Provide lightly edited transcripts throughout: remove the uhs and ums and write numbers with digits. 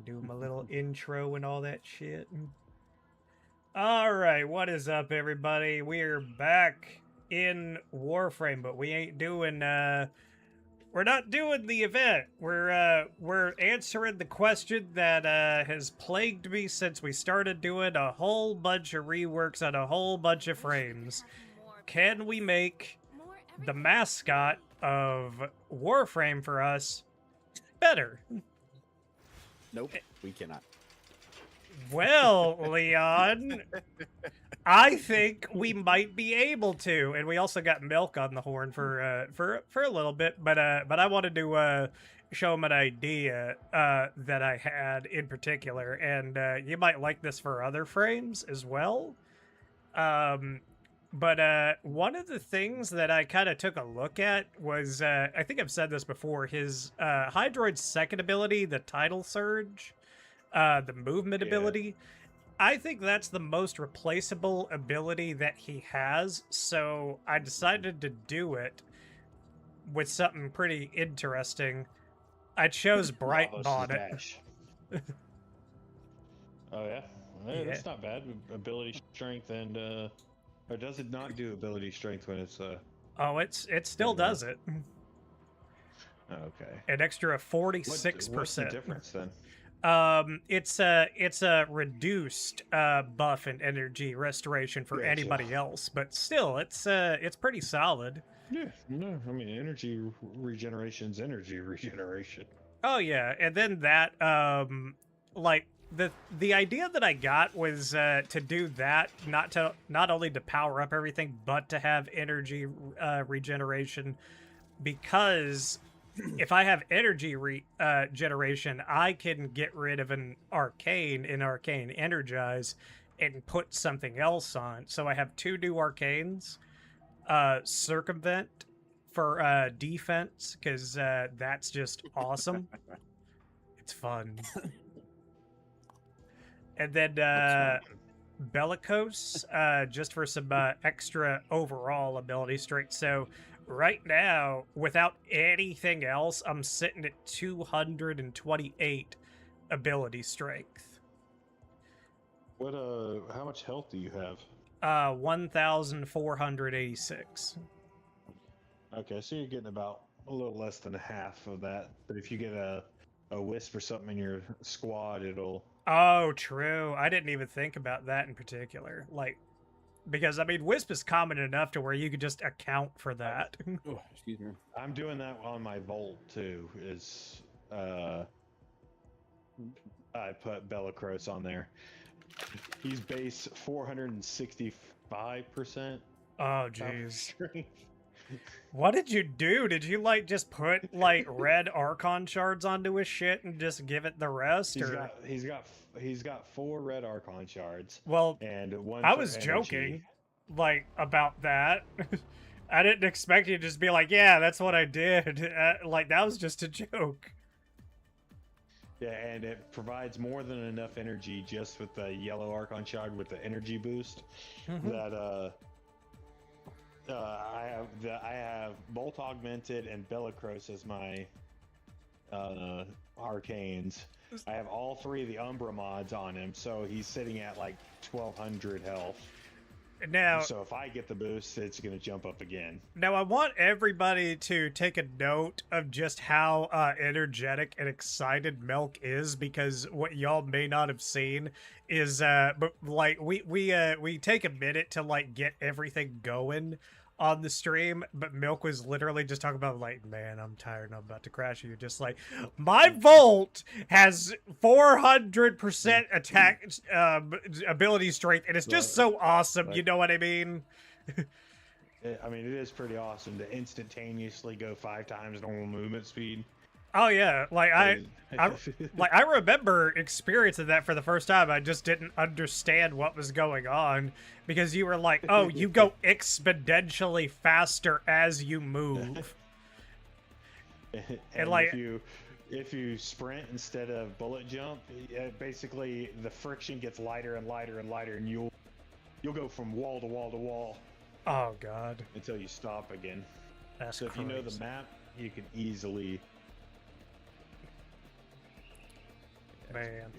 Do my little intro and all that shit. All right, what is up, everybody? We're back in Warframe, but we ain't doing. We're not doing the event. We're answering the question that has plagued me since we started doing a whole bunch of reworks on a whole bunch of frames. Can we make the mascot of Warframe for us better? Nope, we cannot. Well, Leon, I think we might be able to, and we also got Milk on the horn for a little bit, but I wanted to show him an idea that I had in particular, and you might like this for other frames as well. But one of the things that I kind of took a look at was, I think I've said this before, his Hydroid's second ability, the Tidal Surge, the movement ability. I think that's the most replaceable ability that he has, so I decided to do it with something pretty interesting. I chose Bright Bonnet. Oh yeah? Yeah. That's not bad. Ability strength and or does it not do ability strength when it's Oh, it still does it. Okay. An extra 46%. What's the difference then? It's a reduced buff and energy restoration for anybody else, but still, it's pretty solid. Yeah, no, I mean energy regeneration's energy regeneration. Oh yeah, and then that like the idea that I got was to do that, not only to power up everything, but to have energy regeneration, because if I have energy regeneration, I can get rid of an arcane energize and put something else on. So I have two new arcanes, circumvent for defense, because that's just awesome. It's fun. And then bellicose, just for some extra overall ability strength. So right now, without anything else, I'm sitting at 228 ability strength. What how much health do you have? 1,486. Okay, so you're getting about a little less than half of that. But if you get a wisp or something in your squad, it'll... Oh, true. I didn't even think about that in particular. Like, because, I mean, Wisp is common enough to where you could just account for that. Oh, excuse me. I'm doing that on my Volt, too, is... I put Bellicros on there. He's base 465%. Oh, jeez. What did you do? Did you, like, just put, like, red Archon shards onto his shit and just give it the rest? He's got 4 red Archon shards. Well, and 1 I was joking, like, about that. I didn't expect you to just be like, yeah, that's what I did. Like, that was just a joke. Yeah, and it provides more than enough energy just with the yellow Archon shard with the energy boost that I have Bolt Augmented and Bellicros as my arcanes. I have all 3 of the Umbra mods on him, so he's sitting at like 1,200 health. Now, so if I get the boost, it's going to jump up again. Now, I want everybody to take a note of just how energetic and excited Milk is, because what y'all may not have seen is, but like we take a minute to like get everything going on the stream, but Milk was literally just talking about like, man, I'm tired and I'm about to crash. You're just like, my Volt has 400% attack ability strength, and it's just so awesome. You know what I mean? I mean, it is pretty awesome to instantaneously go 5 times normal movement speed. Oh yeah, like I remember experiencing that for the first time. I just didn't understand what was going on, because you were like, "Oh, you go exponentially faster as you move." and like, if you sprint instead of bullet jump, basically the friction gets lighter and lighter and lighter, and you'll go from wall to wall to wall. Oh god! Until you stop again. That's so crazy. If you know the map, you can easily. man.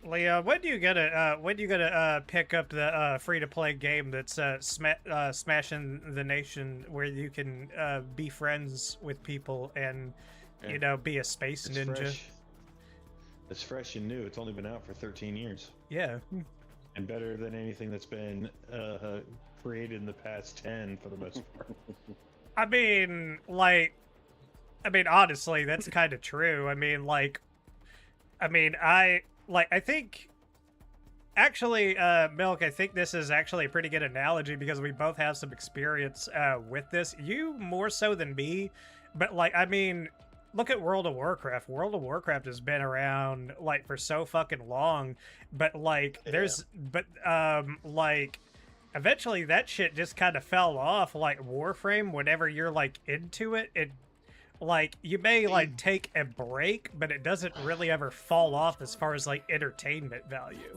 Leo, when do you gonna pick up the free-to-play game that's smashing the nation, where you can be friends with people and be a space ninja? Fresh. It's fresh and new. It's only been out for 13 years. Yeah. And better than anything that's been created in the past 10 for the most part. I mean, honestly, that's kind of true. I think, actually, Milk, I think this is actually a pretty good analogy because we both have some experience with this. You more so than me, but look at World of Warcraft. World of Warcraft has been around for so fucking long, but eventually that shit just kind of fell off. Like Warframe, whenever you're into it, you may take a break, but it doesn't really ever fall off as far as entertainment value.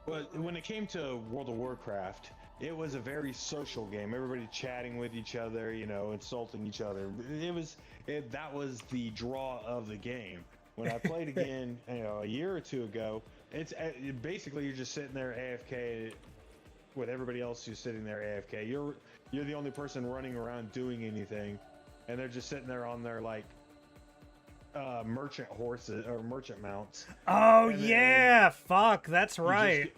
But when it came to World of Warcraft, it was a very social game. Everybody chatting with each other, insulting each other. That was the draw of the game. When I played again, a year or two ago, it's basically you're just sitting there AFK with everybody else who's sitting there AFK. You're the only person running around doing anything. And they're just sitting there on their merchant horses or merchant mounts. Oh yeah, fuck, that's right.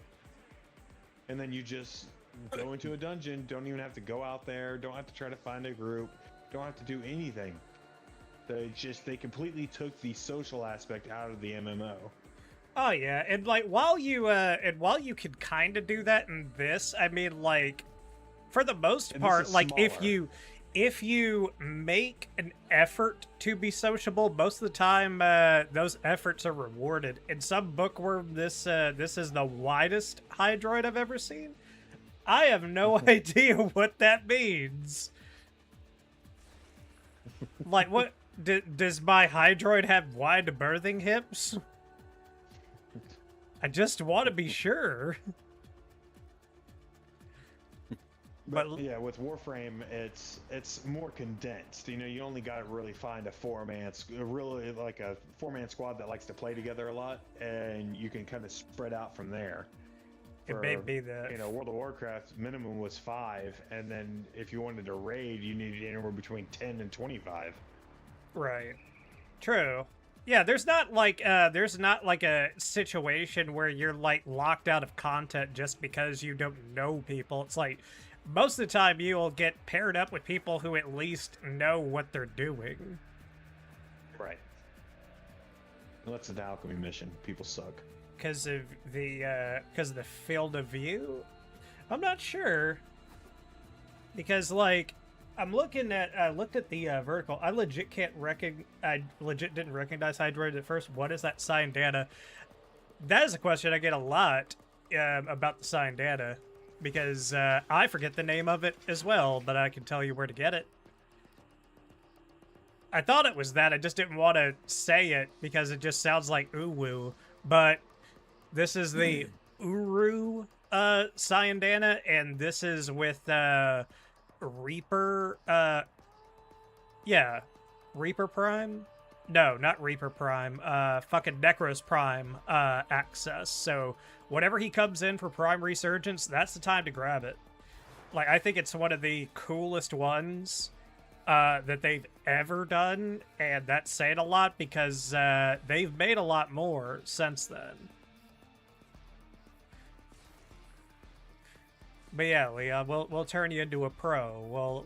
And then you just go into a dungeon. Don't even have to go out there. Don't have to try to find a group. Don't have to do anything. They completely took the social aspect out of the MMO. Oh yeah, and while you could kind of do that in this, for the most part, if you make an effort to be sociable, most of the time those efforts are rewarded. In some bookworm, this is the widest Hydroid I've ever seen. I have no idea what that means. What does my Hydroid have wide birthing hips? I just want to be sure. But yeah, with Warframe, it's more condensed. You only got to really find a four-man squad that likes to play together a lot, and you can kind of spread out from there. It may be that World of Warcraft minimum was 5, and then if you wanted to raid, you needed anywhere between 10 and 25. Right. True. Yeah, there's not a situation where you're locked out of content just because you don't know people. It's most of the time you'll get paired up with people who at least know what they're doing. Right. Well, that's an alchemy mission. People suck. Because of the field of view? I'm not sure. Because I looked at the vertical. I legit didn't recognize Hydroid at first. What is that sign data? That is a question I get a lot about the sign data. Because I forget the name of it as well, but I can tell you where to get it. I thought it was that, I just didn't want to say it because it just sounds like uwu. But this is the Uru Syandana, and this is with Reaper. Reaper Prime? No, not Reaper Prime. Fucking Necros Prime access. So whenever he comes in for Prime Resurgence, that's the time to grab it. I think it's one of the coolest ones that they've ever done, and that's saying a lot because they've made a lot more since then. But yeah, Leon, we'll turn you into a pro. We'll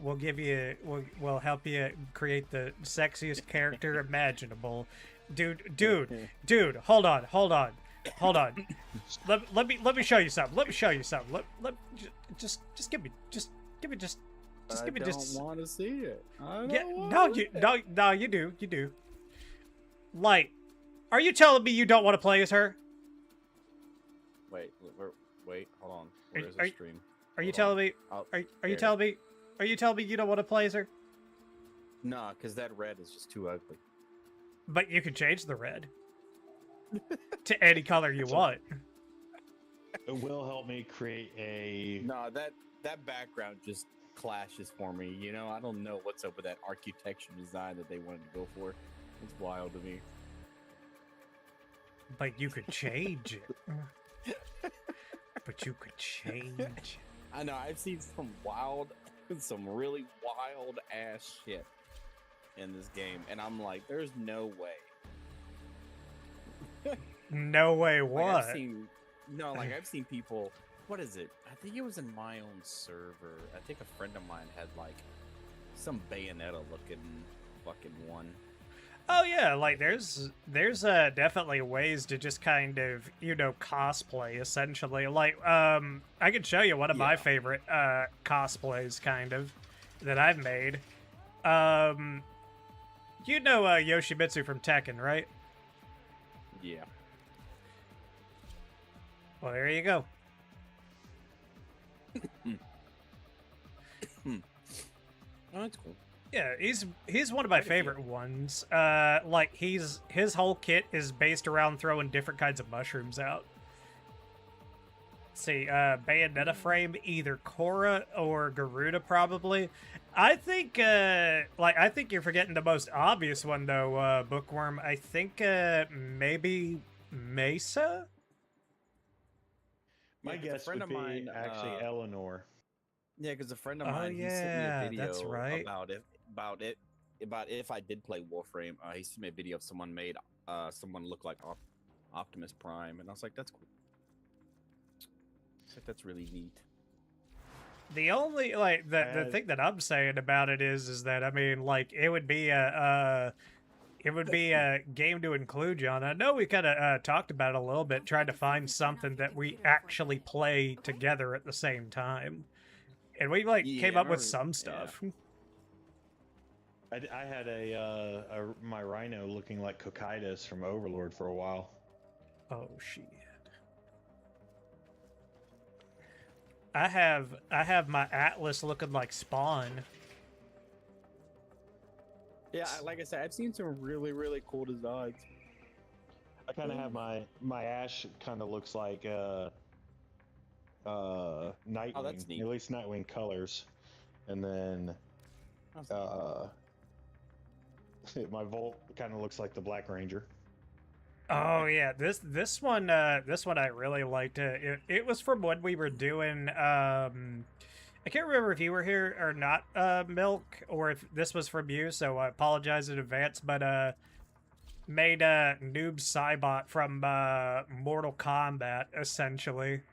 help you create the sexiest character imaginable. Dude, hold on. Let me show you something. Just give me just. I don't want to see it. No, you do. Are you telling me you don't want to play as her? Wait, hold on. Where is the stream? Are you telling me? Are you telling me? Are you telling me you don't want to play as her? Nah, because that red is just too ugly. But you can change the red to any color you want. It will help me create a. No, that background just clashes for me. I don't know what's up with that architecture design that they wanted to go for. It's wild to me. But you could change it. But you could change it. I know, I've seen some really wild ass shit in this game, and I'm like, there's no way. No way, Like, what? I've seen people, what is it? I think it was in my own server. I think a friend of mine had like some Bayonetta looking fucking one. Oh yeah, like there's definitely ways to just kind of, you know, cosplay essentially. Like I could show you one of my favorite cosplays kind of that I've made. You know Yoshimitsu from Tekken, right? Yeah. Well, there you go. Oh, that's cool. Yeah, he's one of my favorite ones. Like his whole kit is based around throwing different kinds of mushrooms out. Let's see, Bayonetta frame, either Korra or Garuda probably. I think I think you're forgetting the most obvious one though, Bookworm. I think maybe Mesa? My guess would be actually Eleanor. Yeah, because a friend of mine, he sent me a video that's right. about if I did play Warframe. He sent me a video of someone made someone look like Optimus Prime, and I was like, that's cool. That's really neat. The only the thing that I'm saying about it is that I mean like it would be a game to include you on. I know we kind of talked about it a little bit, trying to find something that we actually play together at the same time, and we came up with some stuff. Yeah. I had my rhino looking like Cocytus from Overlord for a while. Oh shit. I have my Atlas looking like Spawn. Yeah, like I said, I've seen some really, really cool designs. I kind of have my Ash kind of looks like Nightwing. Oh, that's neat. At least Nightwing colors, and then my Volt kind of looks like the Black Ranger. Oh yeah, this one I really liked. It was from when we were doing. I can't remember if you were here or not, Milk, or if this was from you. So I apologize in advance. But made Noob Saibot from Mortal Kombat essentially.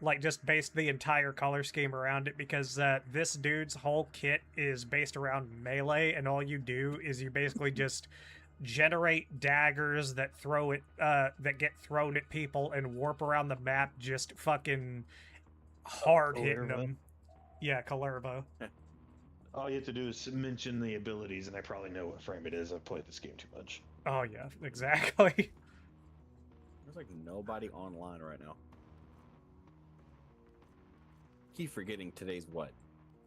Like just based the entire color scheme around it because this dude's whole kit is based around melee, and all you do is you basically just generate daggers that that get thrown at people and warp around the map, just fucking hard hitting them. Yeah, Kalerva. All you have to do is mention the abilities, and I probably know what frame it is. I've played this game too much. Oh yeah, exactly. There's like nobody online right now. Keep forgetting today's what?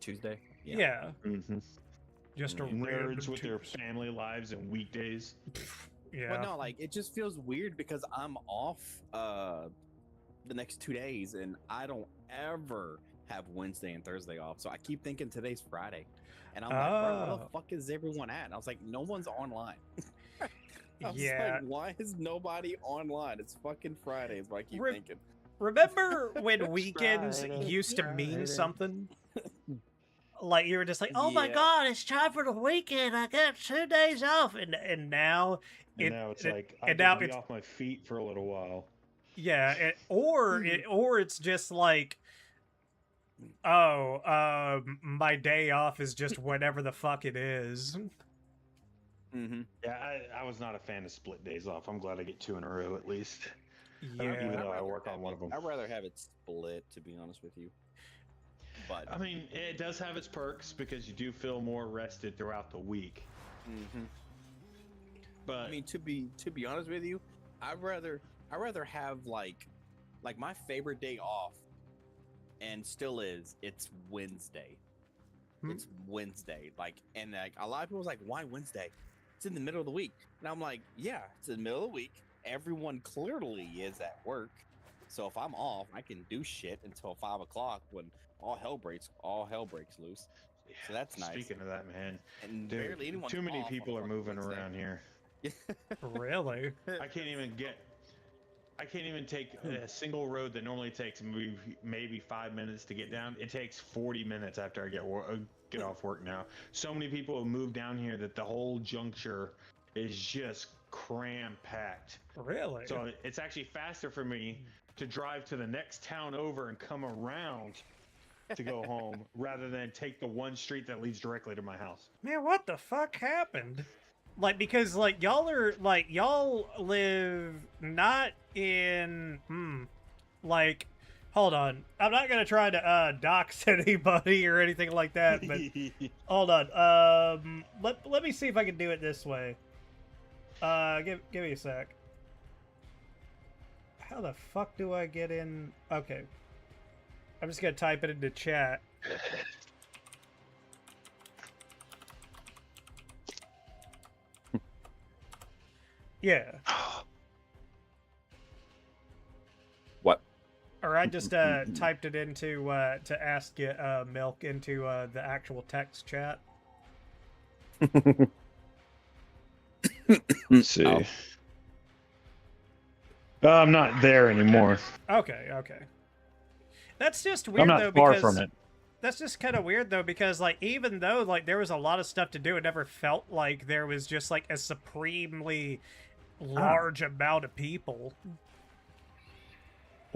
Tuesday? Yeah. Mm-hmm. Just a nerds with their family lives and weekdays. Yeah. But no, like it just feels weird because I'm off the next 2 days, and I don't ever have Wednesday and Thursday off. So I keep thinking today's Friday, and I'm like, bro, where the fuck is everyone at? And I was like, no one's online. I was like, why is nobody online? It's fucking Friday. Is what I keep thinking. Remember when weekends used to mean something? Like you were just like, oh my god, it's time for the weekend. I got 2 days off, and now it's like I can be off my feet for a little while. Yeah, or it's just like, oh, my day off is just whatever the fuck it is. Mm-hmm. Yeah, I was not a fan of split days off. I'm glad I get 2 in a row at least. Yeah, even though I work on one of them. I'd rather have it split, to be honest with you. But I mean, it does have its perks because you do feel more rested throughout the week. Mm-hmm. But I mean, to be honest with you, I'd rather have like my favorite day off, and still is, it's Wednesday. It's Wednesday, and a lot of people's like, why Wednesday? It's in the middle of the week, and I'm like, yeah, it's in the middle of the week. Everyone clearly is at work, so if I'm off, I can do shit until 5 o'clock when all hell breaks loose. Yeah, so that's nice. Speaking of that, man, and dude, barely anyone. Too many people are moving around here. Really? I can't even take a single road that normally takes maybe 5 minutes to get down. It takes 40 minutes after I get off work now. So many people have moved down here that the whole juncture is just cram packed. Really? So it's actually faster for me to drive to the next town over and come around to go home rather than take the one street that leads directly to my house. Man, what the fuck happened? Like, because, like, y'all live not in, like, hold on. I'm not gonna try to, dox anybody or anything like that, but, hold on. Let me see if I can do it this way. Give me a sec. How the fuck do I get in? Okay. I'm just gonna type it into chat. Yeah. What? Or I just typed it into to ask you Milk into the actual text chat. Let's see. Oh. I'm not there anymore. Okay. That's just weird I'm not though far because from it. that's just kind of weird though because like even though like there was a lot of stuff to do, it never felt like there was just like a supremely large amount of people.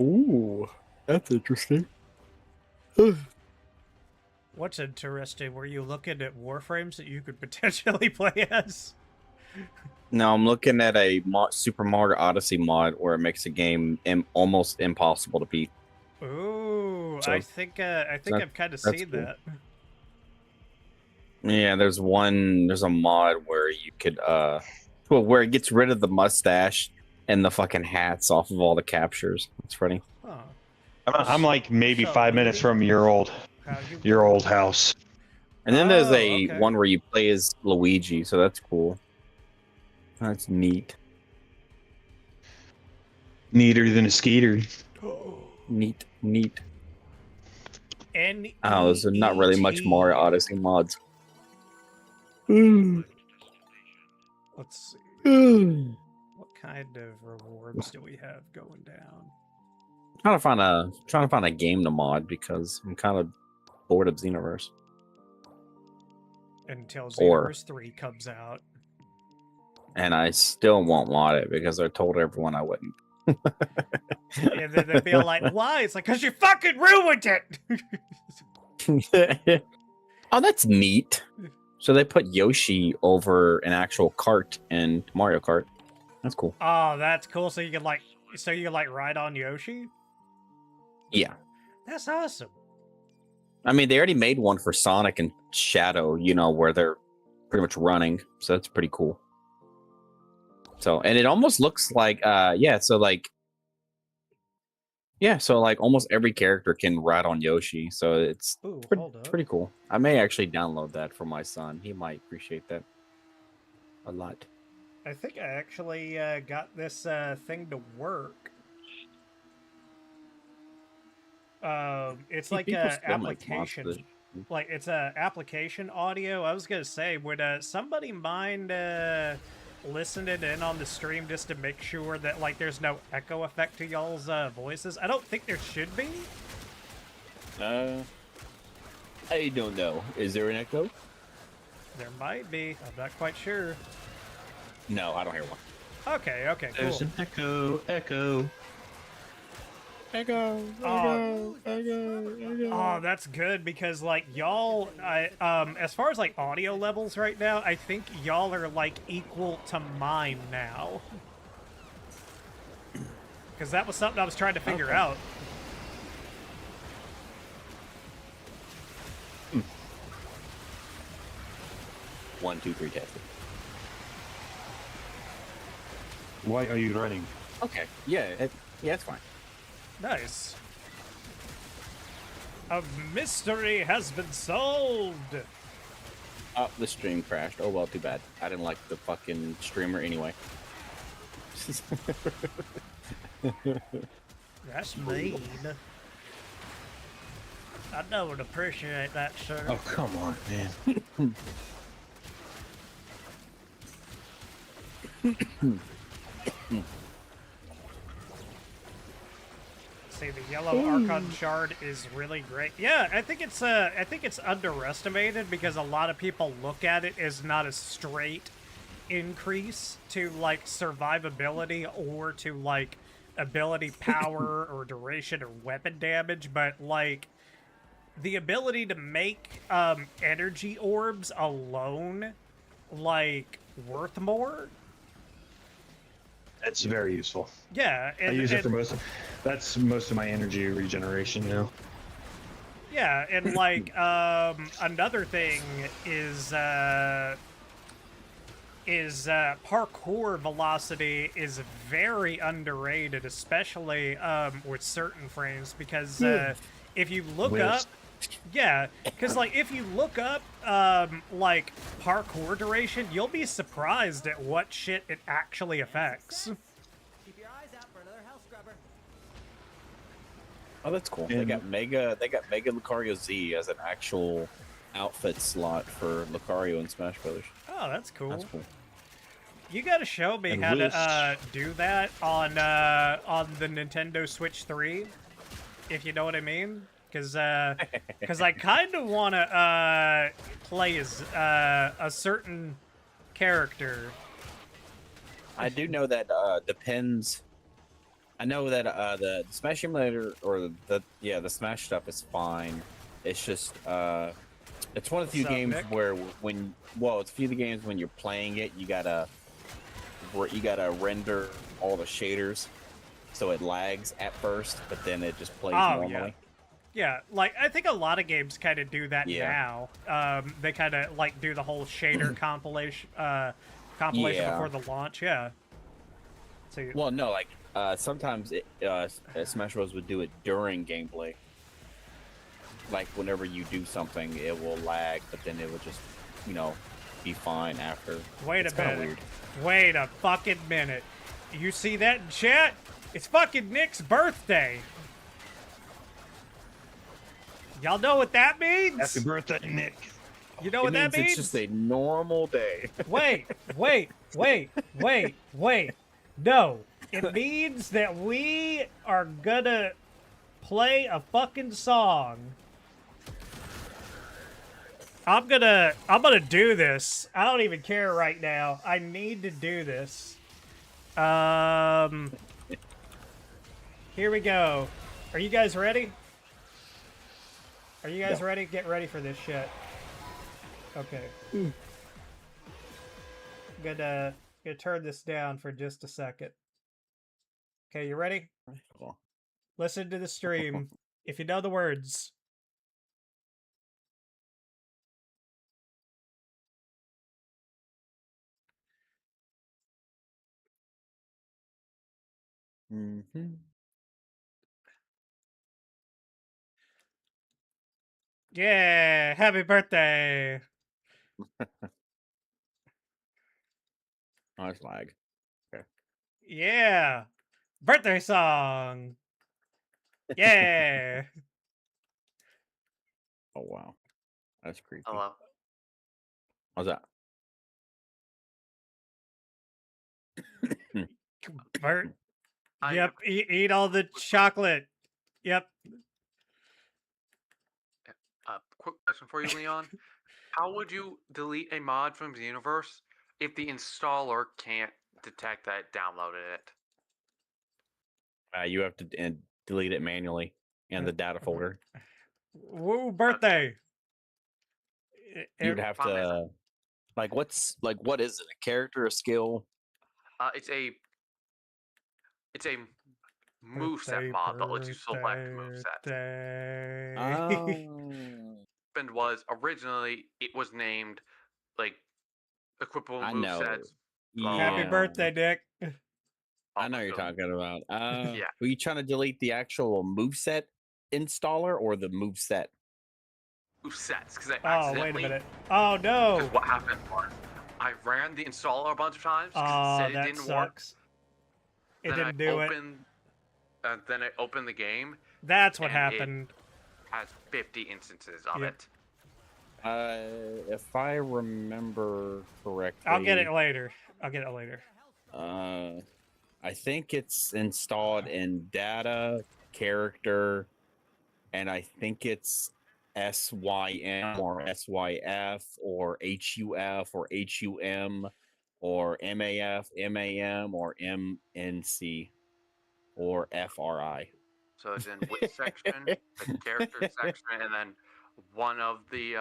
Ooh, that's interesting. What's interesting? Were you looking at Warframes that you could potentially play as? No, I'm looking at a Super Mario Odyssey mod where it makes a game almost impossible to beat. Ooh, So, I think I've kind of that's seen cool. that. Yeah, there's a mod where you could where it gets rid of the mustache and the fucking hats off of all the captures. It's funny. Huh. I'm like maybe So, 5 minutes Louis, from how you your old house. And then there's okay. one where you play as Luigi, so that's cool. That's neat. Neater than a skeeter. Neat. N Oh, there's not really much Mario Odyssey mods. Let's see. What kind of rewards do we have going down? Trying to find a game to mod because I'm kind of bored of Xenoverse. Until Or- Xenoverse 3 comes out. And I still won't mod it because I told everyone I wouldn't. And then they'd be all like, why? It's like, because you fucking ruined it! Oh, that's neat. So they put Yoshi over an actual cart in Mario Kart. That's cool. Oh, that's cool. So you can ride on Yoshi? Yeah. That's awesome. I mean, they already made one for Sonic and Shadow, where they're pretty much running. So that's pretty cool. So, and it almost looks like, so almost every character can ride on Yoshi. So it's pretty cool. I may actually download that for my son. He might appreciate that a lot. I think I actually got this thing to work. It's like People a still make application. monsters. Like it's a application audio. I was gonna say, would somebody mind listening in on the stream just to make sure that like there's no echo effect to y'all's voices? I don't think there should be. I don't know. Is there an echo? There might be. I'm not quite sure. No, I don't hear one. Okay, cool. There's an echo. Oh, that's good because like y'all, as far as like audio levels right now, I think y'all are like equal to mine now. Because that was something I was trying to figure out. 1, 2, 3, testing. Why are you running? Okay. Yeah, it's fine. Nice. A mystery has been solved. Oh, the stream crashed. Oh well, too bad. I didn't like the fucking streamer anyway. That's mean. I don't appreciate that, sir. Oh, come on, man. See, the yellow Archon shard is really great. Yeah, I think it's underestimated because a lot of people look at it as not a straight increase to like survivability or to like ability power or duration or weapon damage, but like the ability to make energy orbs alone like worth more. It's very useful. Yeah, I use it for that's most of my energy regeneration now. Yeah, and like another thing is parkour velocity is very underrated, especially with certain frames, because if you look up, yeah, because like if you look up like parkour duration, you'll be surprised at what shit it actually affects. Keep your eyes out for another hell scrubber. Oh, that's cool. They got Mega Lucario Z as an actual outfit slot for Lucario in Smash Brothers. Oh, that's cool. That's cool. You gotta show me And how to do that on the Nintendo Switch 3, if you know what I mean. Because I kind of want to play as a certain character. I do know that depends. I know that the Smash emulator or the Smash stuff is fine. It's just it's one of the few games Nick? where it's a few of the games when you're playing it, you gotta render all the shaders, so it lags at first, but then it just plays normally. Yeah, like I think a lot of games kind of do that now. They kind of like do the whole shader compilation before the launch. Yeah. So Well, no, like sometimes Smash Bros would do it during gameplay. Like whenever you do something, it will lag, but then it will just, be fine after. Wait It's a kinda minute. weird. Wait a fucking minute. You see that in chat? It's fucking Nick's birthday. Y'all know what that means? Happy birthday, Nick. You know what that means? It's just a normal day. Wait. No. It means that we are gonna play a fucking song. I'm gonna do this. I don't even care right now. I need to do this. Here we go. Are you guys ready? Are you guys ready? Get ready for this shit. Okay. Gonna turn this down for just a second. Okay, you ready? Cool. Listen to the stream. If you know the words. Mm-hmm. Yeah, happy birthday. Nice lag. Okay. Yeah. Birthday song. Yeah. Oh wow, that's creepy. Hello. How's that? Bert. I Yep, eat all the chocolate. Yep. Quick question for you, Leon. How would you delete a mod from the universe if the installer can't detect that it downloaded it? You have to delete it manually in the data folder. Woo, birthday. You'd have to, what is it? A character, a skill? It's a moveset mod that lets you select movesets. Happened was originally it was named like equipable I know. movesets. Happy birthday, Dick. I know you're talking about. Yeah. Were you trying to delete the actual moveset installer or the moveset? Movesets, because I Oh, accidentally. wait a minute. Oh, no. Because what happened was I ran the installer a bunch of times because it said it that didn't sucks. work. It didn't do it. Then I opened the game. That's what and happened. It has 50 instances of Yep. it. If I remember correctly, I'll get it later. I think it's installed in data, character, and I think it's SYM or SYF or HUF or HUM or MAF, MAM or MNC or FRI. So it's in which section? The character section, and then one of the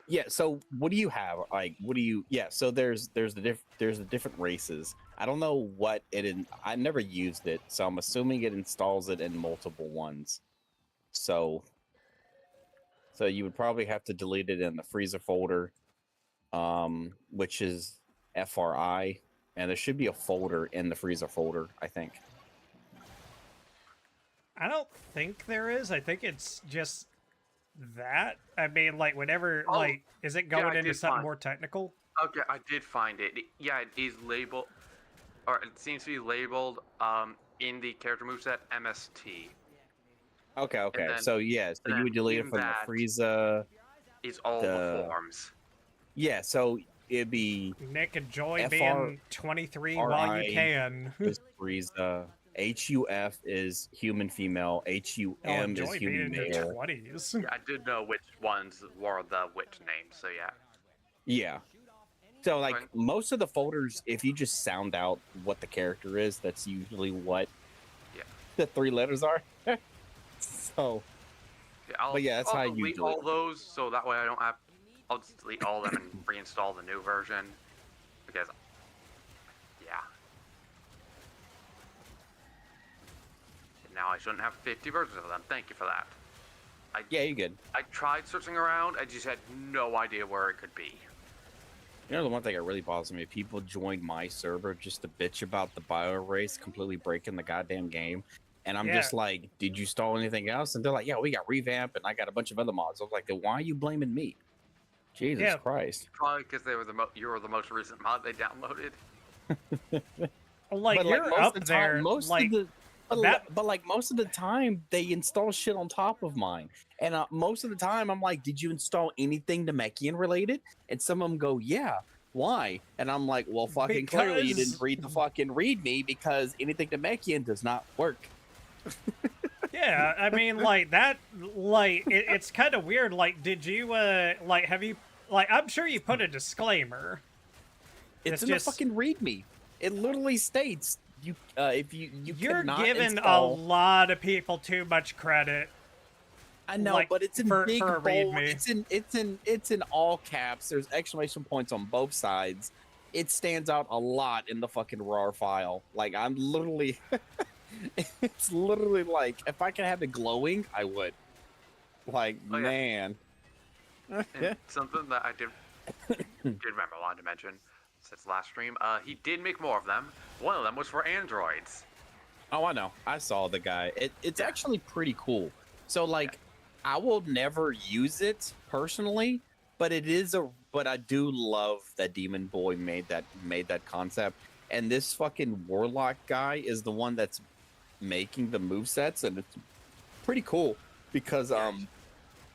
Yeah, so what do you have? Like, what do you? Yeah, so there's the different races. I don't know what it in. I never used it, so I'm assuming it installs it in multiple ones. So you would probably have to delete it in the freezer folder, which is FRI, and there should be a folder in the freezer folder, I think. I don't think there is. I think it's just that. I mean, like, whenever, Oh, like, is it yeah, going I into did something find- more technical? Okay, I did find it. Yeah, it is labeled, or it seems to be labeled in the character moveset MST. Okay. then- So yeah, so and you would then delete in it from the that- freezer. It's all the The- forms. Yeah, so it'd be Nick, enjoy FR being 23 while you RI can. is freezer. HUF is human female. HUM Oh, is enjoy being human in your male. 20s. Yeah, I did know which ones were the which names, so yeah. Yeah. So like Right. most of the folders, if you just sound out what the character is, that's usually what Yeah. the 3 letters are. So Yeah, I'll, But yeah, that's I'll how you delete do it. all those, so that way I don't have. I'll just delete all of them and reinstall the new version, because yeah. And now I shouldn't have 50 versions of them. Thank you for that. yeah, you're good. I tried searching around. I just had no idea where it could be. You know the one thing that really bothers me? People join my server just to bitch about the bio race completely breaking the goddamn game. And I'm just Yeah. like, did you install anything else? And they're like, yeah, we got revamp and I got a bunch of other mods. I was like, then why are you blaming me? Jesus Yeah. Christ. Probably because they were you were the most recent mod they downloaded. Like, But, you're most up of the there. time, most like, of the that- but like most of the time they install shit on top of mine, and most of the time I'm like, did you install anything Namekian related? And some of them go, yeah. Why? And I'm like, well, fucking clearly you didn't Because- read the fucking README, because anything Namekian does not work. yeah, I mean, like, that, like, it's kind of weird. Like, did you, like, have you, like, I'm sure you put a disclaimer. It's It's in just- the fucking README. It literally states you if you You're cannot giving install. a lot of people too much credit. I know, like, but it's in for big a bold. README. It's in all caps. There's exclamation points on both sides. It stands out a lot in the fucking RAR file. Like, I'm literally, it's literally like, if I could have it glowing, I would. Like, Oh, yeah. man. And something that I did remember, I wanted to mention since last stream. He did make more of them. One of them was for androids. Oh, I know. I saw the guy. It's actually pretty cool. So, like, I will never use it personally, but but I do love that Demon Boy made that concept. And this fucking Warlock guy is the one that's making the movesets, and it's pretty cool because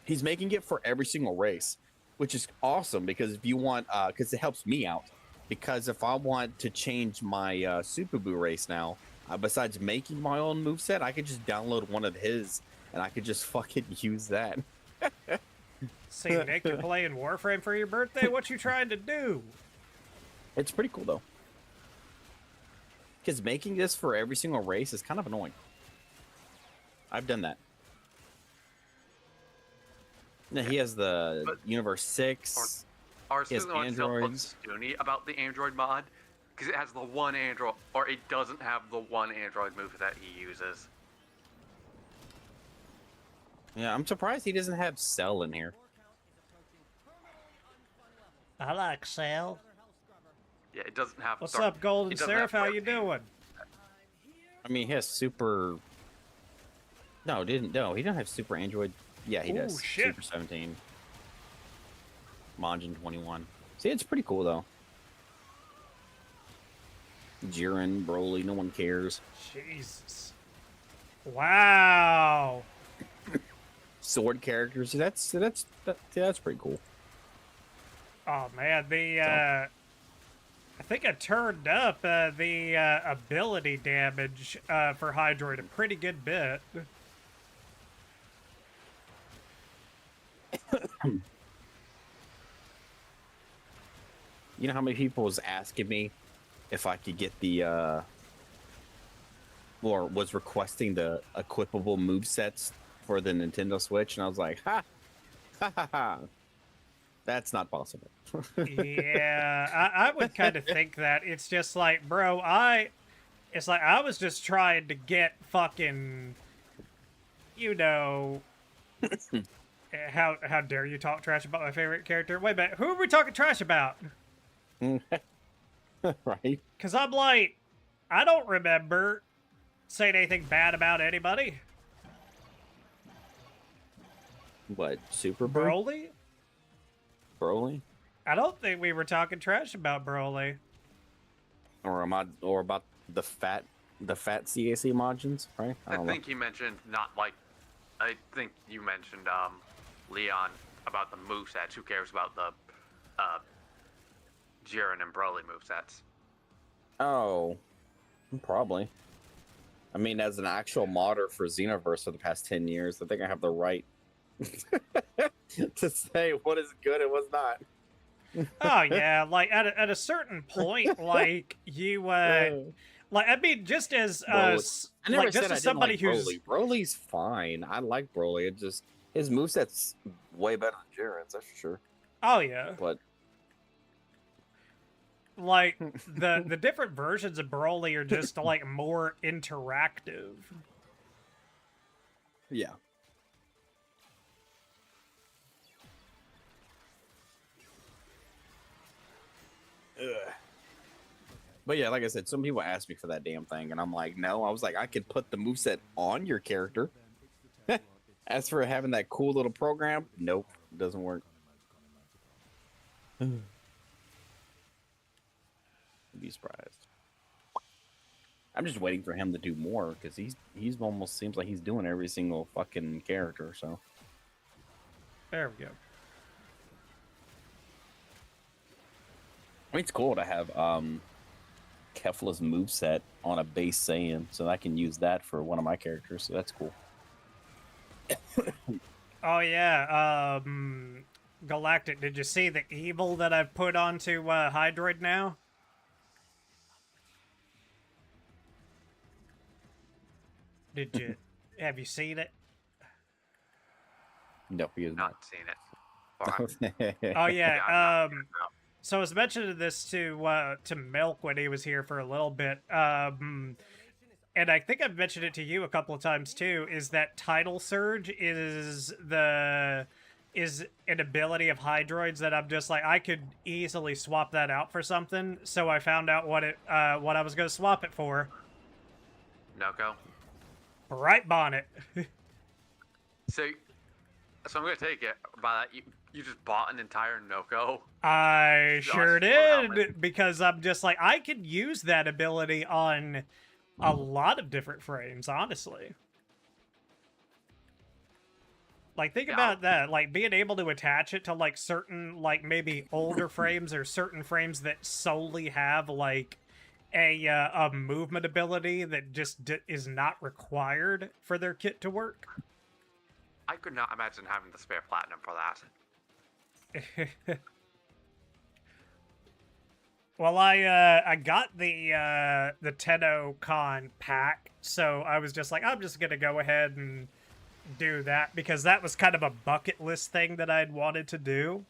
he's making it for every single race, which is awesome because if you want because it helps me out. Because if I want to change my Super Boo race now, besides making my own moveset, I could just download one of his and I could just fucking use that. See, Nick, you're playing Warframe for your birthday? What you trying to do? It's pretty cool though. Because making this for every single race is kind of annoying. I've done that. Now, he has the But- Universe 6. Ours He has is the one to tell androids. Stony about the Android mod, because it has the one android, or it doesn't have the one android move that he uses. Yeah, I'm surprised he doesn't have Cell in here. I like Sal. Yeah, it doesn't have. What's sorry, up, Golden it doesn't Seraph? have How you Hurricane. doing? I mean, he has super. No, he doesn't have Super Android. Yeah, he Ooh, does. shit. Super 17. Majin 21. See, it's pretty cool though. Jiren, Broly, no one cares. Jesus. Wow. Sword characters. That's pretty cool. Oh man, the I think I turned up the ability damage for Hydroid a pretty good bit. You know how many people was asking me if I could get the or was requesting the equipable movesets for the Nintendo Switch, and I was like, ha ha ha ha. That's not possible. Yeah, I would kind of think that. It's just like, bro, it's like I was just trying to get fucking, you know, how dare you talk trash about my favorite character? Wait a minute, who are we talking trash about? Right? Because I'm like, I don't remember saying anything bad about anybody. What, Super Bro? Broly? Broly? I don't think we were talking trash about Broly. Or about the fat CAC margins, right? I think you mentioned I think you mentioned Leon about the movesets. Who cares about the Jiren and Broly movesets? Oh, probably. I mean, as an actual modder for Xenoverse for the past 10 years, I think I have the right to say what is good and what's not. Oh yeah, like at a certain point, like you like I mean, just as I never like said just I as didn't somebody like who's Broly. Broly's fine. I like Broly. It just his moveset's way better than Jiren's, that's for sure. oh yeah, But like the different versions of Broly are just like more interactive. yeah. Ugh. But yeah, like I said, some people asked me for that damn thing, and I'm like, no. I was like, I could put the moveset on your character. As for having that cool little program, nope, it doesn't work. Be surprised. I'm just waiting for him to do more because he's almost seems like he's doing every single fucking character. So There we go. I mean, it's cool to have Kefla's moveset on a base Saiyan, so I can use that for one of my characters. So that's cool. Oh yeah, Galactic, did you see the evil that I've put onto Hydroid now? Did you have you seen it? No, he is not. Not seen it. Oh Yeah, yeah, no. so I was mentioning this to Milk when he was here for a little bit, and I think I've mentioned it to you a couple of times too, is that Tidal Surge is an ability of Hydroids that I'm just like, I could easily swap that out for something, so I found out what I was going to swap it for. Noko. Bright Bonnet. So I'm gonna take it by that you just bought an entire Noko. I Just sure for helmet. did, because I'm just like, I could use that ability on a lot of different frames, honestly. Like, think Yeah. about that, like, being able to attach it to, like, certain, like, maybe older frames or certain frames that solely have, like, a movement ability that just is not required for their kit to work. I could not imagine having the spare platinum for that. Well, I got the Tenno Con pack, so I was just like, I'm just gonna go ahead and do that because that was kind of a bucket list thing that I'd wanted to do.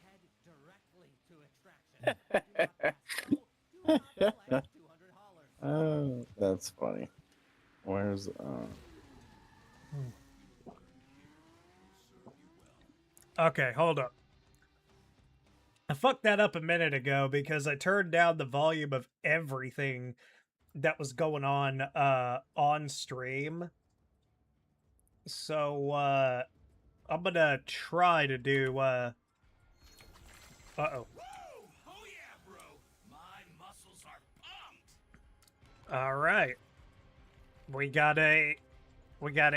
Head directly to attraction. Oh, that's funny. Where's Okay, hold up. I fucked that up a minute ago because I turned down the volume of everything that was going on stream. So I'm gonna try to do uh-oh. Oh yeah, bro. My muscles are pumped. Alright. We got an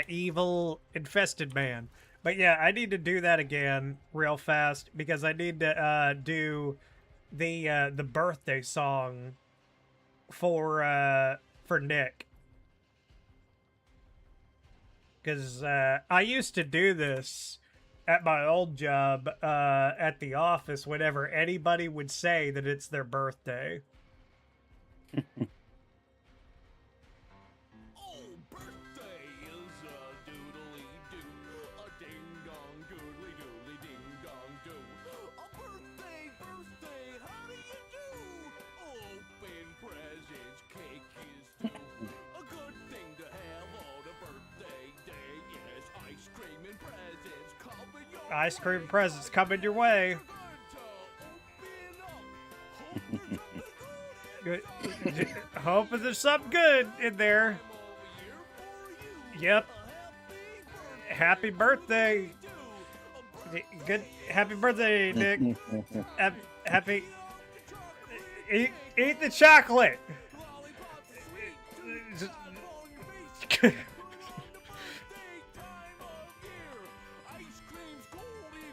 evil infested man. But yeah, I need to do that again real fast because I need to do the birthday song for Nick. Because I used to do this at my old job at the office whenever anybody would say that it's their birthday. Oh, birthday is a doodly-doo, a ding-dong doodly-doodly ding-dong-doo. A birthday, how do you do? Open presents, cake is due. A good thing to have on a birthday day. Yes, ice cream and presents coming your way. Ice cream presents coming your way. Good. Hoping there's something good in there. Yep. Happy birthday. Good. Happy birthday, Nick. Happy. Eat the chocolate.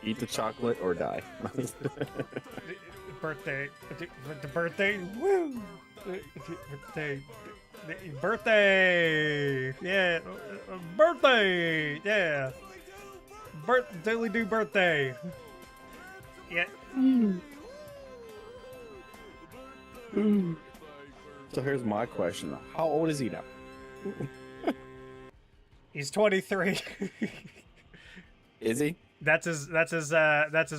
Eat the chocolate or die. Birthday. The birthday. Woo. Birthday. Yeah. Birthday. Yeah. Daily do birthday. Yeah. So here's my question: how old is he now? He's 23. Is he? That's his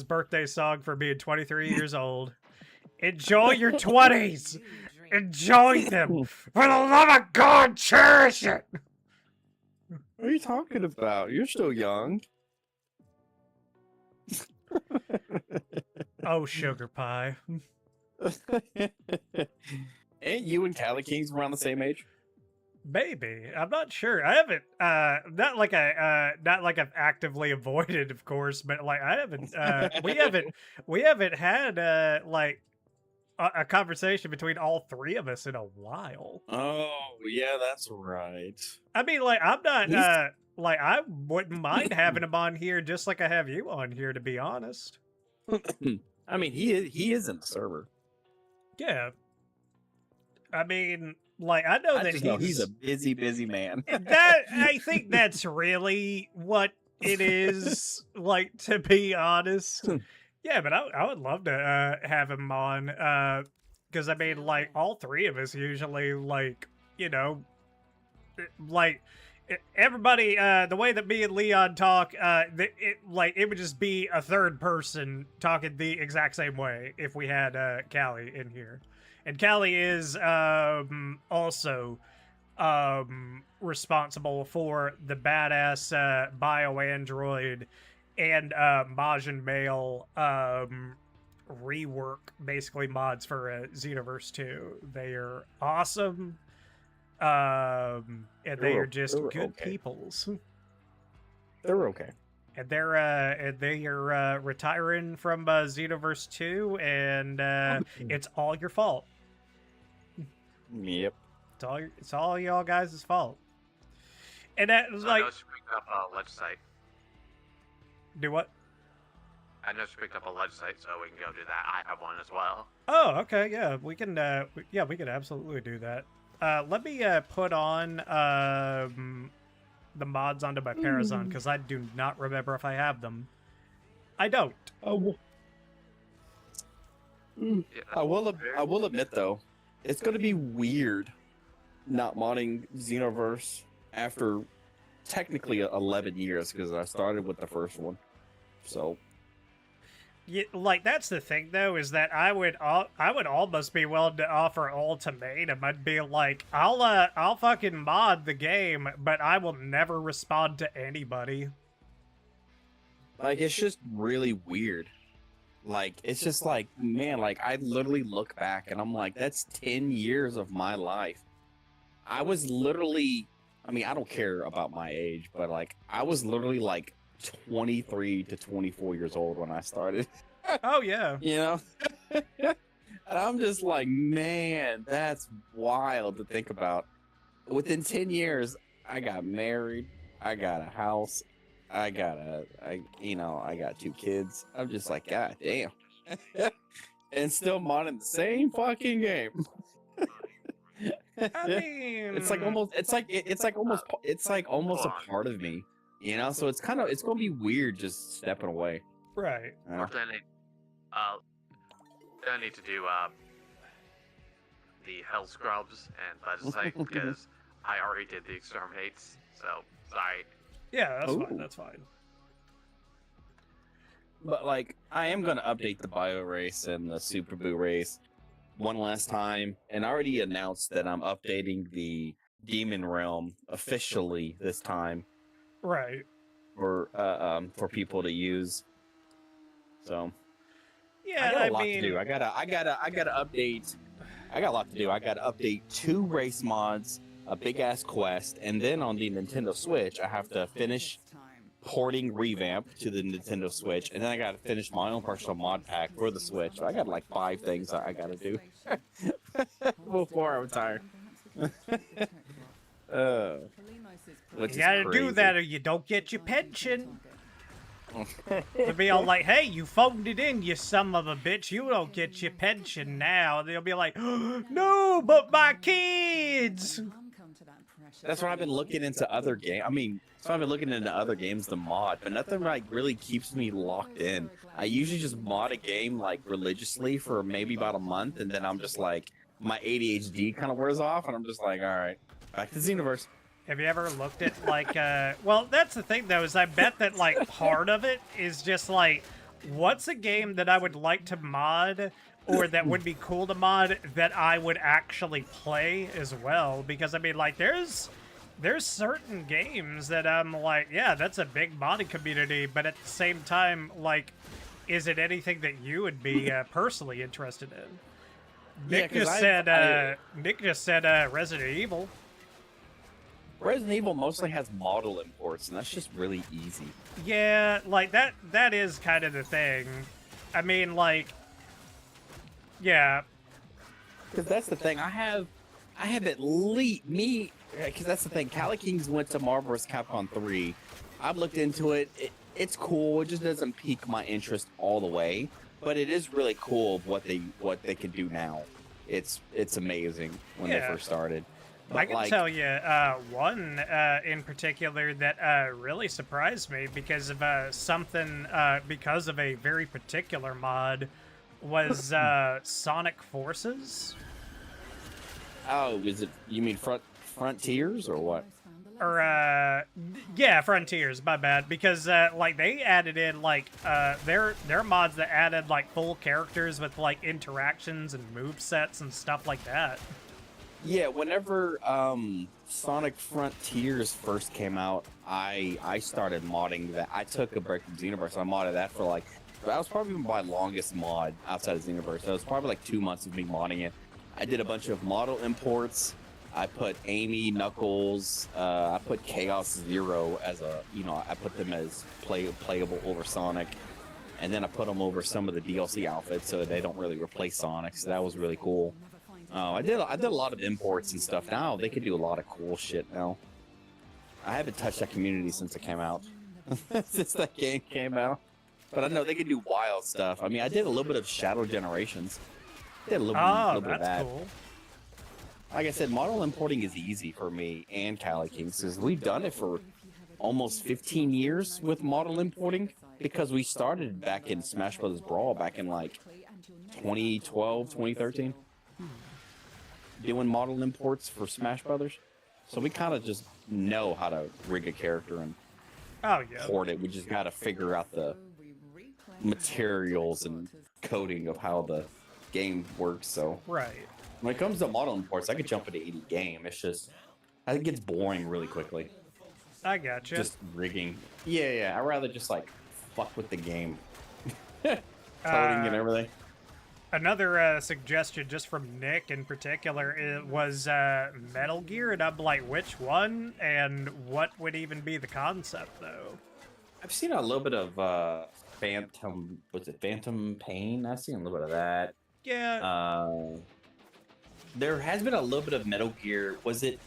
birthday song for being 23 years old. Enjoy your 20s. Enjoy them. For the love of God, cherish it. What are you talking about? You're still young. Oh, sugar pie. Ain't you and Cali Kings around the same age? Maybe. I'm not sure. I haven't not like I've actively avoided, of course, but like I haven't we haven't had like a conversation between all three of us in a while. Oh, yeah, that's right. I mean, like I'm not like I wouldn't mind having him on here just like I have you on here, to be honest. I mean, he is in the server. Yeah. I mean, like I know that just know he's a busy man. That I think that's really what it is, like, to be honest. Yeah, but I would love to have him on, because I mean, like, all three of us usually, like, you know, like, everybody, the way that me and Leon talk, it would just be a third person talking the exact same way if we had Callie in here. And Callie is also responsible for the badass bio-android and Majin Mail rework, basically mods for Xenoverse 2. They are awesome, and they are just good peoples. They're okay. And they are retiring from Xenoverse 2, and it's all your fault. Yep. It's all y'all guys' fault. And that was like, I know she picked up a ledge site. Do what? I know she picked up a ledge site, so we can go do that. I have one as well. Oh, okay, yeah, we can. Yeah, we can absolutely do that. Let me put on the mods onto my Parazon, because I do not remember if I have them. I don't. Oh. Yeah, I will admit though, it's gonna be weird not modding Xenoverse after technically 11 years, because I started with the first one. So Yeah, like that's the thing though, is that I would almost be willing to offer ultimatum. I'd be like, I'll fucking mod the game, but I will never respond to anybody. like, it's just really weird. Like, it's just like, man, like, I literally look back and I'm like, that's 10 years of my life. I was literally, I mean, I don't care about my age, but like, I was literally like 23 to 24 years old when I started. Oh yeah. You know? And I'm just like, man, that's wild to think about. Within 10 years, I got married, I got a house, I got 2 kids. I'm just like, God damn. And still modding the same fucking game. I mean, It's like almost a part of me, you know. So it's gonna be weird just stepping away. right. You know? Then I need to do the Hell Scrubs and Legislate because I already did the Exterminates. So sorry. Yeah, that's Ooh. fine. That's fine. But like, I am gonna update the Bio race and the Super Boo race one last time, and I already announced that I'm updating the Demon Realm officially this time Right. for people to use. So Yeah, I got a I lot mean, to do. I gotta update. I got a lot to do. I gotta update 2 race mods, a big ass quest, and then on the Nintendo Switch, I have to finish porting Revamp to the Nintendo Switch, and then I gotta finish my own personal mod pack for the Switch. So I got like 5 things I gotta do before I retire. Which you is gotta do crazy. that or you don't get your pension. They'll be all like, hey, you phoned it in, you son of a bitch. You don't get your pension now. They'll be like, no, but my kids. That's why I've been looking into other games. I mean, so I've been looking into other games to mod, but nothing like really keeps me locked in. I usually just mod a game like religiously for maybe about a month, and then I'm just like, my ADHD kind of wears off, and I'm just like, all right, back to Xenoverse. Have you ever looked at like well, that's the thing though, is I bet that like part of it is just like, what's a game that I would like to mod or that would be cool to mod that I would actually play as well? Because I mean, like, there's certain games that I'm like, yeah, that's a big modding community, but at the same time, like, is it anything that you would be personally interested in? Yeah, Nick 'cause Nick just said Resident Evil. Resident Evil mostly has model imports, and that's just really easy. Yeah, like that is kind of the thing. I mean, like, yeah, Because that's the thing. I have at least me. Because that's the thing. Cali Kings went to Marvel vs. Capcom 3. I've looked into it. It's cool. It just doesn't pique my interest all the way. But it is really cool what they can do now. It's amazing when they Yeah. first started. But I can like, tell you one in particular that really surprised me because of something because of a very particular mod was Sonic Forces. Oh, is it? You mean Frontiers or what? Or yeah, Frontiers, my bad, because like they added in like their mods that added like full characters with like interactions and move sets and stuff like that. Yeah, whenever Sonic Frontiers first came out, I started modding that. I took a break from Xenoverse. I modded that for like, that was probably my longest mod outside of Xenoverse. So it was probably like 2 months of me modding it. I did a bunch of model imports. I put Amy, Knuckles, I put Chaos Zero as a, I put them as playable over Sonic. And then I put them over some of the DLC outfits so they don't really replace Sonic. So that was really cool. I did a lot of imports and stuff. Now they can do a lot of cool shit now. I haven't touched that community since it came out. Since that game came out. But I know they can do wild stuff. I mean, I did a little bit of Shadow Generations. Did a little bit of that. Cool. Like I said, model importing is easy for me and Cali Kings because we've done it for almost 15 years with model importing because we started back in Smash Bros. Brawl back in like 2012, 2013. Doing model imports for Smash Brothers, so we kind of just know how to rig a character and port it. We just got to figure out the materials and coding of how the game works. So right when it comes to model imports, I could jump into any game. It's just I think it gets boring really quickly. I gotcha. Just rigging. Yeah. I'd rather just like fuck with the game, coding and everything. Another suggestion just from Nick in particular it was Metal Gear, and I'm like, which one? And what would even be the concept, though? I've seen a little bit of Phantom Pain? I've seen a little bit of that. Yeah. There has been a little bit of Metal Gear. Was it?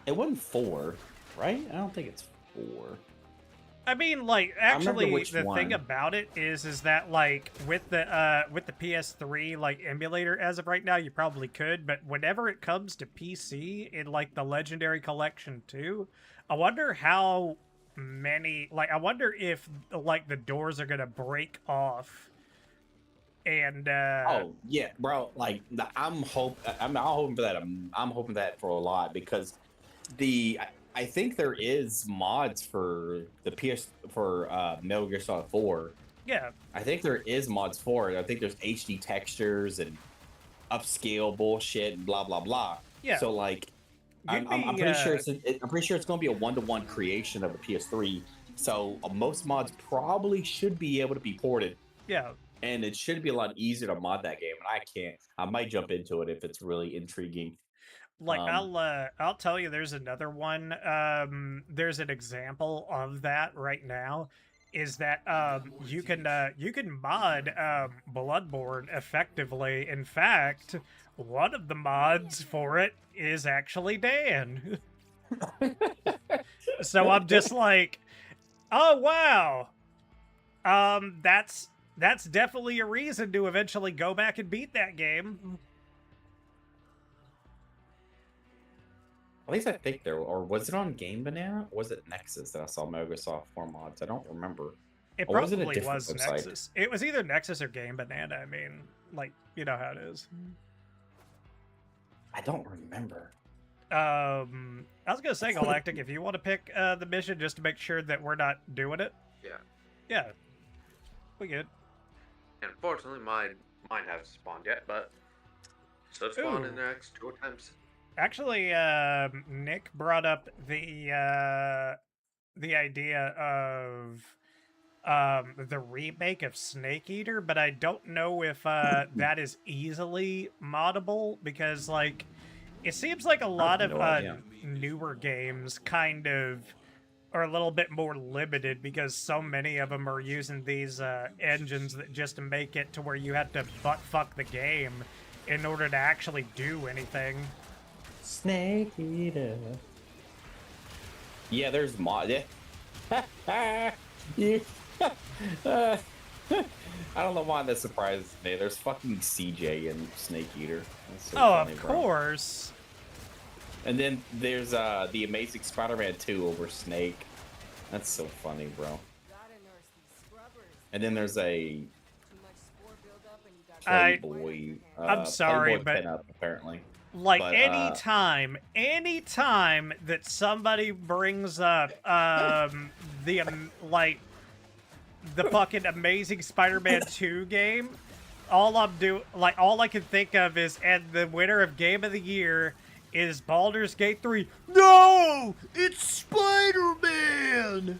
It wasn't 4, right? I don't think it's 4. I mean, like, remember actually, which the thing one. about it is that like with the PS3 like emulator as of right now, you probably could, but whenever it comes to PC in like the Legendary Collection 2, I wonder how many like I wonder if like the doors are gonna break off and Oh yeah, bro. Like I'm not hoping for that. I'm hoping that for a lot because I think there is mods for the PS for Metal Gear Solid 4. yeah, I think there is mods for it. I think there's HD textures and upscale bullshit and blah blah blah. yeah. So like, I'm pretty sure I'm pretty sure it's going to be a 1-to-1 creation of the PS3. So most mods probably should be able to be ported, yeah. and it should be a lot easier to mod that game. And I can't. I might jump into it if it's really intriguing. Like Um, I'll tell you there's another one. There's an example of that right now. Is that you can mod Bloodborne effectively. In fact, one of the mods for it is actually Dan. So I'm just like, oh wow. That's definitely a reason to eventually go back and beat that game. At least I think there, or was it on Game Banana? Or was it Nexus that I saw Microsoft 4 mods? I don't remember. It Or was it a probably different was website? Nexus. It was either Nexus or Game Banana. I mean, like, you know how it is. I don't remember. I was gonna say, Galactic, if you want to pick the mission just to make sure that we're not doing it. Yeah. Yeah. We good. And unfortunately, mine hasn't spawned yet, but should spawn in Ooh. the next 2 attempts. Actually, Nick brought up the idea of the remake of Snake Eater, but I don't know if that is easily moddable because, like, it seems like a lot of no idea. newer games kind of are a little bit more limited because so many of them are using these engines that just make it to where you have to butt fuck the game in order to actually do anything. Snake Eater. Yeah, there's mod. Yeah. You- I don't know why that surprises me. There's fucking CJ and Snake Eater. That's so Oh, funny, of bro. course. And then there's the Amazing Spider-Man 2 over Snake. That's so funny, bro. Gotta nurse these scrubbers. And then there's a Too much spore buildup and you gotta Playboy. I'm sorry, Playboy but- pinup, apparently. Like But, anytime that somebody brings up like the fucking Amazing Spider-Man 2 game, all I can think of is, and the winner of Game of the Year is Baldur's Gate 3. No, it's Spider-Man.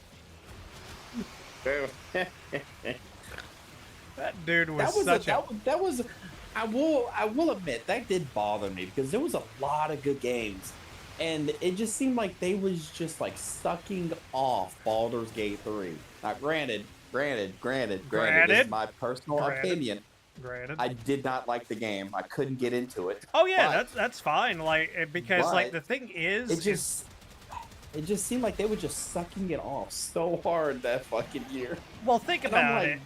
That dude was that was I will admit that did bother me because there was a lot of good games, and it just seemed like they was just like sucking off Baldur's Gate 3. Now, granted, this is my personal opinion. Granted. I did not like the game. I couldn't get into it. Oh yeah, but that's fine. Like, because like but the thing is, it just seemed like they were just sucking it off so hard that fucking year. well, think And I'm about like,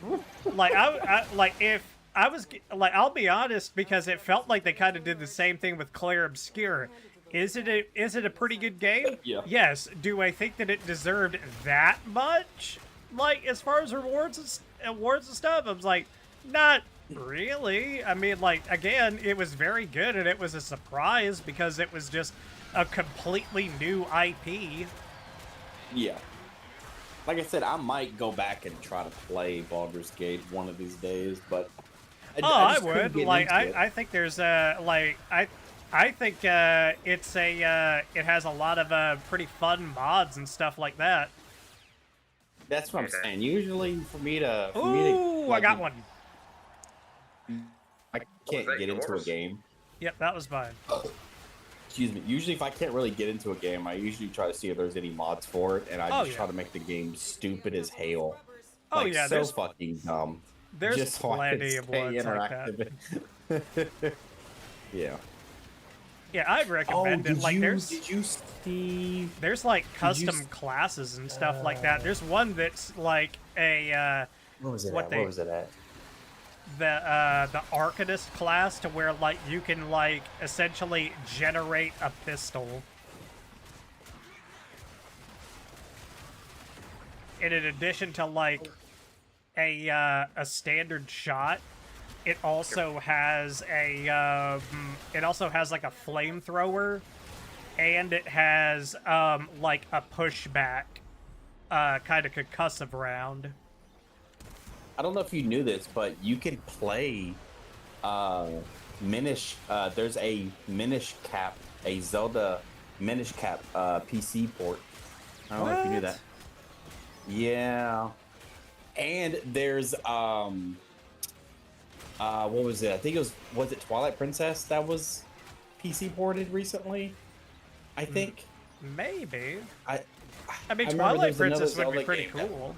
it. Like I like if I was like, I'll be honest, because it felt like they kind of did the same thing with Claire Obscure. Is it a pretty good game? Yeah. Yes. Do I think that it deserved that much? Like, as far as awards and stuff, I was like, not really. I mean, like, again, it was very good, and it was a surprise because it was just a completely new IP. Yeah. Like I said, I might go back and try to play Baldur's Gate one of these days, but I just couldn't would. get Like, into it. I think there's I think it's it has a lot of pretty fun mods and stuff like that. That's what I'm saying. Usually, for me to Ooh, I like, got one. I can't that get into a yours? game. Yep, that was fine. Excuse me. Usually, if I can't really get into a game, I usually try to see if there's any mods for it, and I Oh, just yeah. try to make the game stupid as hell. Oh Like, yeah, so there's fucking dumb. there's just so I can plenty of stay ones like that. interactive. Yeah. Yeah, I'd recommend it. Like, did you see? there's like you custom s- classes and stuff like that. There's one that's like a What was it what at? they What was it at? the Arcanist class, to where like you can like essentially generate a pistol. And in addition to like a standard shot, it also has like a flamethrower, and it has like a pushback kind of concussive round. I don't know if you knew this, but you can play Minish. There's a Minish Cap, a Zelda Minish Cap PC port. I don't know if you knew that. Yeah. And there's what was it? I think was it Twilight Princess that was PC ported recently? I think. Maybe. I mean, remember Twilight there's another Princess would be Zelda pretty game that- cool.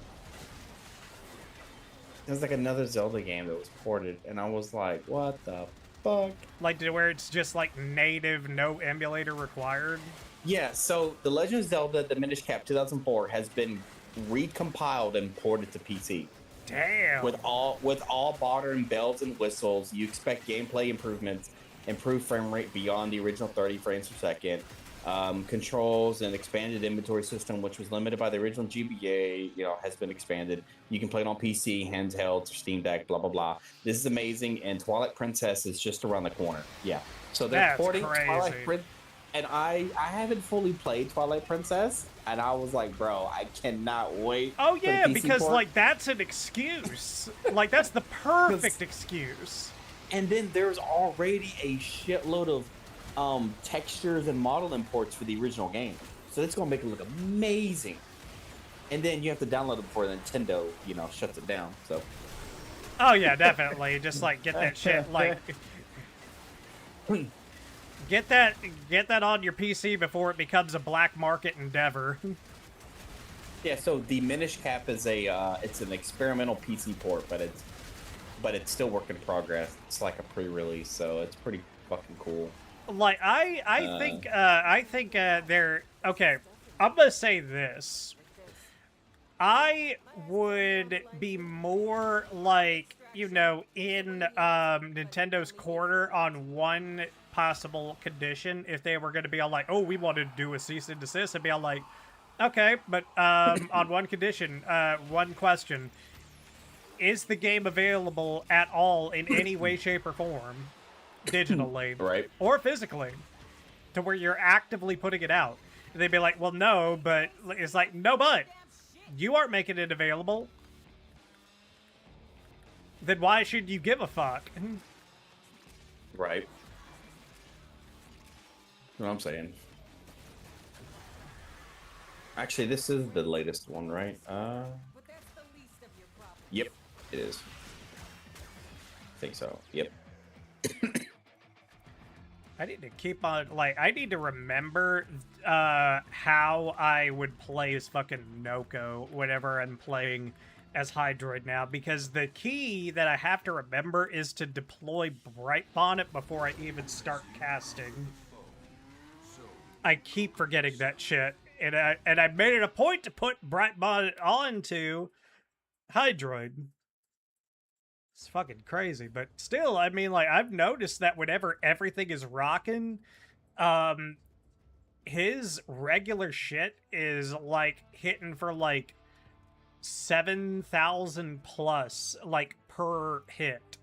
There's like another Zelda game that was ported, and I was like, what the fuck? Like, to where it's just like native, no emulator required. Yeah, so The Legend of Zelda: The Minish Cap 2004 has been recompiled and ported to PC. Damn. With all modern bells and whistles, you expect gameplay improvements, improved frame rate beyond the original 30 frames per second, controls and expanded inventory system, which was limited by the original GBA, has been expanded. You can play it on PC, handhelds, or Steam Deck, blah blah blah. This is amazing, and Twilight Princess is just around the corner. Yeah, so they're That's porting crazy. Twilight Princess. And I haven't fully played Twilight Princess, and I was like, bro, I cannot wait. Oh for the yeah, PC because port. like that's an excuse. Like that's the perfect excuse. And then there's already a shitload of textures and model imports for the original game, so it's gonna make it look amazing. And then you have to download it before Nintendo, shuts it down. So. Oh yeah, definitely. Just like get that shit like get that on your PC before it becomes a black market endeavor. Yeah, so the Minish Cap is it's an experimental PC port, but it's still work in progress. It's like a pre-release, so it's pretty fucking cool. Like I think they're okay. I'm gonna say this. I would be more like, in Nintendo's corner on one possible condition if they were going to be all like, oh, we wanted to do a cease and desist, and be all like, okay, but on one condition, one question: is the game available at all in any way, shape, or form, digitally, Right. or physically, to where you're actively putting it out? And they'd be like, well, no, but it's like, no, but you aren't making it available. Then why should you give a fuck? Right. What I'm saying. Actually, this is the latest one, right? But that's the least of your problems. Yep, it is. I think so. Yep. I need to keep on, I need to remember how I would play as fucking Noko whenever I'm playing as Hydroid now, because the key that I have to remember is to deploy Bright Bonnet before I even start casting. I keep forgetting that shit, and I made it a point to put Bright Bonnet onto Hydroid. It's fucking crazy, but still, I mean, I've noticed that whenever everything is rocking, his regular shit is, hitting for, 7,000 plus, per hit.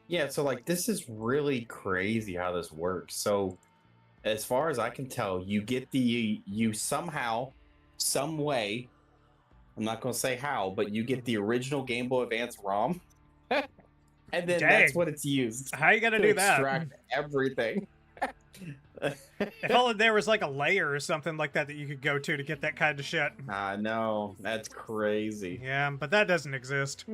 Yeah, so this is really crazy how this works. So as far as I can tell, you get you somehow, some way, I'm not going to say how, but you get the original Game Boy Advance ROM, and then that's Dang. what it's used How you gonna to do that? extract everything. If only there was, a layer or something like that you could go to get that kind of shit. I know, that's crazy. Yeah, but that doesn't exist.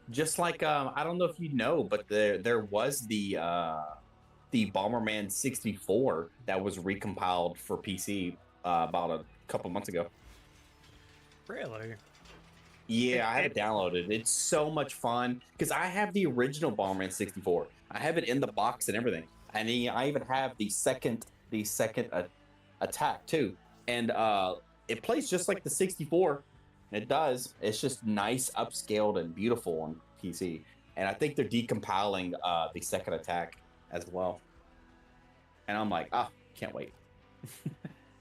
Just like I don't know if you know, but there was the Bomberman 64 that was recompiled for PC about a couple months ago. Really? Yeah, I have it downloaded. It's so much fun because I have the original Bomberman 64. I have it in the box and everything, and I even have the second attack too. And it plays just like the 64. It does. It's just nice, upscaled, and beautiful on PC. And I think they're decompiling the second attack as well. And I'm like, can't wait.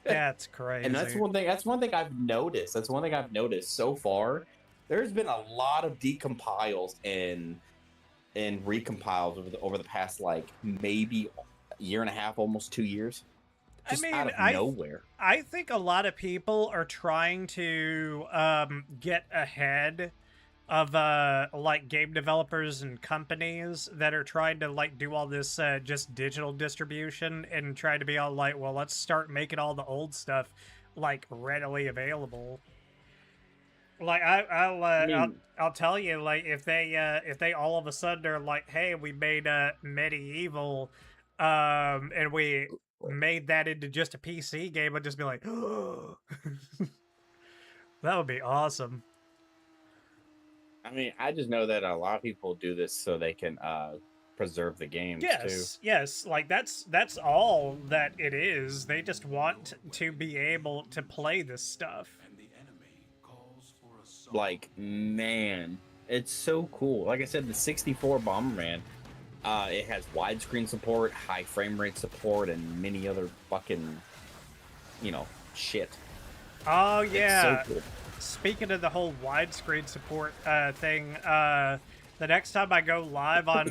That's crazy. And that's one thing. That's one thing I've noticed. That's one thing I've noticed so far. There's been a lot of decompiles and recompiles over the past like maybe a year and a half, almost 2 years. Just out of nowhere. I think a lot of people are trying to get ahead of like game developers and companies that are trying to like do all this just digital distribution and try to be all like, well, let's start making all the old stuff like readily available. Like I'll tell you, like if they all of a sudden are like, hey, we made Medieval and we made that into just a PC game, I'd just be like, oh. That would be awesome. I mean, I just know that a lot of people do this so they can preserve the games too. Yes, like that's all that it is. They just want to be able to play this stuff. Like, man, it's so cool. Like I said, the 64 Bomberman, it has widescreen support, high frame rate support, and many other fucking, shit. Oh yeah. It's so cool. Speaking of the whole widescreen support thing, the next time I go live on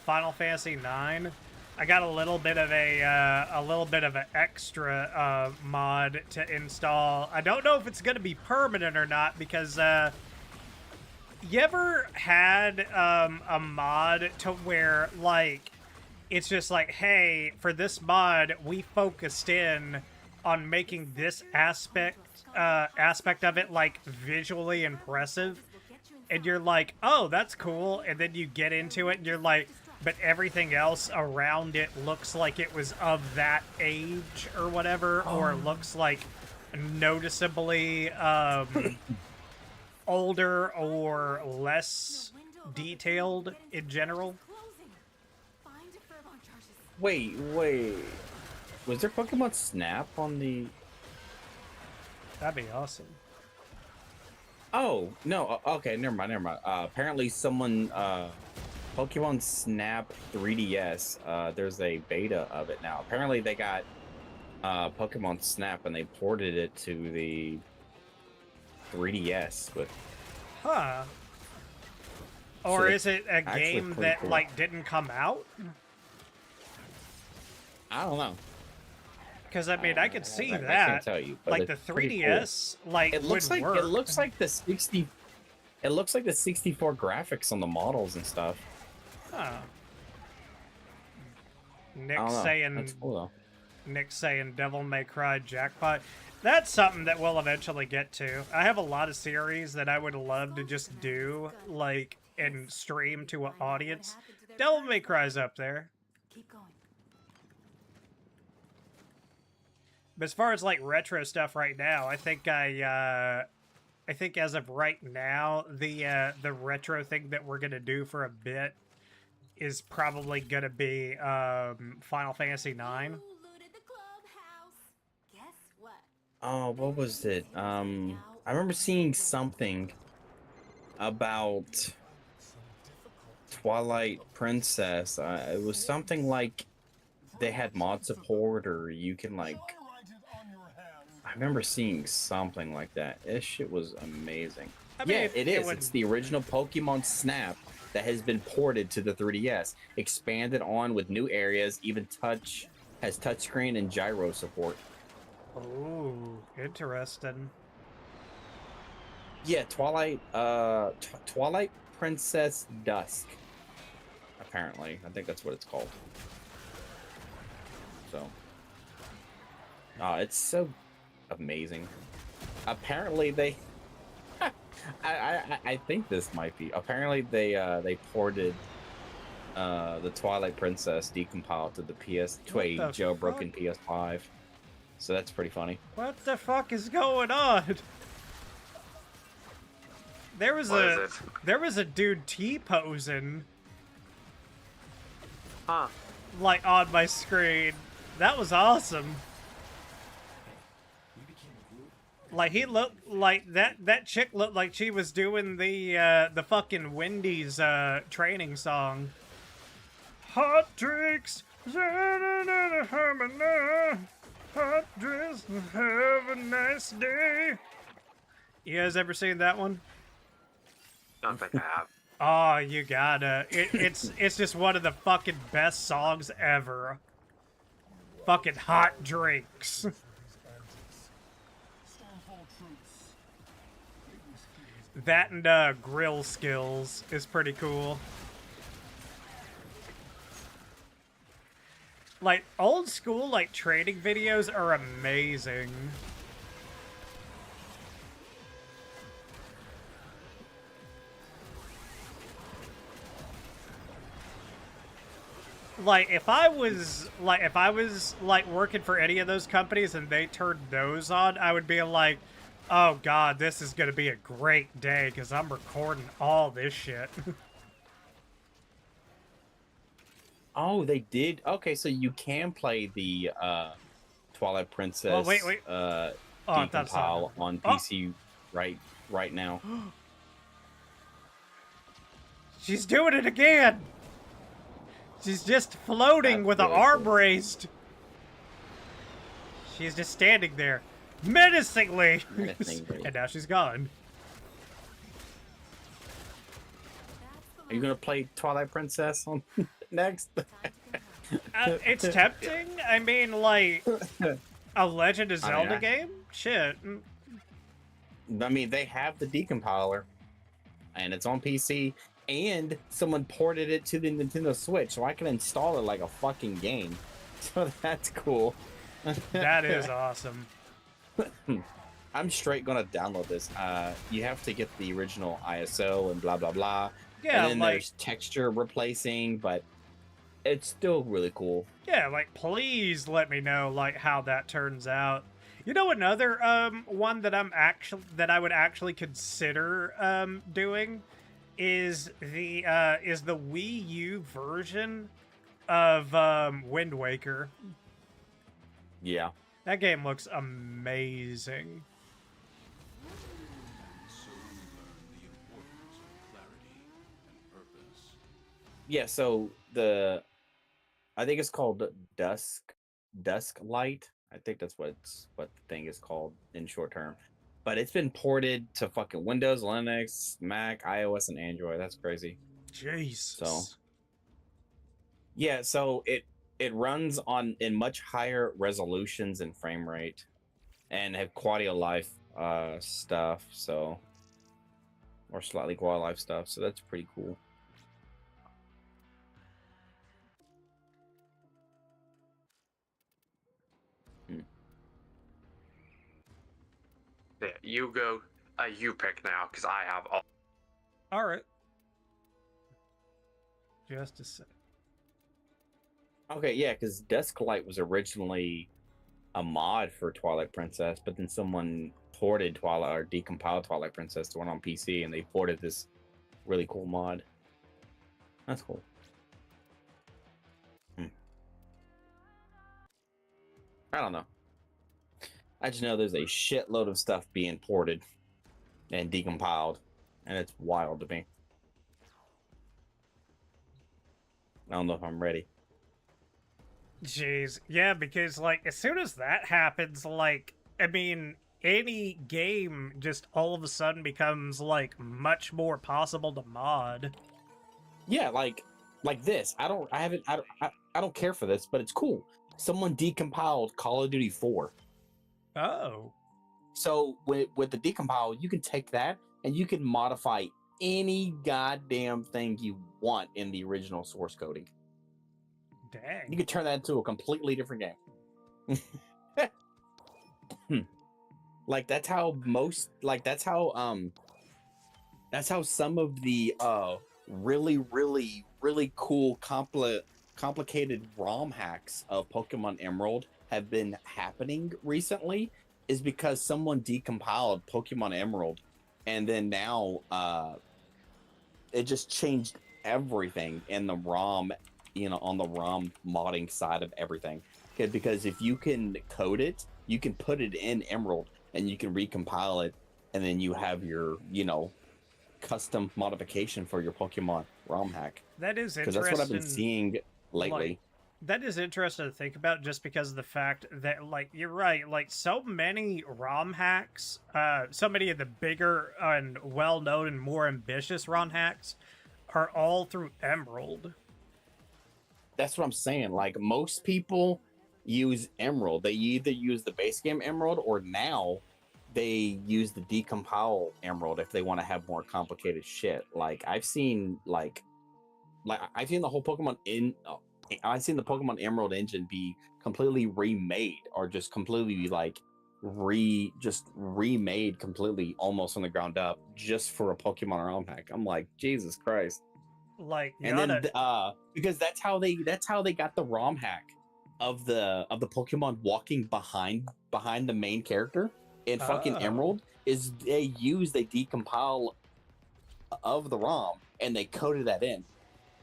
Final Fantasy IX, I got a little bit of an extra mod to install. I don't know if it's going to be permanent or not because you ever had a mod to where like it's just like, hey, for this mod we focused in on making this aspect of it like visually impressive, and you're like, oh, that's cool, and then you get into it and you're like, but everything else around it looks like it was of that age or whatever, or looks like noticeably older or less detailed in general. Wait. Was there Pokemon Snap on the... That'd be awesome. Oh, no. Okay, never mind. Apparently someone... Pokemon Snap 3DS, there's a beta of it now. Apparently they got Pokemon Snap and they ported it to the 3DS with... Huh. Or is it a actually game pretty that, cool. like, didn't come out? I don't know. Because, I mean, I could see I that. can't tell you. But Like, the it's pretty 3DS, like, It looks would like work. it looks like the 60. It looks like the 64 graphics on the models and stuff. Huh. I don't know. saying That's cool though. Nick saying Devil May Cry jackpot. That's something that we'll eventually get to. I have a lot of series that I would love to just do, like, and stream to an audience. Devil May Cry's up there. Keep going. But as far as, like, retro stuff right now, I think I think as of right now, the retro thing that we're gonna do for a bit is probably gonna be Final Fantasy IX. You looted the clubhouse. Guess what? Oh, what was it? I remember seeing something about Twilight Princess. It was something like they had mod support, or you can like. I remember seeing something like that. This shit was amazing. I mean, yeah, it is. would- It's the original Pokemon Snap that has been ported to the 3DS, expanded on with new areas, even has touchscreen and gyro support. Ooh, interesting. Yeah, Twilight Princess Dusk. Apparently, I think that's what it's called. So, it's so amazing. Apparently, they. I think this might be. Apparently, they ported the Twilight Princess decompiled to the to a What the jailbroken PS5. So that's pretty funny. What the fuck is going on? There was What is a it? there was a dude T-posing Huh. like on my screen. That was awesome. Like he looked like that chick looked like she was doing the fucking Wendy's training song. Hot drinks, hot drinks, have a nice day. You guys ever seen that one? Don't think I have. Oh, you gotta. It's just one of the fucking best songs ever. Fucking hot drinks. That and grill skills is pretty cool. Like old school like training videos are amazing. Like if I was like working for any of those companies and they turned those on, I would be like, oh god, this is gonna be a great day because I'm recording all this shit. Oh, they did. Okay, so you can play the Twilight Princess wait. Oh, that's decompile not... on PC right now. She's doing it again. She's just floating That's with an really arm cool. raised. She's just standing there menacingly. Menacingly. And now she's gone. Are you gonna play Twilight Princess on next? It's tempting. I mean, like a Legend of Zelda I- game? Shit. I mean, they have the decompiler, and it's on PC, and someone ported it to the Nintendo Switch, so I can install it like a fucking game. So that's cool. That is awesome. I'm straight gonna download this. You have to get the original ISO and blah blah blah. Yeah, and then like there's texture replacing, but it's still really cool. yeah, like please let me know like how that turns out. You know another one that I would actually consider doing is the Wii U version of Wind Waker. Yeah. That game looks amazing. Yeah, so I think it's called Dusk Light. I think that's what the thing is called in short term. But it's been ported to fucking Windows, Linux, Mac, iOS, and Android. That's crazy. Jesus. So yeah, so it runs in much higher resolutions and frame rate, and have quality of life stuff. So or slightly quality of life stuff. So that's pretty cool. Yeah, you go. You pick now, because I have all. All right. Just a sec. Okay, yeah, because Dusklight was originally a mod for Twilight Princess, but then someone ported Twilight or decompiled Twilight Princess to one on PC, and they ported this really cool mod. That's cool. I don't know. I just know there's a shitload of stuff being ported and decompiled, and it's wild to me. I don't know if I'm ready. Jeez. Yeah, because, like, as soon as that happens, like, I mean, any game just all of a sudden becomes, like, much more possible to mod. Yeah, like this. I don't care for this, but it's cool. Someone decompiled Call of Duty 4. Oh. So with the decompile, you can take that and you can modify any goddamn thing you want in the original source coding. Dang. You can turn that into a completely different game. Like that's how some of the really cool complicated ROM hacks of Pokemon Emerald have been happening recently, is because someone decompiled Pokemon Emerald and then now it just changed everything in the ROM, on the ROM modding side of everything. Okay, because if you can code it, you can put it in Emerald and you can recompile it, and then you have your, custom modification for your Pokemon ROM hack. That is Because interesting. that's what I've been seeing lately. Like, that is interesting to think about, just because of the fact that, like, you're right, like, so many ROM hacks, so many of the bigger and well-known and more ambitious ROM hacks are all through Emerald. That's what I'm saying. Like, most people use Emerald. They either use the base game Emerald, or now they use the decompile Emerald if they want to have more complicated shit. Like, I've seen I've seen the whole I've seen the Pokemon Emerald engine be completely remade, or just completely remade completely, almost from the ground up, just for a Pokemon ROM hack. I'm like, Jesus Christ. Like, And then because that's how they got the ROM hack of the Pokemon walking behind the main character in fucking Emerald, is they decompile of the ROM and they coded that in.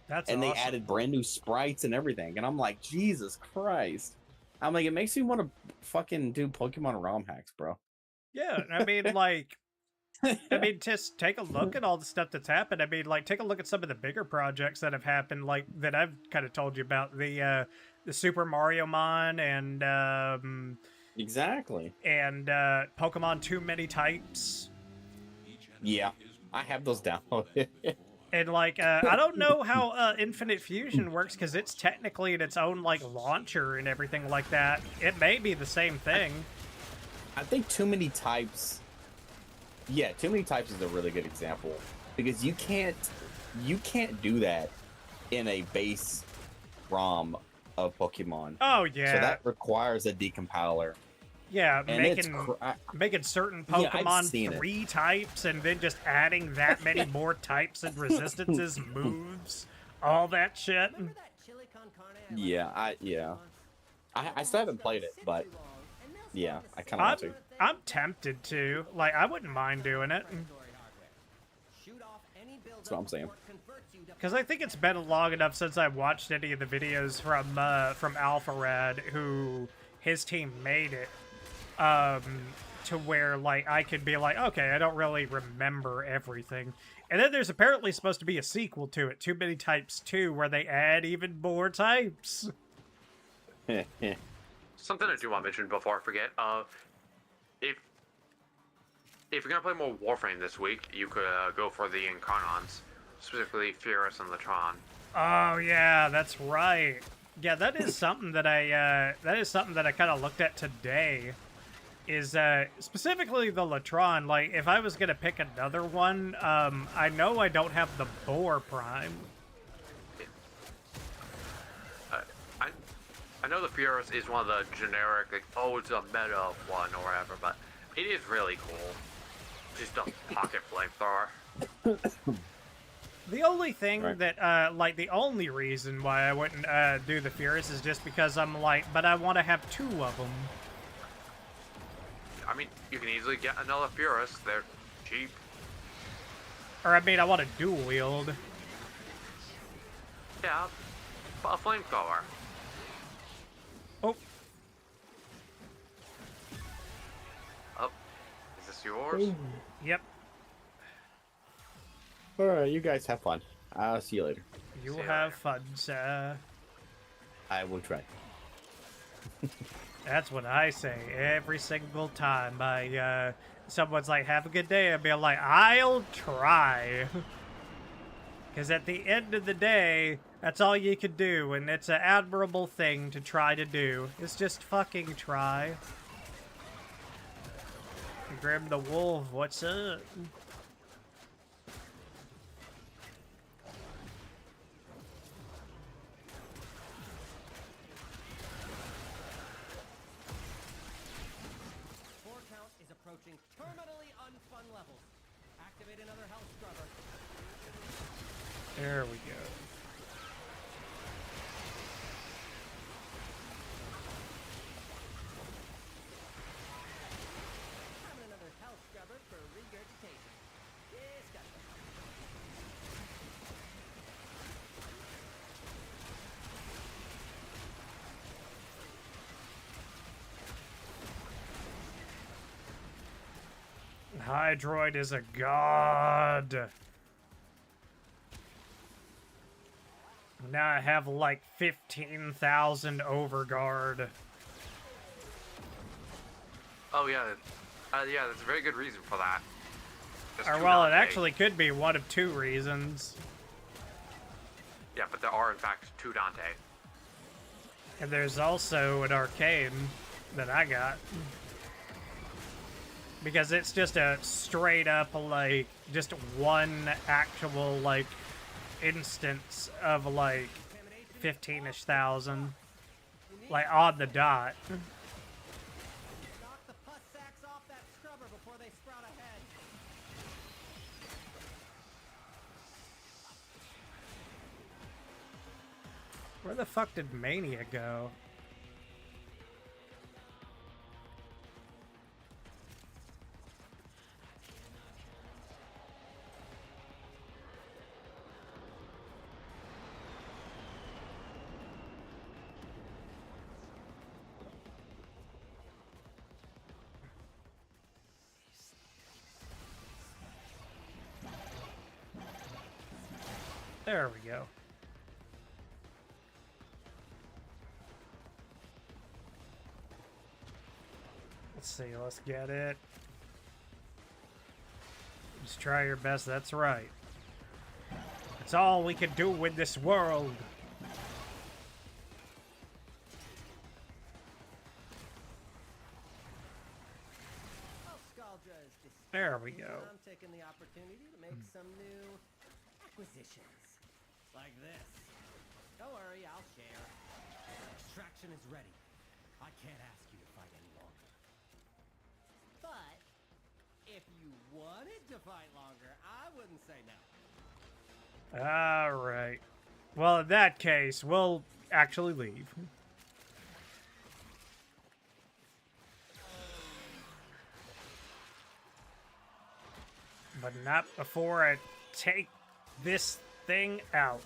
That's and awesome. They added brand new sprites and everything. And I'm like, Jesus Christ. I'm like, it makes me want to fucking do Pokemon ROM hacks, bro. Yeah, I mean, just take a look at all the stuff that's happened. I mean, like, take a look at some of the bigger projects that have happened, like, that I've kind of told you about. The Super Mario Mon, and exactly. And Pokemon Too Many Types. Yeah, I have those downloaded. And, like, I don't know how Infinite Fusion works, because it's technically in its own, like, launcher and everything like that. It may be the same thing. I think Too Many Types... Yeah, Too Many Types is a really good example. Because you can't do that in a base ROM of Pokemon. Oh, yeah. So that requires a decompiler. Yeah, and making certain Pokemon 3 types, and then just adding that many more types and resistances, moves, all that shit. Yeah, I still haven't played it, but yeah, I kind of want to. I'm tempted to. Like, I wouldn't mind doing it. That's what I'm saying. Because I think it's been long enough since I watched any of the videos from AlphaRad, who his team made it. To where, like, I could be like, okay, I don't really remember everything. And then there's apparently supposed to be a sequel to it, Too Many Types 2, where they add even more types. Something I do want to mention before I forget, if you're gonna play more Warframe this week, you could go for the Incarnons, specifically Furus and Latron. Oh yeah, that's right. Yeah, that is something that I kind of looked at today. Is specifically the Latron. Like, if I was gonna pick another one, I know I don't have the Boar Prime. I know the Furus is one of the generic, like, oh, it's a meta one or whatever, but it is really cool. Just a pocket flamethrower. The only thing that, like, the only reason why I wouldn't do the Furus is just because I'm like, but I want to have 2 of them. I mean, you can easily get another Furus. They're cheap. Or, I mean, I want to dual wield. Yeah, but a flamethrower. Oh. Oh, is this yours? Yep. Alright, you guys have fun. I'll see you later. You will have fun, sir. I will try. That's what I say every single time someone's like, have a good day. I'll be like, I'll try. Because at the end of the day, that's all you can do, and it's an admirable thing to try to do. It's just fucking try. Grim the Wolf, what's up? Approaching terminally unfun levels. Activate another health scrubber. There we go. Having another health scrubber for regurgitation. Hydroid is a god. Now I have like 15,000 overguard. Oh yeah, yeah. That's a very good reason for that. Just Or two well, it Dante. actually could be one of two reasons. Yeah, but there are in fact 2 Dante. And there's also an arcane that I got. Because it's just a straight up, like, just one actual, like, instance of, like, 15-ish thousand. Like, on the dot. Knock the pus sacks off that scrubber before they sprout ahead. Where the fuck did Mania go? There we go. Let's see, let's get it. Just try your best, that's right. That's all we can do with this world. Nostalgia is distracting, There we go. and I'm taking the opportunity to make some new acquisitions. Like this. Don't worry, I'll share. Extraction is ready. I can't ask you to fight any longer. But if you wanted to fight longer, I wouldn't say no. Alright. Well, in that case, we'll actually leave. But not before I take this thing out.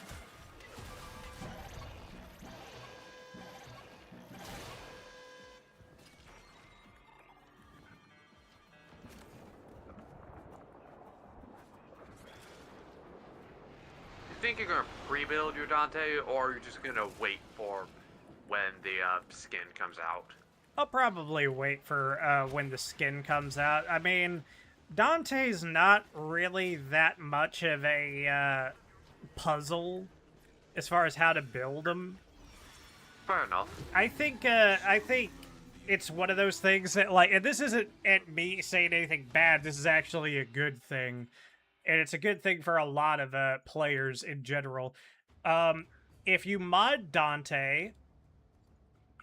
You think you're gonna pre-build your Dante, or you're just gonna wait for when the skin comes out? I'll probably wait for when the skin comes out. I mean, Dante's not really that much of a puzzle as far as how to build him. Fair enough. I think it's one of those things that, like, and this isn't at me saying anything bad. This is actually a good thing, and it's a good thing for a lot of players in general. If you mod Dante,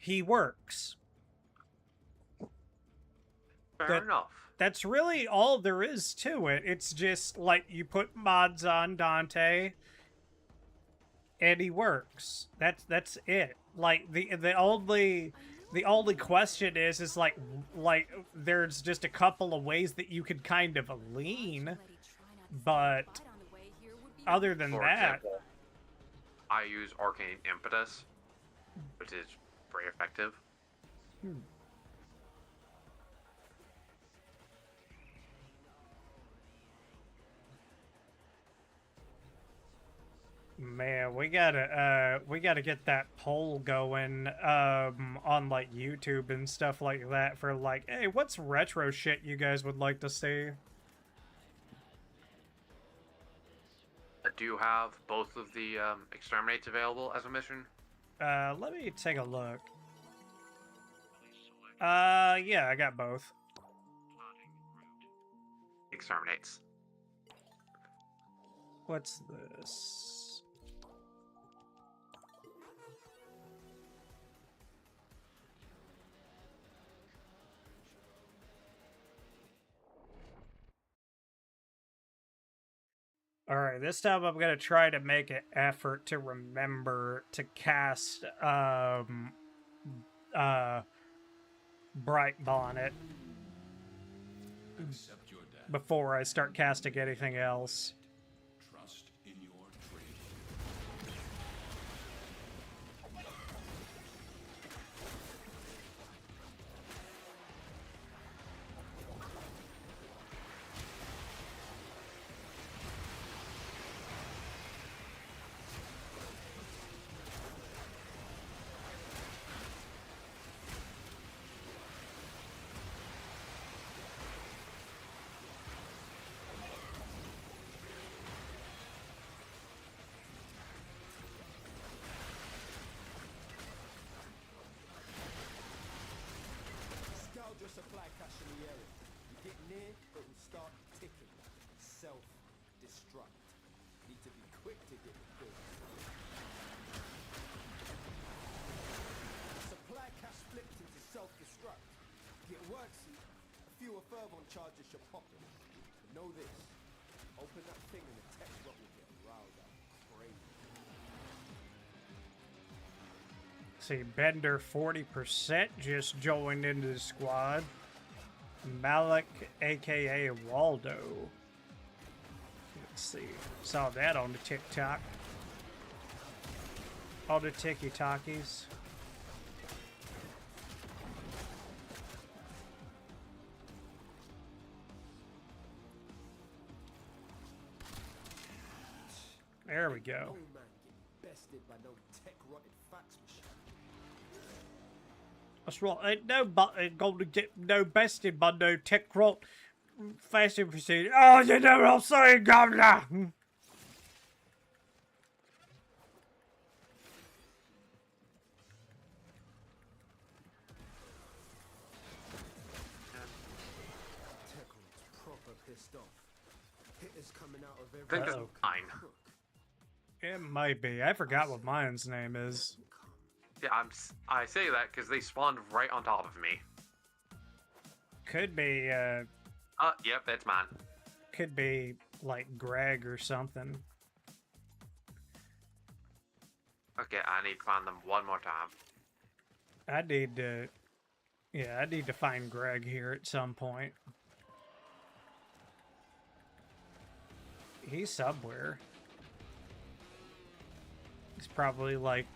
he works. Fair enough. That's really all there is to it. It's just like you put mods on Dante and he works. That's it. Like the only question is like there's just a couple of ways that you could kind of lean, but other than For that, example, I use Arcane Impetus, which is very effective. man, we gotta get that poll going on like YouTube and stuff like that for like, hey, what's retro shit you guys would like to see? Do you have both of the exterminates available as a mission? Let me take a look. Yeah, I got both. Exterminates. What's this? Alright, this time I'm gonna try to make an effort to remember to cast Bright Bonnet Accept your death. before I start casting anything else. Trust in your trade. self-destruct. Need to be quick to get the goods. Supply cache flipped into self-destruct. Get worksy. A fewer fervon charges should pop it. But know this. Open that thing and the tech rot will get riled up. Crazy. See, Bender 40% just joined into the squad. Malik, aka Waldo. Let's see. Saw that on the TikTok. All the Tiki-Takis. There we go. No man getting bested by no tech-rotted fax machine. That's right. Ain't nobody gonna get no bested by no tech rot fashion procedure. Oh, you know what I'm saying, Governor? Tech-rot's proper pissed off. Hitters coming out of I think every that's mine. crook. It might be. I forgot what mine's name is. Yeah, I say that because they spawned right on top of me. Could be, Yep, that's mine. could be like Greg or something. Okay, I need to find them one more time. I need to, yeah, I need to find Greg here at some point. He's somewhere. He's probably like,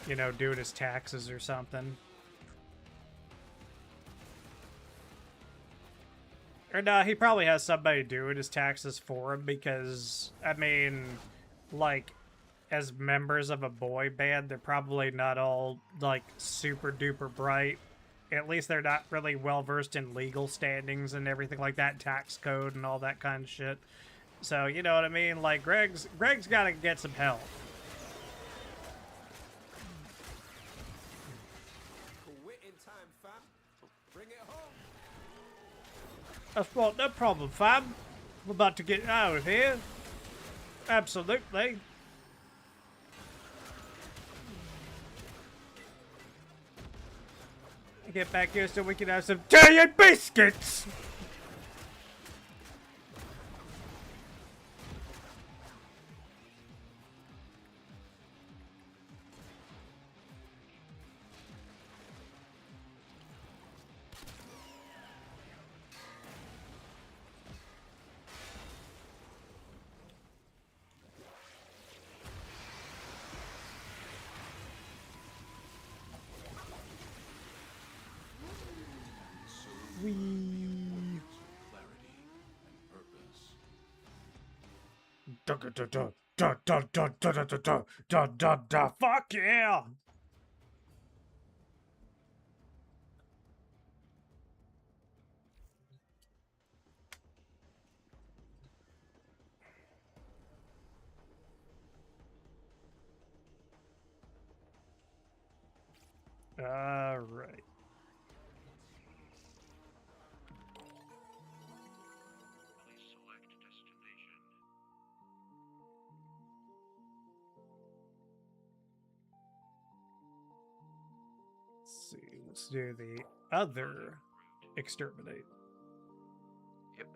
you know, doing his taxes or something. Or no, he probably has somebody doing his taxes for him because, I mean, like, as members of a boy band, they're probably not all, like, super duper bright. At least they're not really well versed in legal standings and everything like that, tax code and all that kind of shit. So, you know what I mean? Like, Greg's gotta get some help. Quit in time, fam. Bring it home. That's right, no problem, fam. We're about to get out of here. Absolutely. Get back here so we can have some tea and biscuits. Clarity and purpose. Fuck yeah! All right. Please select destination. Let's see. Let's do the other exterminate. Yep.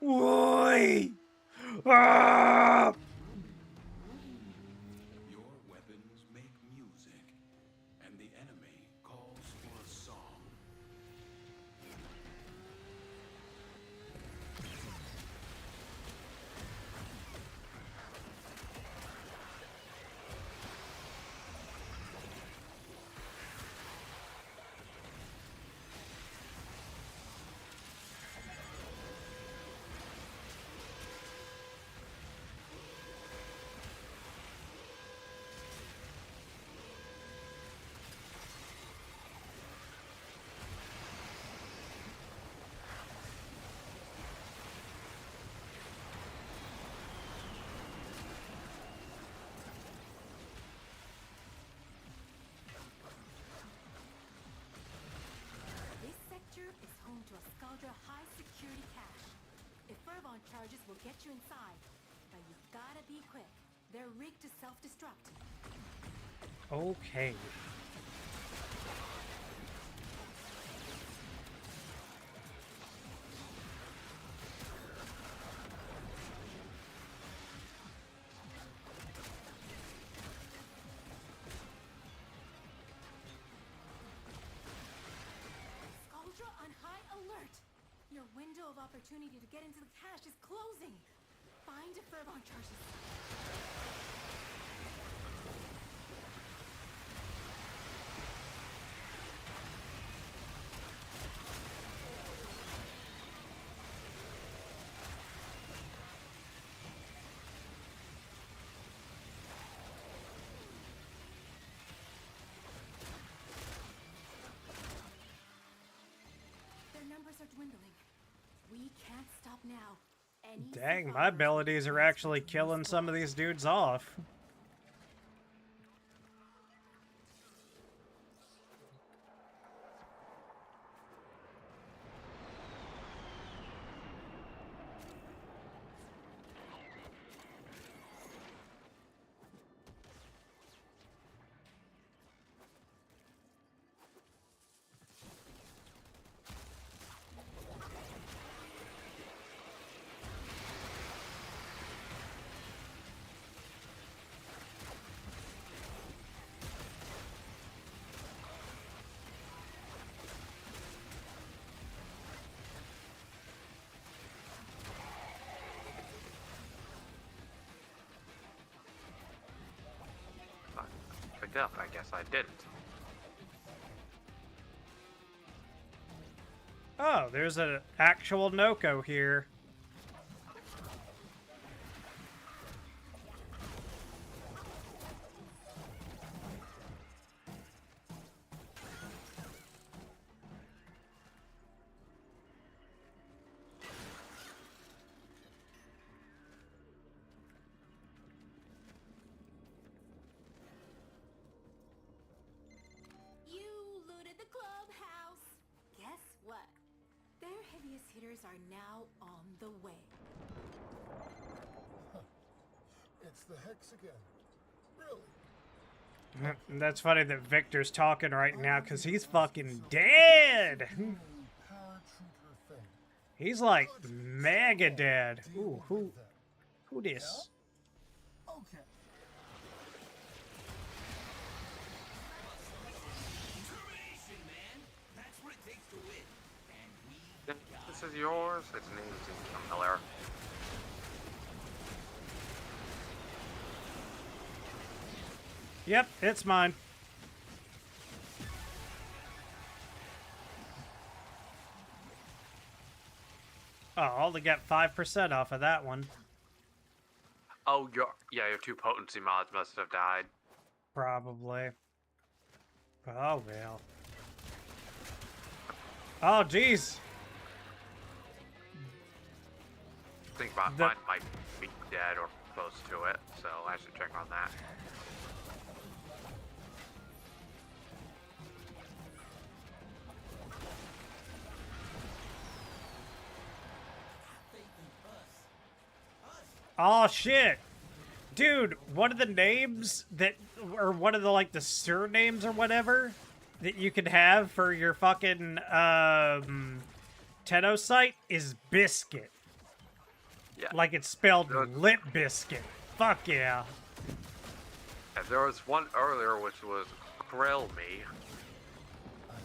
Oi! Ah! Your weapons make music, and the enemy calls for a song. get you inside, but you gotta be quick. They're rigged to self-destruct. Okay. Skuldra on high alert. Your window of opportunity to get into the cache is closing. Find a Fervon charges. Their numbers are dwindling. We can't stop now. Any Dang, my survivors abilities are will actually transfer to killing some of squads. these dudes off. Picked up. I guess I didn't. Oh, there's an actual Noko here. You looted the clubhouse. Guess what? Their heaviest hitters are now on the way. It's the Hex again. Really? That's funny that Victor's talking right now because he's fucking dead. Paratrooper thing. He's like mega dead. Ooh, who this? Okay. This is yours. Its name seems familiar. Yep, it's mine. Oh, I only got 5% off of that one. Oh, your two potency mods must have died. Probably. Oh, well. Oh, jeez. I think mine might be dead or close to it, so I should check on that. Oh, shit. Dude, one of the names that, or one of the, like, the surnames or whatever that you can have for your fucking, Tenno site is Biscuit. Yeah. Like it's spelled Good. Lip Biscuit. Fuck yeah. And there was one earlier which was Grill Me.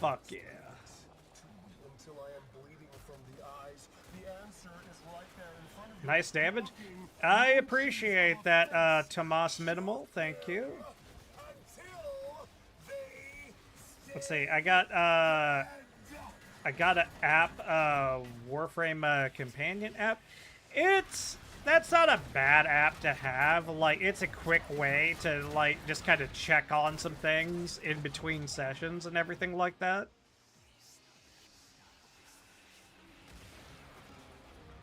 Fuck yeah. Until I am bleeding from the eyes. The answer is right there in front of you. Nice damage. I appreciate that, Tomas Minimal. Thank you. Until they Let's see. I got an app, Warframe companion app. That's not a bad app to have. Like, it's a quick way to, like, just kind of check on some things in between sessions and everything like that.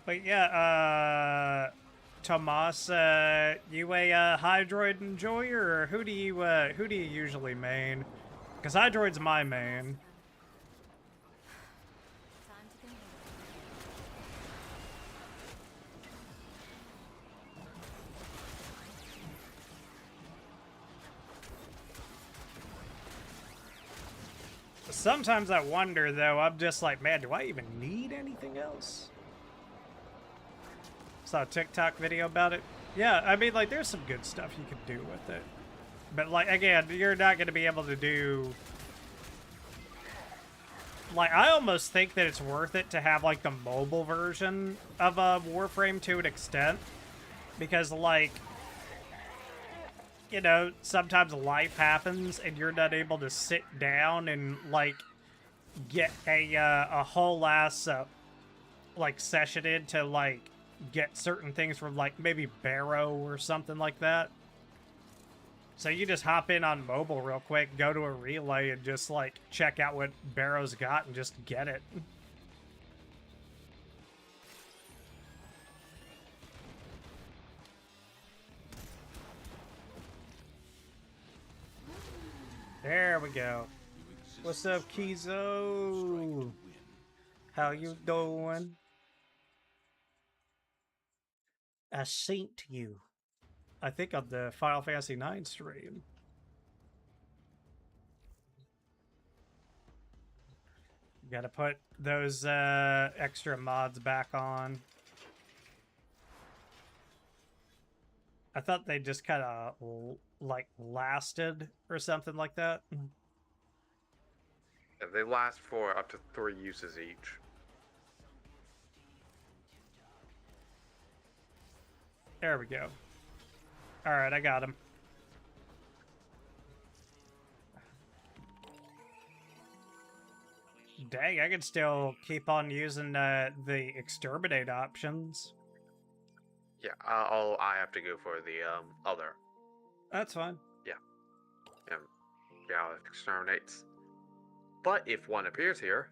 But yeah, Tomas, you a Hydroid enjoyer, or who do you usually main? Because Hydroid's my main. Time to convene. Sometimes I wonder, though, I'm just like, man, do I even need anything else? Saw a TikTok video about it. Yeah, I mean, like, there's some good stuff you can do with it. But, like, again, you're not going to be able to do... Like, I almost think that it's worth it to have, like, the mobile version of Warframe to an extent. Because, like... You know, sometimes life happens and you're not able to sit down and, like, get a whole ass, like, session in to, like, get certain things from, like, maybe Barrow or something like that. So you just hop in on mobile real quick, go to a relay, and just, like, check out what Barrow's got and just get it. There we go. What's up, Kizo? How you doing? I synced you. I think on the Final Fantasy IX stream. Gotta put those extra mods back on. I thought they just kind of, like, lasted or something like that. Yeah, they last for up to 3 uses each. There we go. Alright, I got him. Dang, I can still keep on using the exterminate options. Yeah, I have to go for the other. That's fine. Yeah, it exterminates. But if one appears here,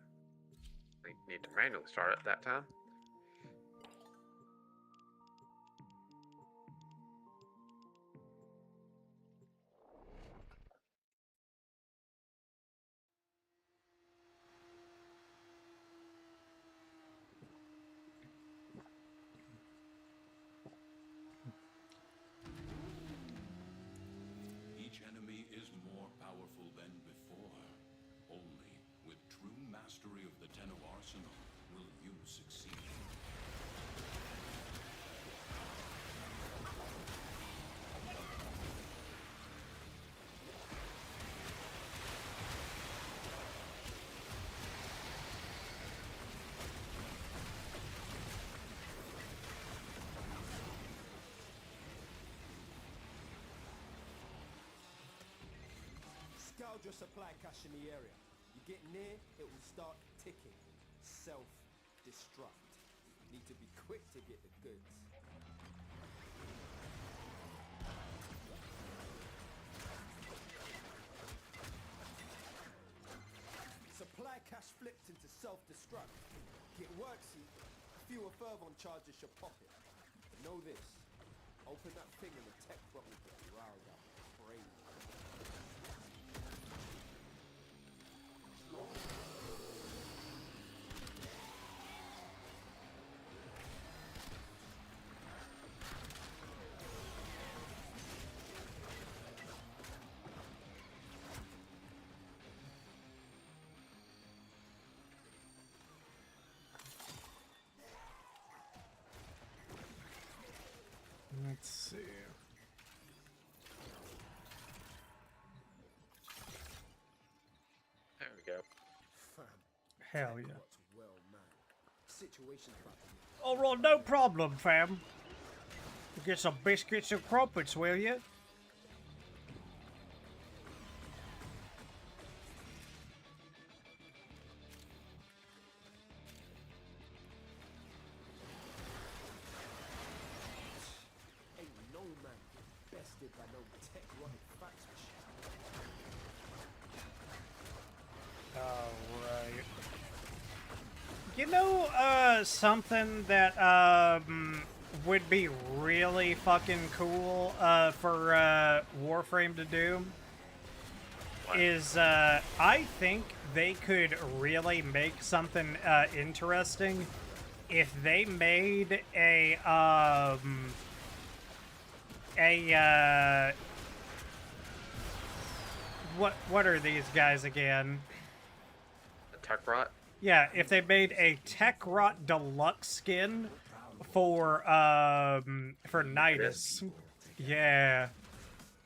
we need to manually start it that time. Each enemy is more powerful than before. Only with true mastery of the Tenno arsenal will you succeed. Scourge your supply cache in the area. You get near, it will start ticking. Self-destruct. Need to be quick to get the goods. Supply cache flipped into self-destruct. Get worksy, fewer fervon charges should pop it. Know this. Open that thing and the tech bot will get riled up. Crazy. Let's see. There we go. Fam. Hell yeah. What's well, man. Situation's about to get Alright, no problem, fam. Get some biscuits and crumpets, will you? ain't no man bested by no tech running fax machine. Alright. You know, something that, would be really fucking cool, for, Warframe to do? Is, I think they could really make something, interesting if they made what are these guys again? Tech Rot? Yeah, if they made a Tech Rot Deluxe skin for Nidus. Yeah.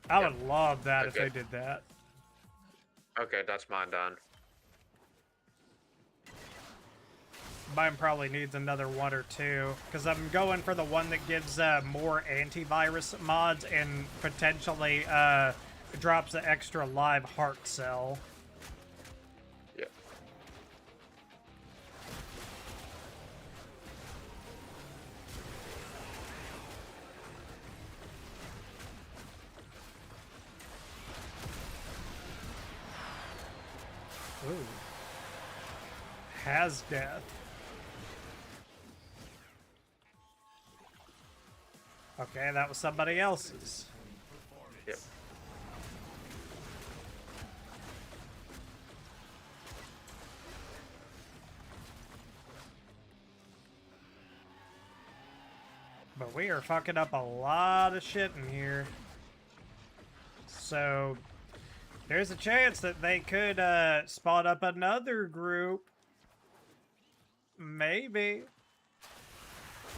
I would love that if Okay. they did that. Okay, that's mine done. Mine probably needs another one or two, because I'm going for the one that gives more antivirus mods and potentially drops an extra live heart cell. Yep. Ooh. Has death. Okay, that was somebody else's. Yep. But we are fucking up a lot of shit in here. So, there's a chance that they could spot up another group. Maybe.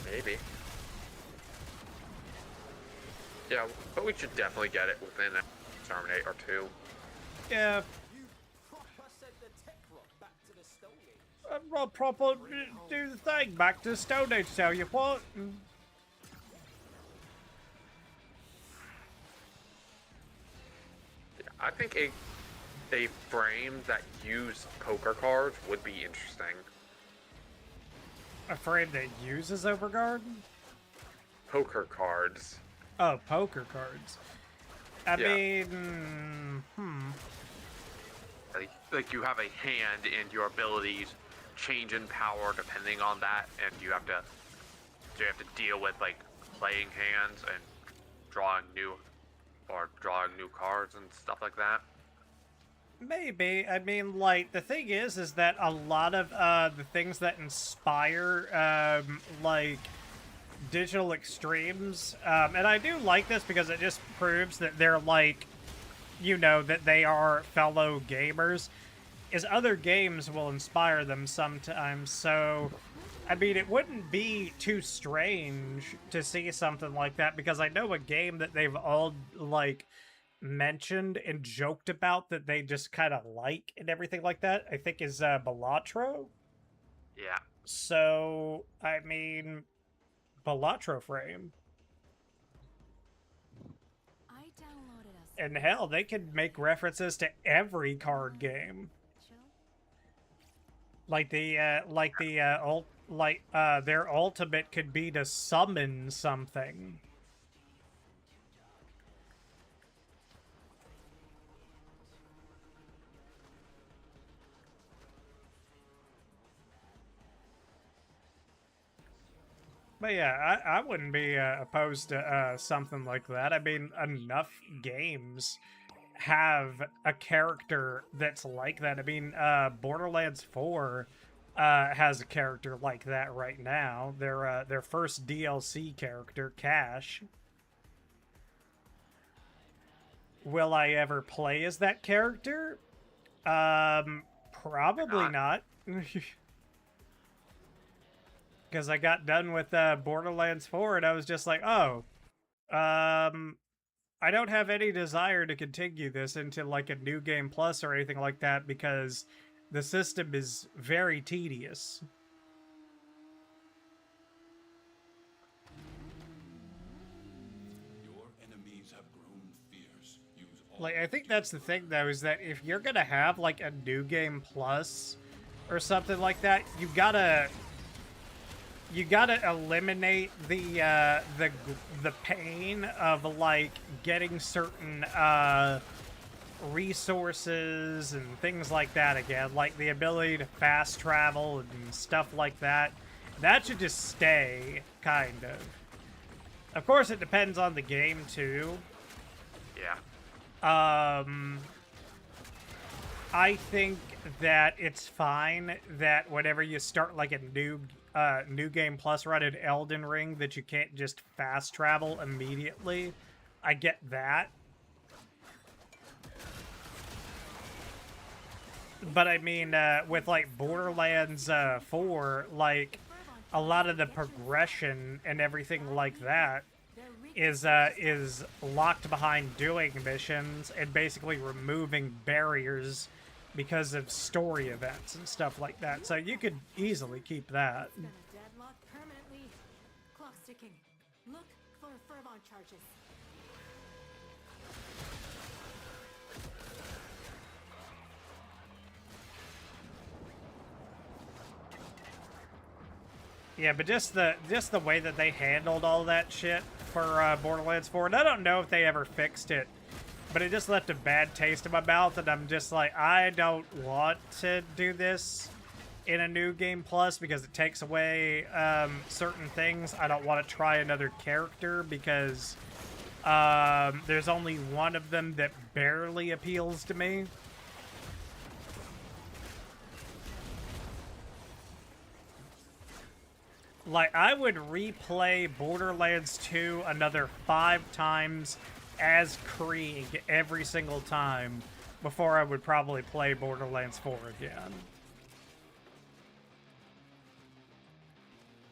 Maybe. Yeah, but we should definitely get it within a terminate or two. Yeah. I'll proper do the thing. Back to the Stone Age, tell you what. Yeah, I think a frame that used poker cards would be interesting. A frame that uses Overguard? Poker cards. Oh, poker cards. I Yeah. mean, Like you have a hand and your abilities change in power depending on that, and you have to deal with like playing hands and drawing new cards and stuff like that. maybe. I mean, like, the thing is that a lot of the things that inspire, like, digital extremes, and I do like this because it just proves that they're, like, you know, that they are fellow gamers, is other games will inspire them sometimes, so, I mean, it wouldn't be too strange to see something like that, because I know a game that they've all, like, mentioned and joked about that they just kind of like and everything like that, I think is Balatro. Yeah. So, I mean, Balatro frame. I downloaded us. And hell, they could make references to every card game. Like their ultimate could be to summon something. But yeah, I wouldn't be opposed to something like that. I mean, enough games have a character that's like that. I mean, Borderlands 4 has a character like that right now. Their first DLC character, Cash. Will I ever play as that character? Probably not. Because I got done with Borderlands 4 and I was just like, oh, I don't have any desire to continue this into like a new game plus or anything like that because the system is very tedious. Your enemies have grown fierce. Use all Like, I think that's the thing though, is that if you're gonna have like a new game plus or something like that, you gotta eliminate the pain of like getting certain resources and things like that again, like the ability to fast travel and stuff like that. That should just stay, kind of. Of course, it depends on the game too. Yeah. I think that it's fine that whenever you start like a new game plus run in Elden Ring that you can't just fast travel immediately. I get that. But I mean, with like Borderlands 4, like a lot of the progression and everything like that is locked behind doing missions and basically removing barriers because of story events and stuff like that. So you could easily keep that. It's gonna deadlock permanently. Clock's ticking. Look for fervent charges. Yeah, but just the way that they handled all that shit for Borderlands 4, and I don't know if they ever fixed it, but it just left a bad taste in my mouth, and I'm just like, I don't want to do this in a new game plus because it takes away certain things. I don't want to try another character because there's only one of them that barely appeals to me. Like, I would replay Borderlands 2 another 5 times as Krieg every single time before I would probably play Borderlands 4 again.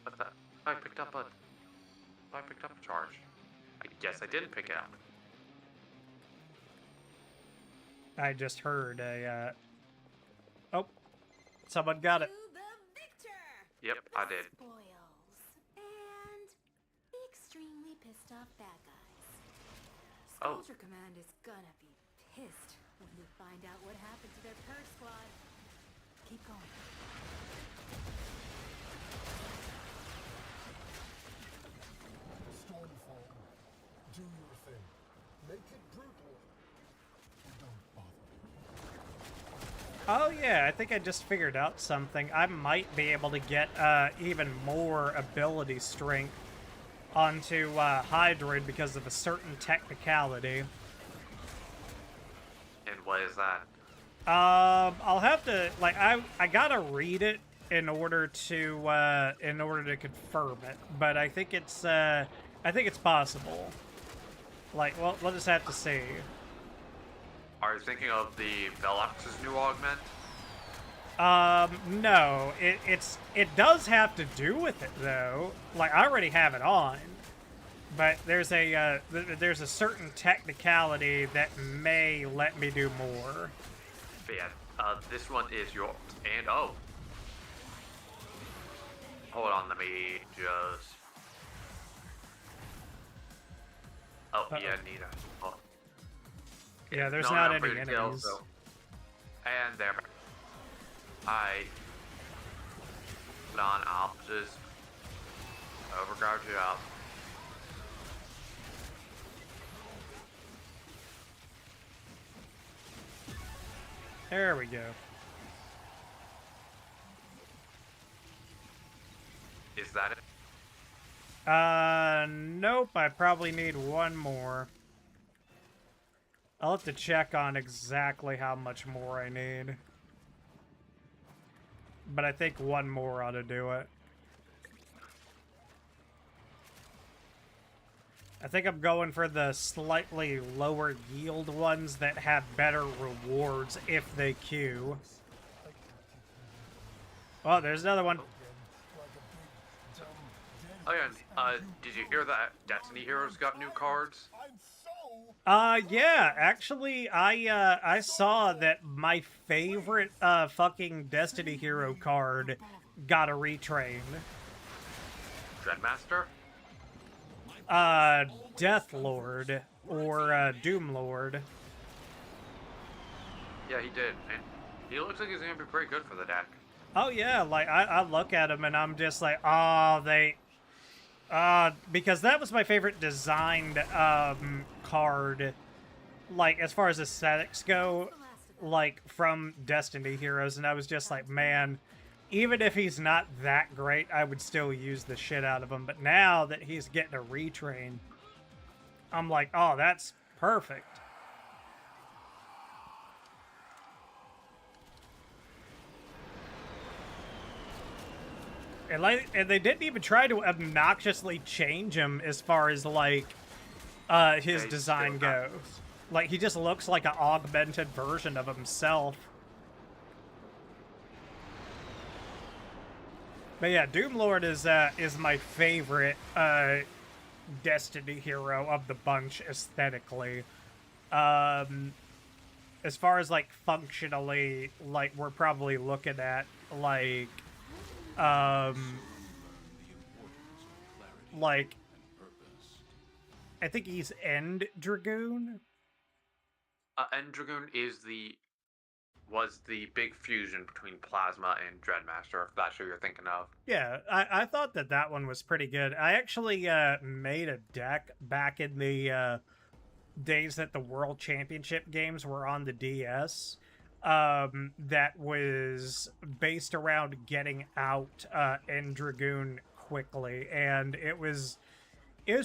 What the? I picked up a charge. I guess I didn't pick it up. I just heard a, oh, someone got it. To the victor! Yep, I did. Spoils. And the extremely pissed off bad guys. Oh. Soldier Command is gonna be pissed when they find out what happened to their purge squad. Keep going. Stormfall, do your thing. Make it brutal. Or don't bother me. Oh yeah, I think I just figured out something. I might be able to get even more ability strength onto Hydroid because of a certain technicality. And what is that? I'll have to, like, I gotta read it in order to confirm it, but I think it's possible. Like, well, we'll just have to see. Are you thinking of the Velox's new augment? No, it does have to do with it though. Like, I already have it on, but there's a certain technicality that may let me do more. But yeah, this one is yours. And oh, hold on, let me just. Oh yeah, Nita. Oh. Yeah, there's No, not I'm any pretty kill, enemies. so- And there. I put on opposites. Overguard you up. There we go. Is that it? Nope, I probably need one more. I'll have to check on exactly how much more I need. But I think one more ought to do it. I think I'm going for the slightly lower yield ones that have better rewards if they queue. Oh, there's another one. Oh yeah, did you hear that Destiny Heroes got new cards? Yeah, actually, I saw that my favorite, fucking Destiny Hero card got a retrain. Dreadmaster? Death Lord, or, Doom Lord. Yeah, he did, and he looks like he's gonna be pretty good for the deck. Oh yeah, like, I look at him and I'm just like, oh, because that was my favorite designed, card, like, as far as aesthetics go, like, from Destiny Heroes, and I was just like, man, even if he's not that great, I would still use the shit out of him, but now that he's getting a retrain, I'm like, oh, that's perfect. And they didn't even try to obnoxiously change him as far as, like, his he's design still not- goes. Like, he just looks like an augmented version of himself. But yeah, Doomlord is my favorite Destiny hero of the bunch aesthetically. As far as like functionally, like we're probably looking at like like I think he's End Dragoon. End Dragoon was the big fusion between Plasma and Dreadmaster, if that's who you're thinking of. Yeah, I thought that one was pretty good. I actually made a deck back in the days that the World Championship games were on the DS that was based around getting out End Dragoon quickly, and it was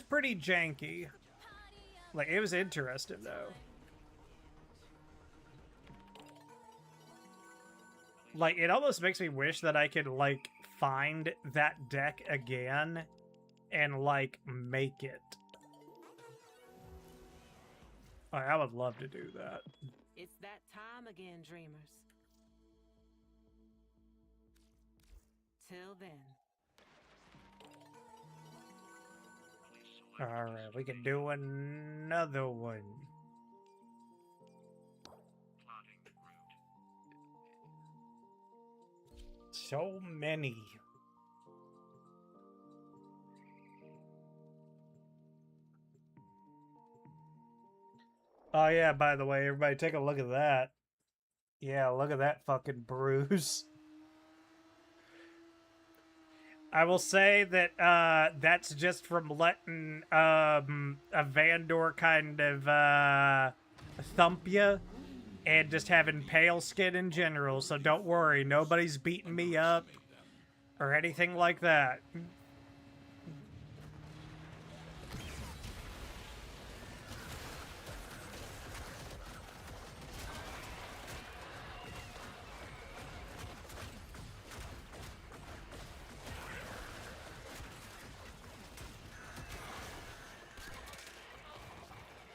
pretty janky. Like, it was interesting though. Like, it almost makes me wish that I could, like, find that deck again and, like, make it. I would love to do that. It's that time again, dreamers. Till then. Alright, we can do another one. So many. Oh yeah, by the way, everybody take a look at that. Yeah, look at that fucking bruise. I will say that that's just from letting a Vandor kind of thump you and just having pale skin in general, so don't worry, nobody's beating me up or anything like that.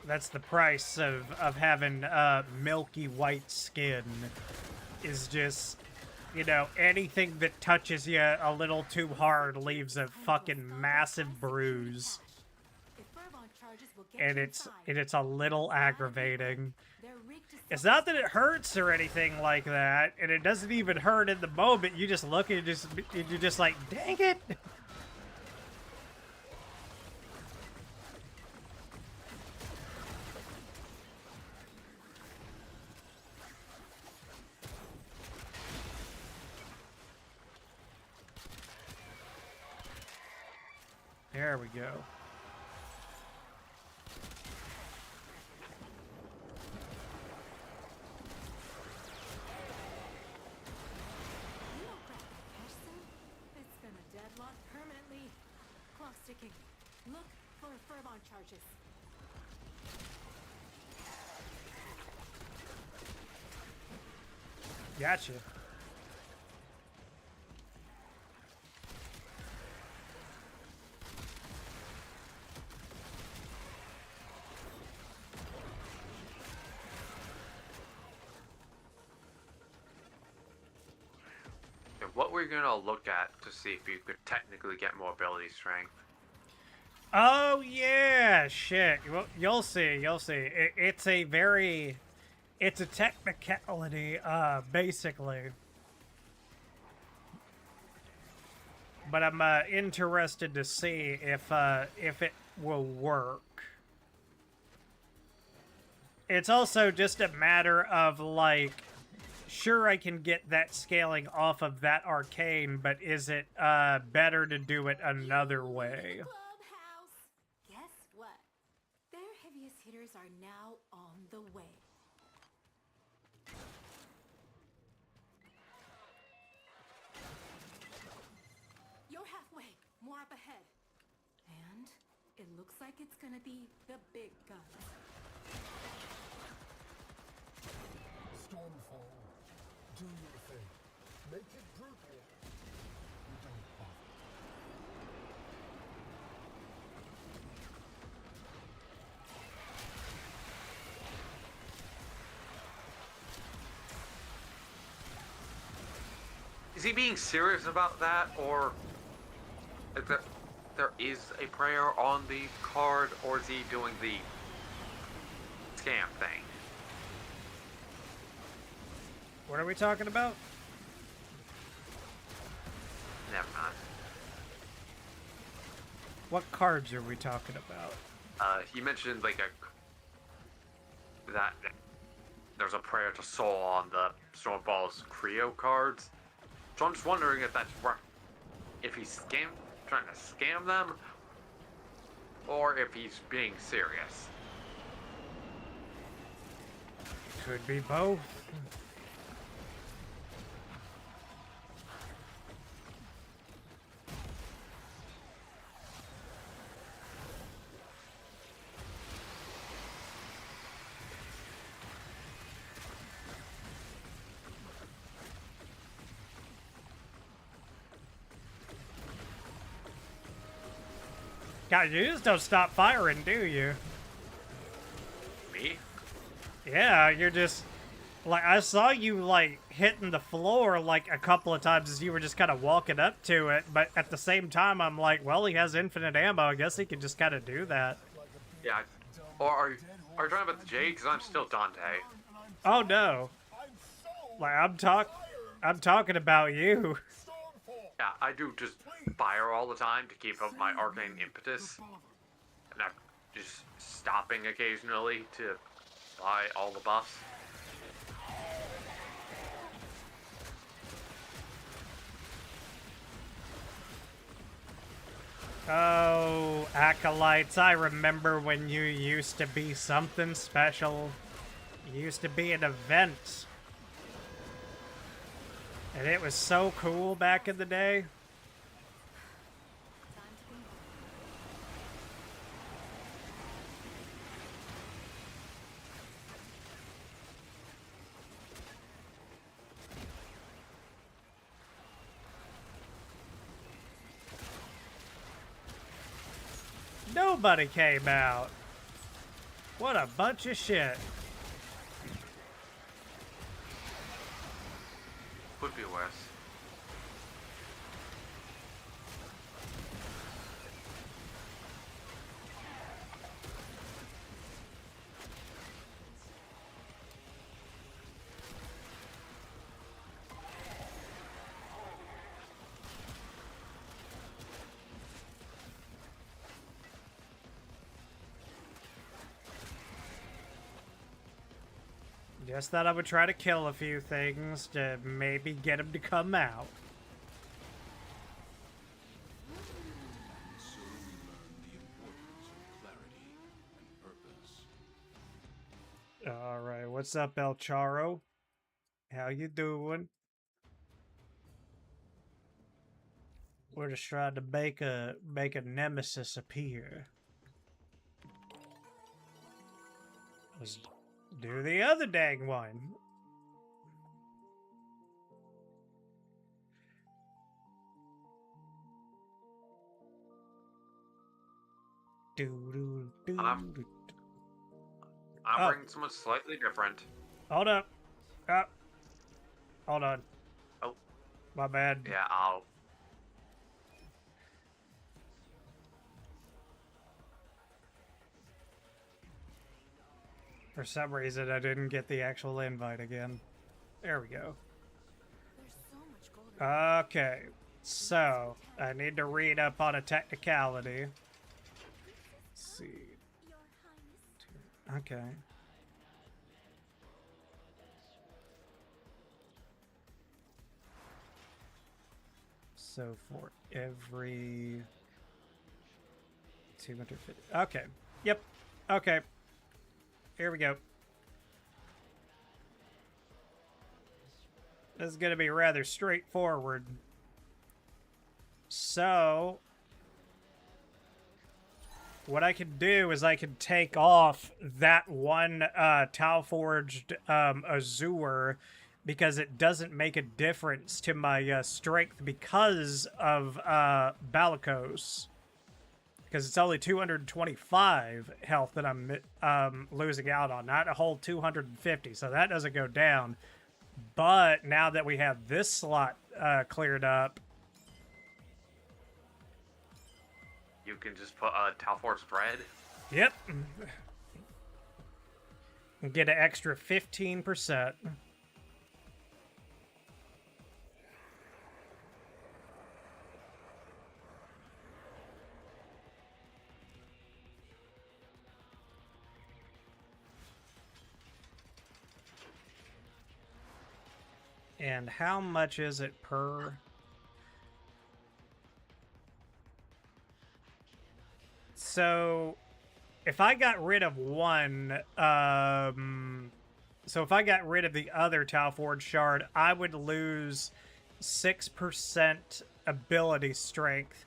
That's the price of having milky white skin, is just, you know, anything that touches you a little too hard leaves a fucking massive bruise. And it's a little aggravating. It's not that it hurts or anything like that, and it doesn't even hurt in the moment. You just look and you're just like, dang it! There we go. It's gonna deadlock permanently. Clock sticking. Look for Furbon charges. Gotcha. What we're gonna look at to see if you could technically get more ability strength. Oh yeah, shit. Well, you'll see. You'll see. It's a technicality, basically. But I'm interested to see if it will work. It's also just a matter of like, sure, I can get that scaling off of that arcane, but is it better to do it another way? Clubhouse. Guess what? Their heaviest hitters are now on the way. You're halfway. More up ahead. And it looks like it's gonna be the big guns. Stormfall. Do your thing. Make it brutal. Don't bother. he being serious about that, or is there is a prayer on the card, or is he doing the scam thing? What are we talking about? Never mind. What cards are we talking about? He mentioned like that there's a prayer to Soul on the Stormball's Creo cards. So I'm just wondering if that's if he's trying to scam them, or if he's being serious. Could be both. God, you just don't stop firing, do you? Me? Yeah, you're just... Like, I saw you, like, hitting the floor, like, a couple of times as you were just kind of walking up to it, but at the same time, I'm like, well, he has infinite ammo. I guess he could just kind of do that. Yeah. Or are you talking about the Jade? Because I'm still Dante. Oh, no. Like, I'm talking about you. Yeah, I do just fire all the time to keep up my arcane impetus. And I'm just stopping occasionally to buy all the buffs. Oh, Acolytes, I remember when you used to be something special. You used to be an event. And it was so cool back in the day. Nobody came out. What a bunch of shit. Could be worse. Just thought I would try to kill a few things to maybe get them to come out. So we learn the importance of clarity and purpose. Alright, what's up, El Charo? How you doing? We're just trying to make a nemesis appear. Let's do the other dang one. I'm Oh. bringing someone slightly different. Hold up. Hold on. Oh. My bad. Yeah, I'll... For some reason, I didn't get the actual invite again. There we go. There's so much gold. Okay, so I need to read up on a technicality. Let's see. Your Highness. Okay. So for every 250. Okay. Yep. Okay. Here we go. This is going to be rather straightforward. So, what I can do is I can take off that one Tau-forged Azure because it doesn't make a difference to my strength because of Balikos. Because it's only 225 health that I'm losing out on, not a whole 250, so that doesn't go down. But now that we have this slot cleared up. You can just put Talfor's Thread. Yep. Get an extra 15%. And how much is it per? So, if I got rid of one, so if I got rid of the other Talforge shard, I would lose 6% ability strength,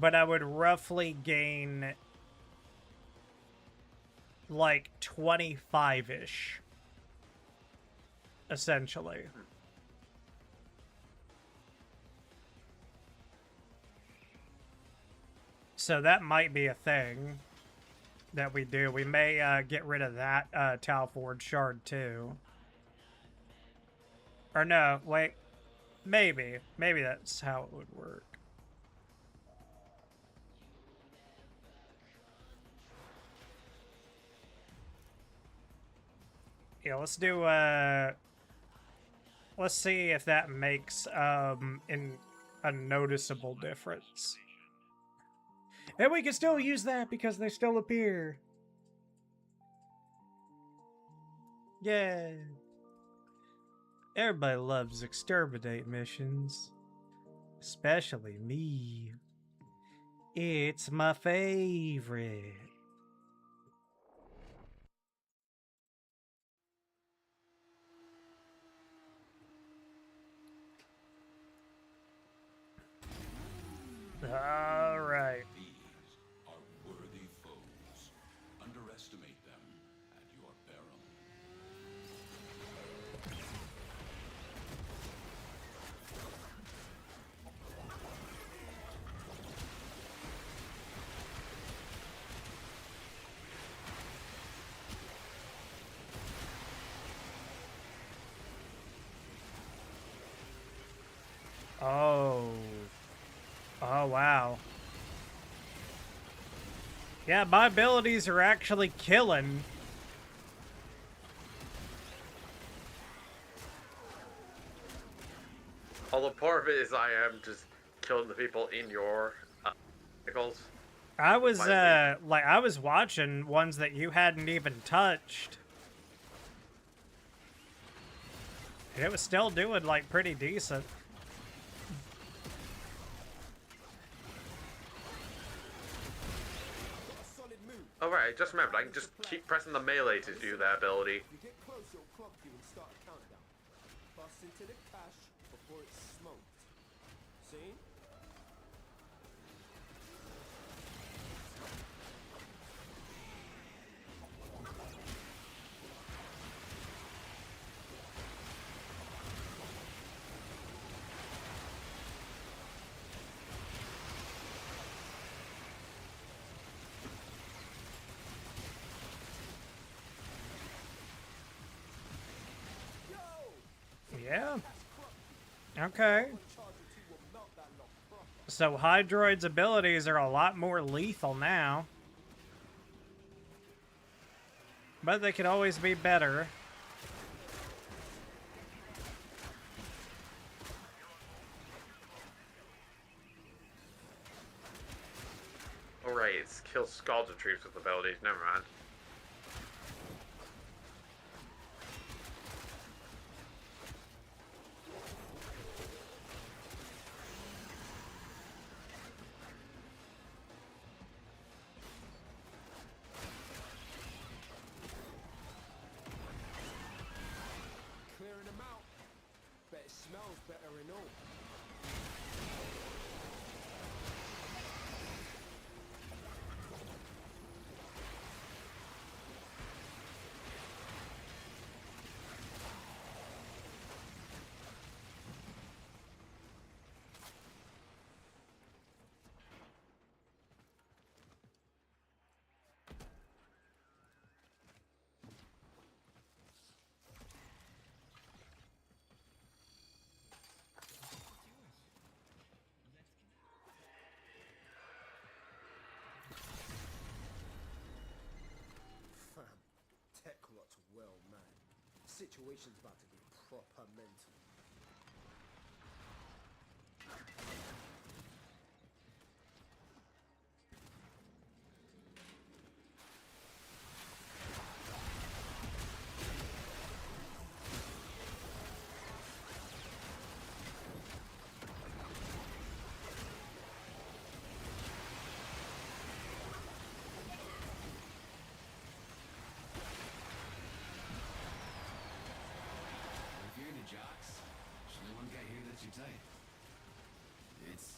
but I would roughly gain like 25-ish, essentially. So that might be a thing that we do. We may get rid of that Talforge shard too. Or no, wait. Maybe. Maybe that's how it would work. Yeah, let's do let's see if that makes in a noticeable difference. And we can still use that because they still appear. Yeah. Everybody loves exterminate missions. Especially me. It's my favorite. All right. These are worthy foes. Underestimate them at your peril. Oh. Oh, wow. Yeah, my abilities are actually killing. Although part of it is I am just killing the people in your vehicles. I was, My like, I was watching ones that you hadn't even touched. And it was still doing, like, pretty decent. Oh right, I just remembered, I can just keep pressing the melee to do that ability. You get close, it'll clock you and start a countdown. Bust into the cache before it's smoked. See? Yeah. Okay. So Hydroid's abilities are a lot more lethal now. But they could always be better. Oh right, it's kill Scalds of troops with abilities, never mind. Clearing them out. Bet it smells better and all. situation's about to get proper mental.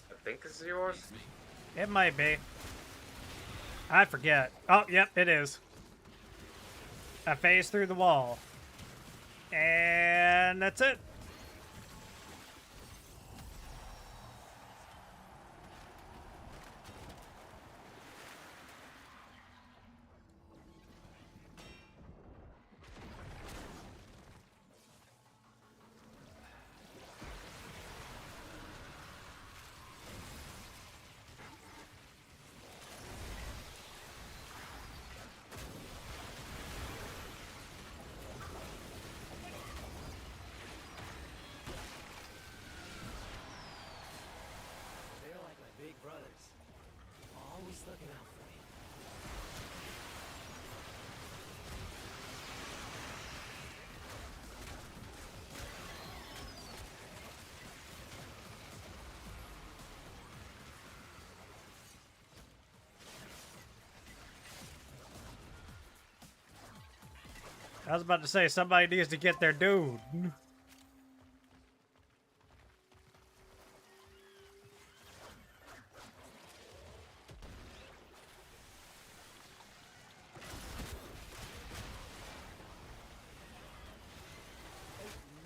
I think this is yours. It might be. I forget. Oh, yep, it is. I phased through the wall. And that's it. They're like my big brothers. Always looking out for me. I was about to say, somebody needs to get their dude. Ain't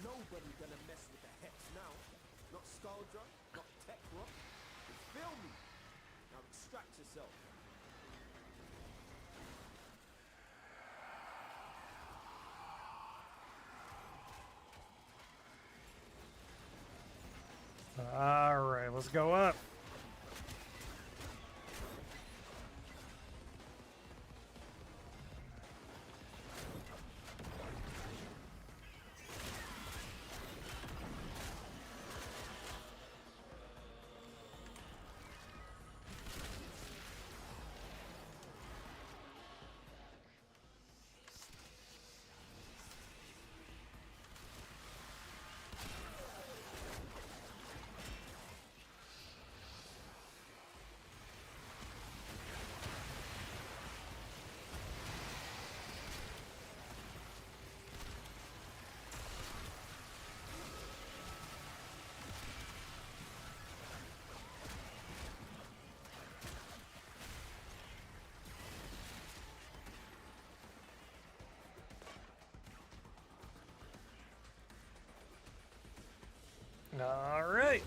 nobody gonna mess with the Hex now. Not Scaldra, not Tekra. You feel me? Now extract yourself. Alright, let's go up. All right.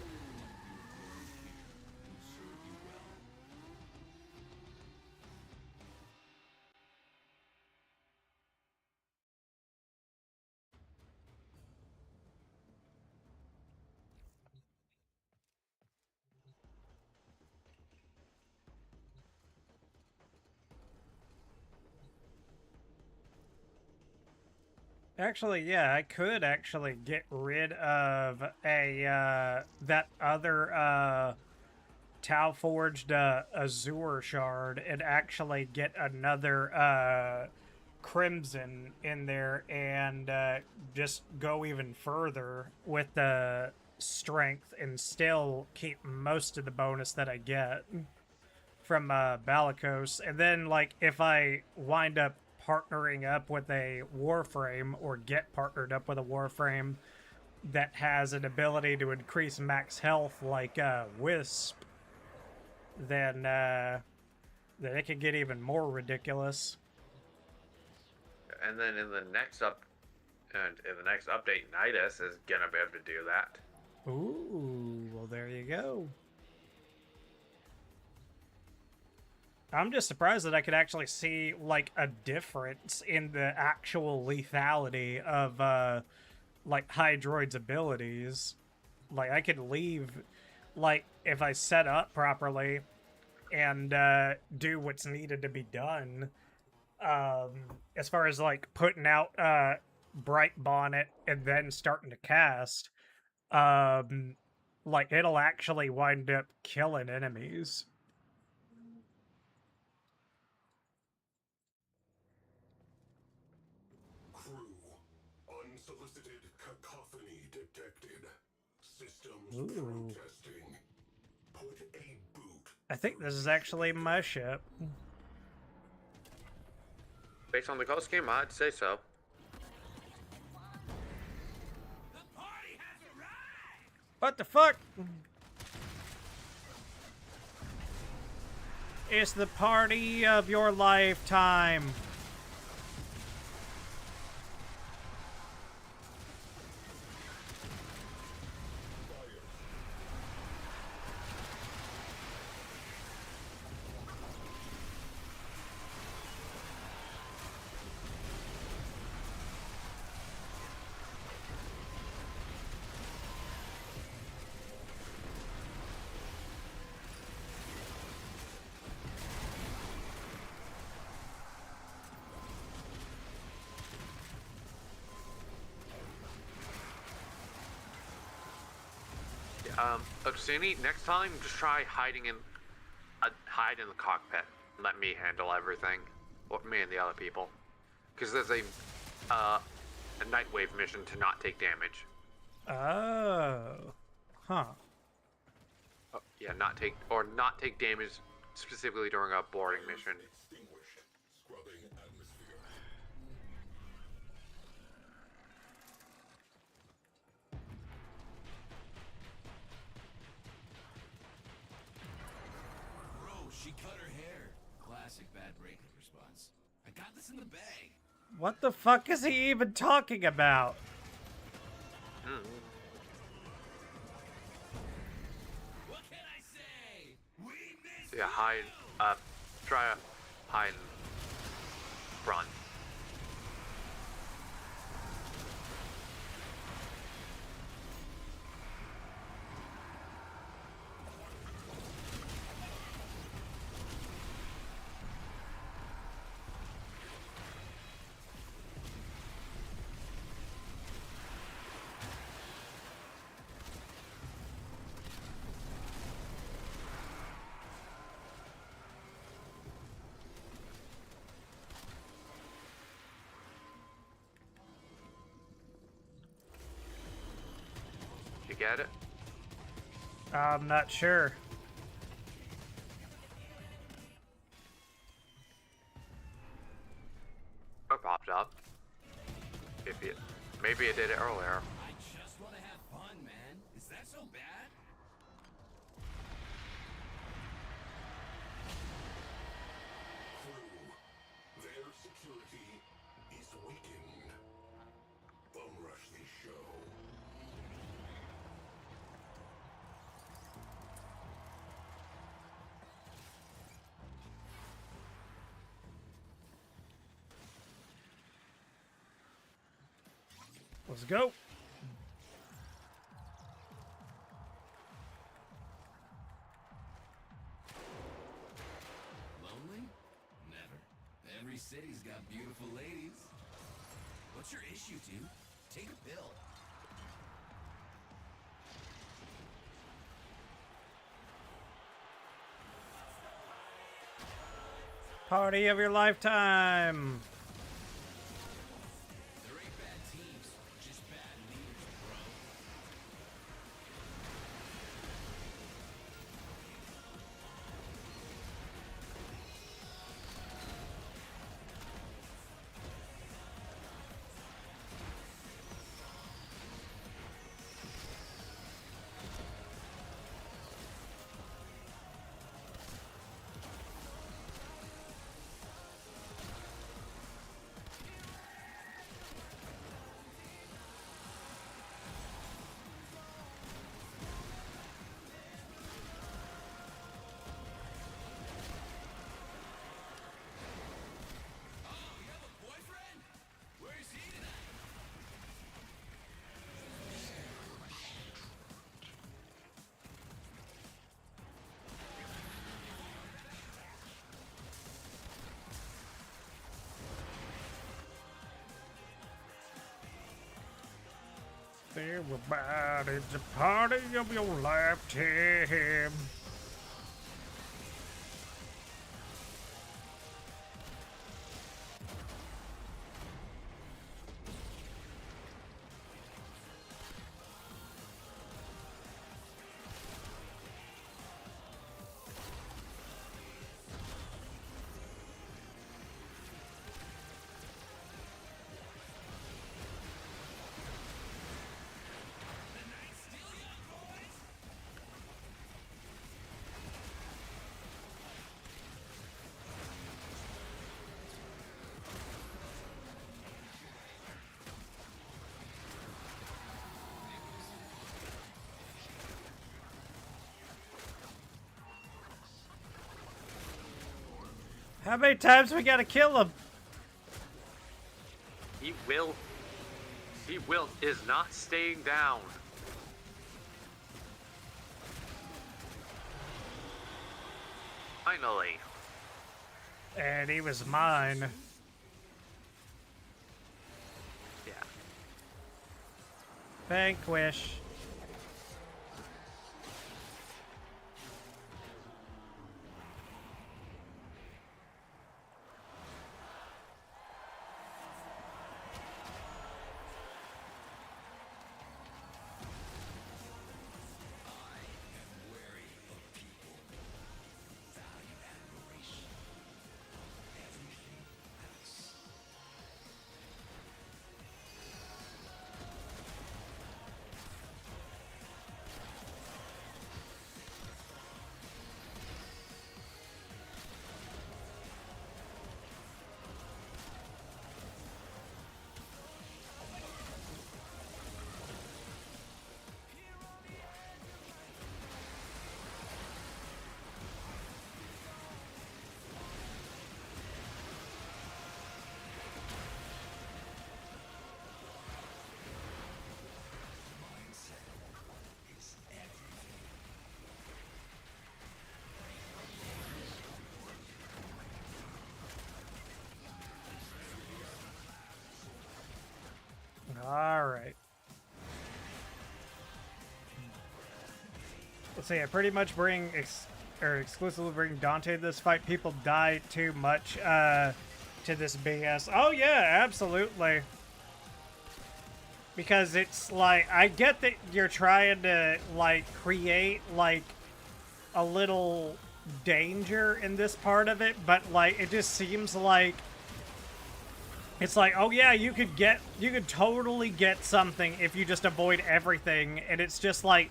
Actually, yeah, I could actually get rid of a that other Tau forged Azure shard and actually get another Crimson in there and just go even further with the strength and still keep most of the bonus that I get from Balikos. And then, like, if I wind up partnering up with a Warframe or get partnered up with a Warframe that has an ability to increase max health like Wisp, then it can get even more ridiculous. And then in the next update, Nidus is gonna be able to do that. Ooh, well, there you go. I'm just surprised that I could actually see, like, a difference in the actual lethality of, like, Hydroid's abilities. Like, I could leave, like, if I set up properly and do what's needed to be done, as far as, like, putting out bright bonnet and then starting to cast, like it'll actually wind up killing enemies. Crew, unsolicited cacophony detected. Systems Ooh. protesting. Put a boot. I think this is actually my ship. Based on the Ghost game, I'd say so. What the fuck? It's the party of your lifetime. Oksini, next time just try hide in the cockpit. Let me handle everything, or me and the other people, because there's a Nightwave mission to not take damage. Oh, huh. Oh, yeah, not take damage specifically during a boarding mission. Extinguished. Scrubbing atmosphere. Bro, she cut her hair. Classic bad breakup response. I got this in the bag. What the fuck is he even talking about? What can I say? We miss Yeah, hide. Try to hide in front. You get it? I'm not sure. It popped up. If it, maybe it did it earlier. I just want to have fun, man. Is that so bad? Crew, their security is weakened. Bum rush the show. Let's go. Lonely? Never. Every city's got beautiful ladies. What's your issue, dude? Take a pill. Party of your lifetime. There ain't bad teams, just bad leaders, bro. Everybody's a party of your lifetime. How many times we gotta kill him? He will is not staying down. Finally. And he was mine. Yeah. Vanquish. All right. Let's see. I pretty much bring exclusively bring Dante to this fight. People die too much to this BS. Oh yeah, absolutely. Because it's like, I get that you're trying to like create like a little danger in this part of it, but like it just seems like it's like, oh yeah, you could totally get something if you just avoid everything, and it's just like,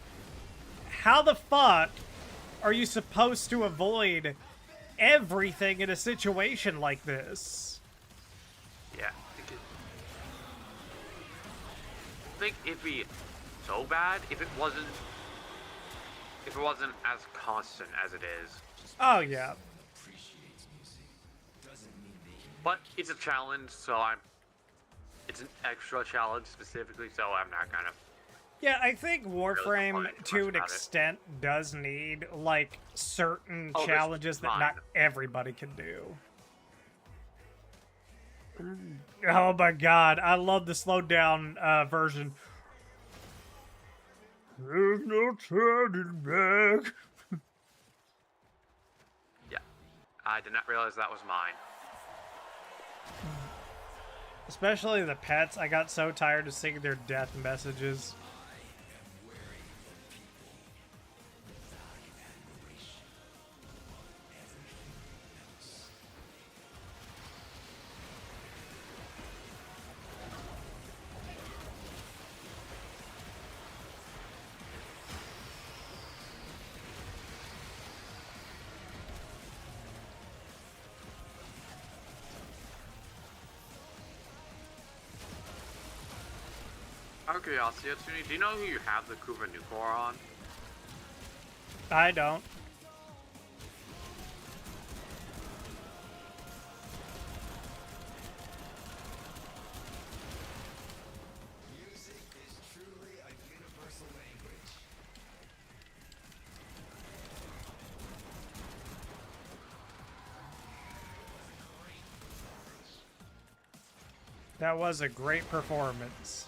how the fuck are you supposed to avoid everything in a situation like this? Yeah. I think it'd be so bad if it wasn't as constant as it is. Oh yeah. But it's a challenge, so it's an extra challenge specifically, so I'm not gonna. Yeah, I think Warframe, complain too to much an about it. extent, does need, like, certain Oh, this is challenges that fine. not everybody can do. Oh my god, I love the slowed down version. There's no turning back. Yeah. I did not realize that was mine. Especially the pets, I got so tired of seeing their death messages. Out of curiosity, Yatsuni, do you know who you have the Kuva Nucor on? I don't. Music is truly a universal language. That was a great performance.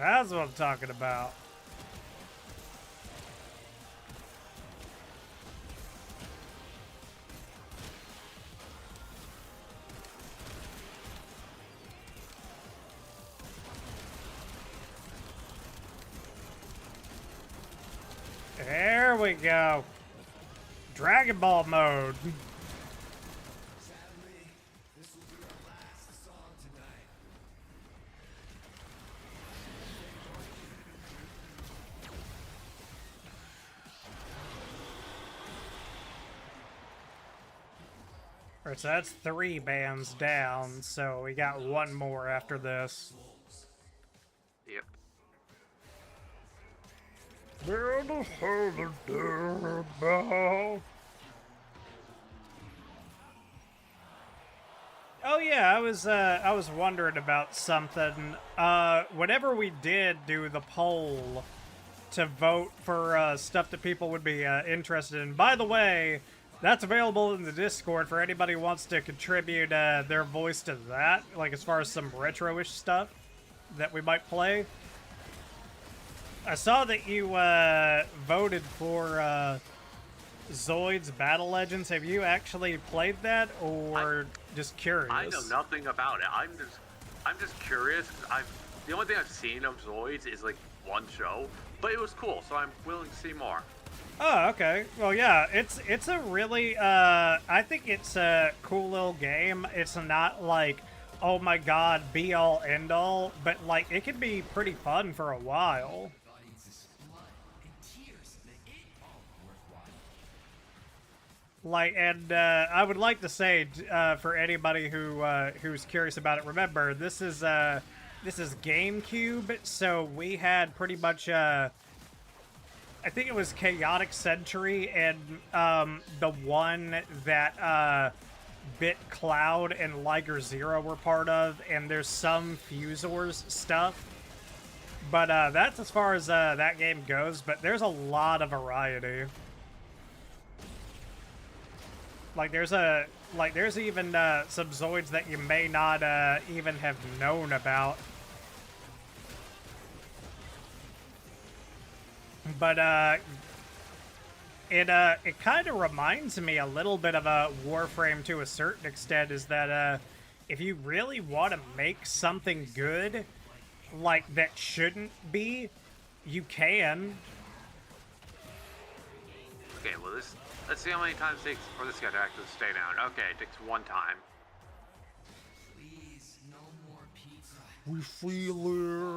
That's what I'm talking about. There we go. Dragon Ball mode. Alright, so that's 3 bands down, so we got 1 more after this. Yep. Oh yeah, I was wondering about something. Whenever we did do the poll to vote for stuff that people would be interested in. By the way, that's available in the Discord for anybody who wants to contribute their voice to that, like as far as some retro-ish stuff that we might play. I saw that you voted for Zoid's Battle Legends. Have you actually played that, or just curious? I know nothing about it. I'm just curious. The only thing I've seen of Zoids is like one show, but it was cool, so I'm willing to see more. Oh, okay. Well, yeah, it's a really I think it's a cool little game. It's not like, oh my god, be all end all, but like it can be pretty fun for a while. Like, and I would like to say for anybody who's curious about it, remember this is GameCube, so we had pretty much I think it was Chaotic Century and the one that Bit Cloud and Liger Zero were part of, and there's some Fusors stuff. But that's as far as that game goes, but there's a lot of variety. Like there's even some Zoids that you may not even have known about. But it kind of reminds me a little bit of a Warframe to a certain extent, is that if you really want to make something good, like that shouldn't be, you can. Okay, well let's see how many times it takes for this guy to actually stay down. Okay, it takes 1 time. Please, no more pizza. We feel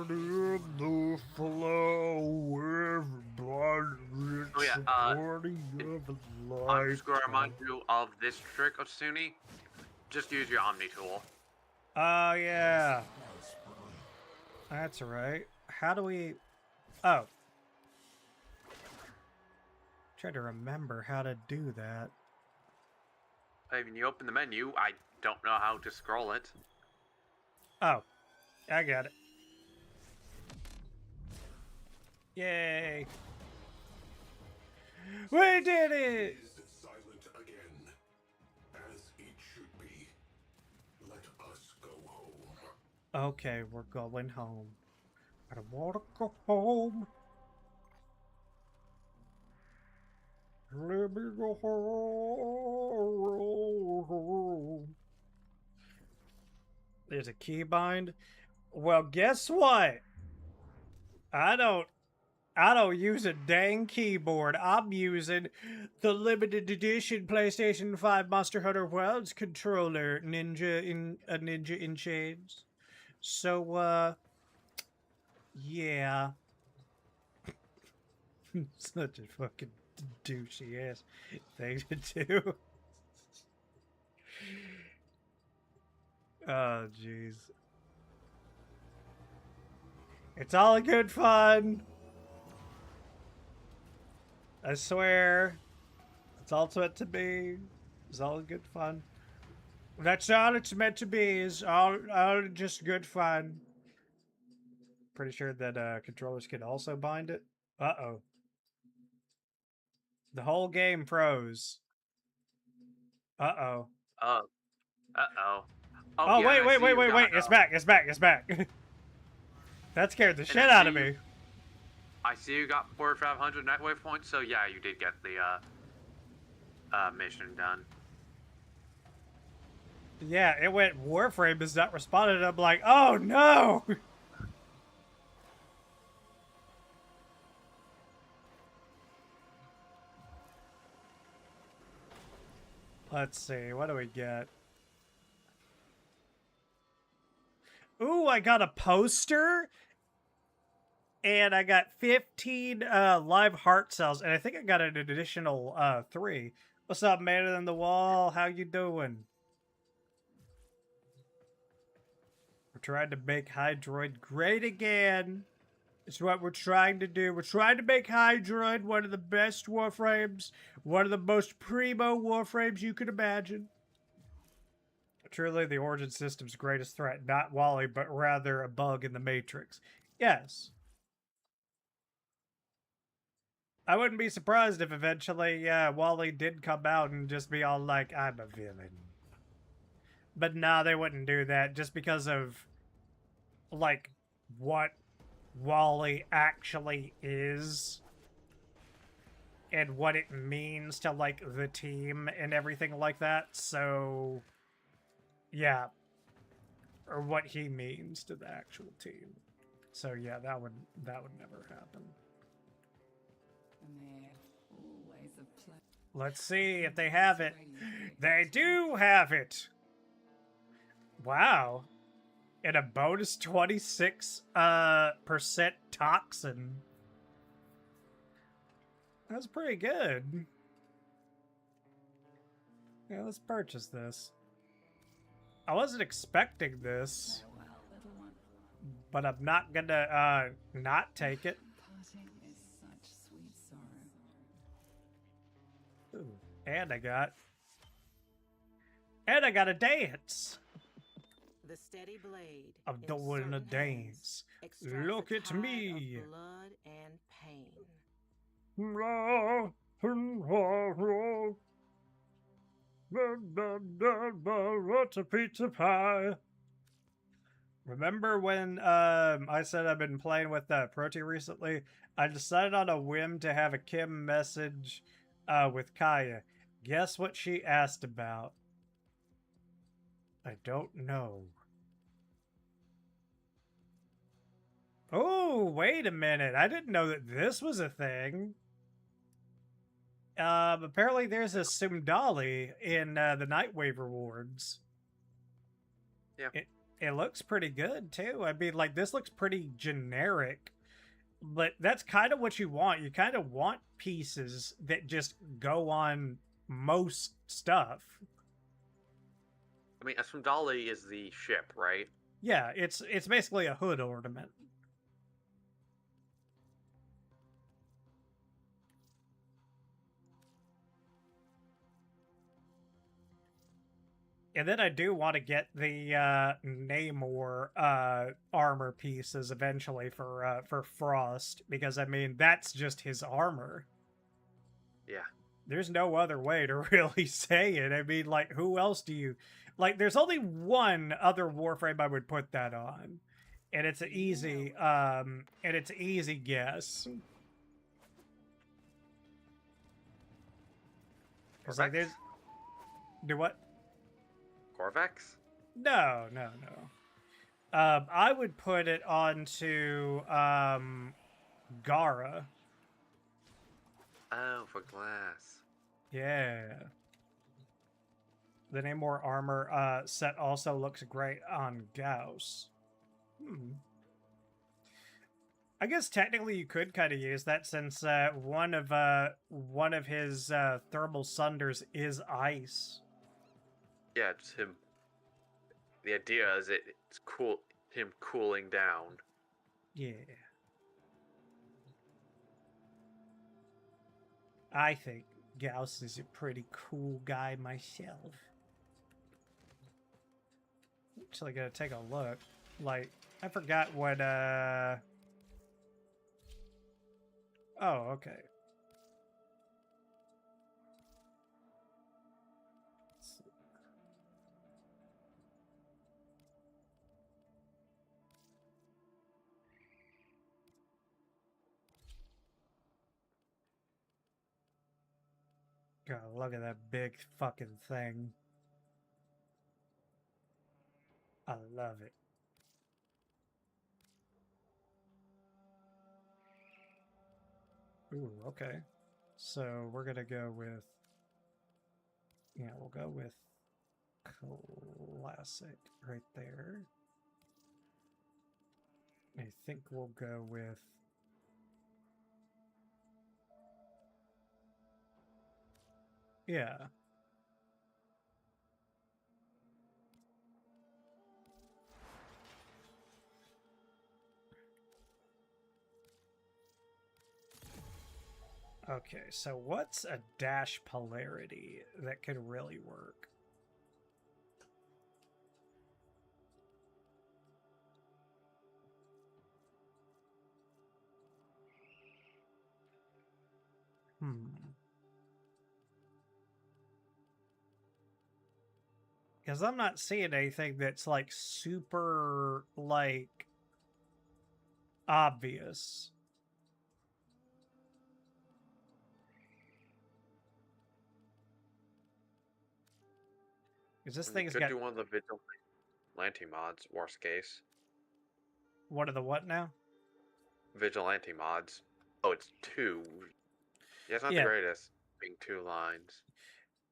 it in the flow, everybody. Oh yeah, I'm just gonna remind you of this trick, Otsuni. Just use your Omni tool. Oh yeah. That's right. How do we... Oh. Try to remember how to do that. I mean, you open the menu, I don't know how to scroll it. Oh. I got it. Yay. We did it! Silent again, as it should be. Let us go home. Okay, we're going home. I wanna go home. Let me go home. There's a keybind. Well, guess what? I don't use a dang keyboard. I'm using the limited edition PlayStation 5 Monster Hunter Worlds controller, Ninja in Chains. So, yeah. Such a fucking douchey ass thing to do. Oh, jeez. It's all good fun. I swear. It's all it's meant to be. It's all good fun. That's all it's meant to be, is all just good fun. Pretty sure that controllers can also bind it. Uh-oh. The whole game froze. Uh-oh. Oh. Uh-oh. Oh, yeah, wait. It's back. That scared the And shit I out of see me. I see you got 4,500 net wave points, so yeah, you did get the mission done. Yeah, it went Warframe is not responded. I'm like, oh no! Let's see, what do we get? Ooh, I got a poster! And I got 15 live heart cells, and I think I got an additional 3. What's up, man in the wall? How you doing? We're trying to make Hydroid great again. It's what we're trying to do. We're trying to make Hydroid one of the best Warframes, one of the most primo Warframes you could imagine. Truly the Origin System's greatest threat, not Wally, but rather a bug in the Matrix. Yes. I wouldn't be surprised if eventually Wally did come out and just be all like, I'm a villain. But nah, they wouldn't do that just because of, like, what Wally actually is. And what it means to, like, the team and everything like that. So, yeah. Or what he means to the actual team. So yeah, that would never happen. Let's see if they have it. They do have it! Wow. And a bonus 26% toxin. That's pretty good. Yeah, let's purchase this. I wasn't expecting this. But I'm not gonna not take it. Ooh, and I got a dance. The steady blade. I'm in doing a certain dance. hands extracts Look a at tide me. of blood and pain. What's a pizza pie? Remember when I said I've been playing with Protein recently? I decided on a whim to have a Kim message with Kaya. Guess what she asked about? I don't know. Oh, wait a minute. I didn't know that this was a thing. Apparently there's a Sumdali in the Nightwave rewards. Yeah. It looks pretty good, too. I mean, like, this looks pretty generic. But that's kind of what you want. You kind of want pieces that just go on most stuff. I mean, Asmodali is the ship, right? Yeah, it's basically a hood ornament. And then I do want to get the Namor armor pieces eventually for Frost, because I mean that's just his armor. Yeah. There's no other way to really say it. I mean, like, who else do you like? There's only one other Warframe I would put that on, and it's an easy guess. It's like there's do what? Corvex? No. I would put it onto Gara. Oh, for glass. Yeah. The Namor armor set also looks great on Gauss. I guess technically you could kind of use that since one of his thermal sunders is ice. Yeah, it's him. The idea is it's cool. Him cooling down. Yeah. I think Gauss is a pretty cool guy myself. Actually, gotta take a look. Like, I forgot what, Oh, okay. God, look at that big fucking thing. I love it. Ooh, okay. So we're gonna go with... Yeah, we'll go with classic right there. I think we'll go with... Yeah. Okay, so what's a dash polarity that could really work? Because I'm not seeing anything that's like super like obvious. Because this thing's could got... do one of the vigilante mods, worst case. What are the what now? Vigilante mods. Oh, it's 2. Yeah, it's not Yeah. the greatest. Being 2 lines.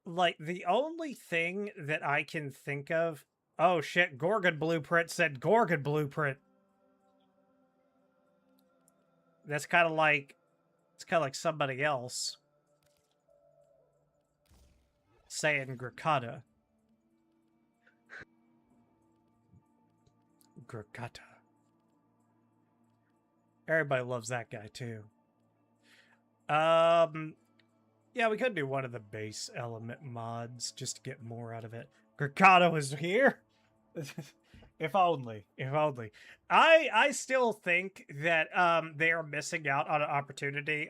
Like, the only thing that I can think of... Oh shit, Gorgon Blueprint said Gorgon Blueprint. That's kind of like... It's kind of like somebody else saying Grakata. Grakata. Everybody loves that guy too. Yeah, we could do one of the base element mods just to get more out of it. Grakata is here. If only. If only. I still think that they are missing out on an opportunity,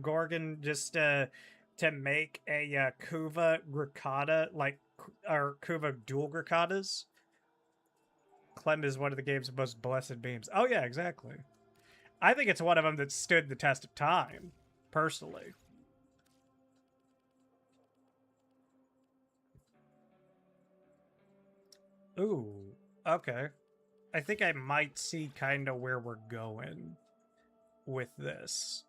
Gorgon, just to make a Kuva Grakata, like, or Kuva dual Grakatas. Clem is one of the game's most blessed beams. Oh yeah, exactly. I think it's one of them that stood the test of time, personally. Ooh, okay. I think I might see kind of where we're going with this.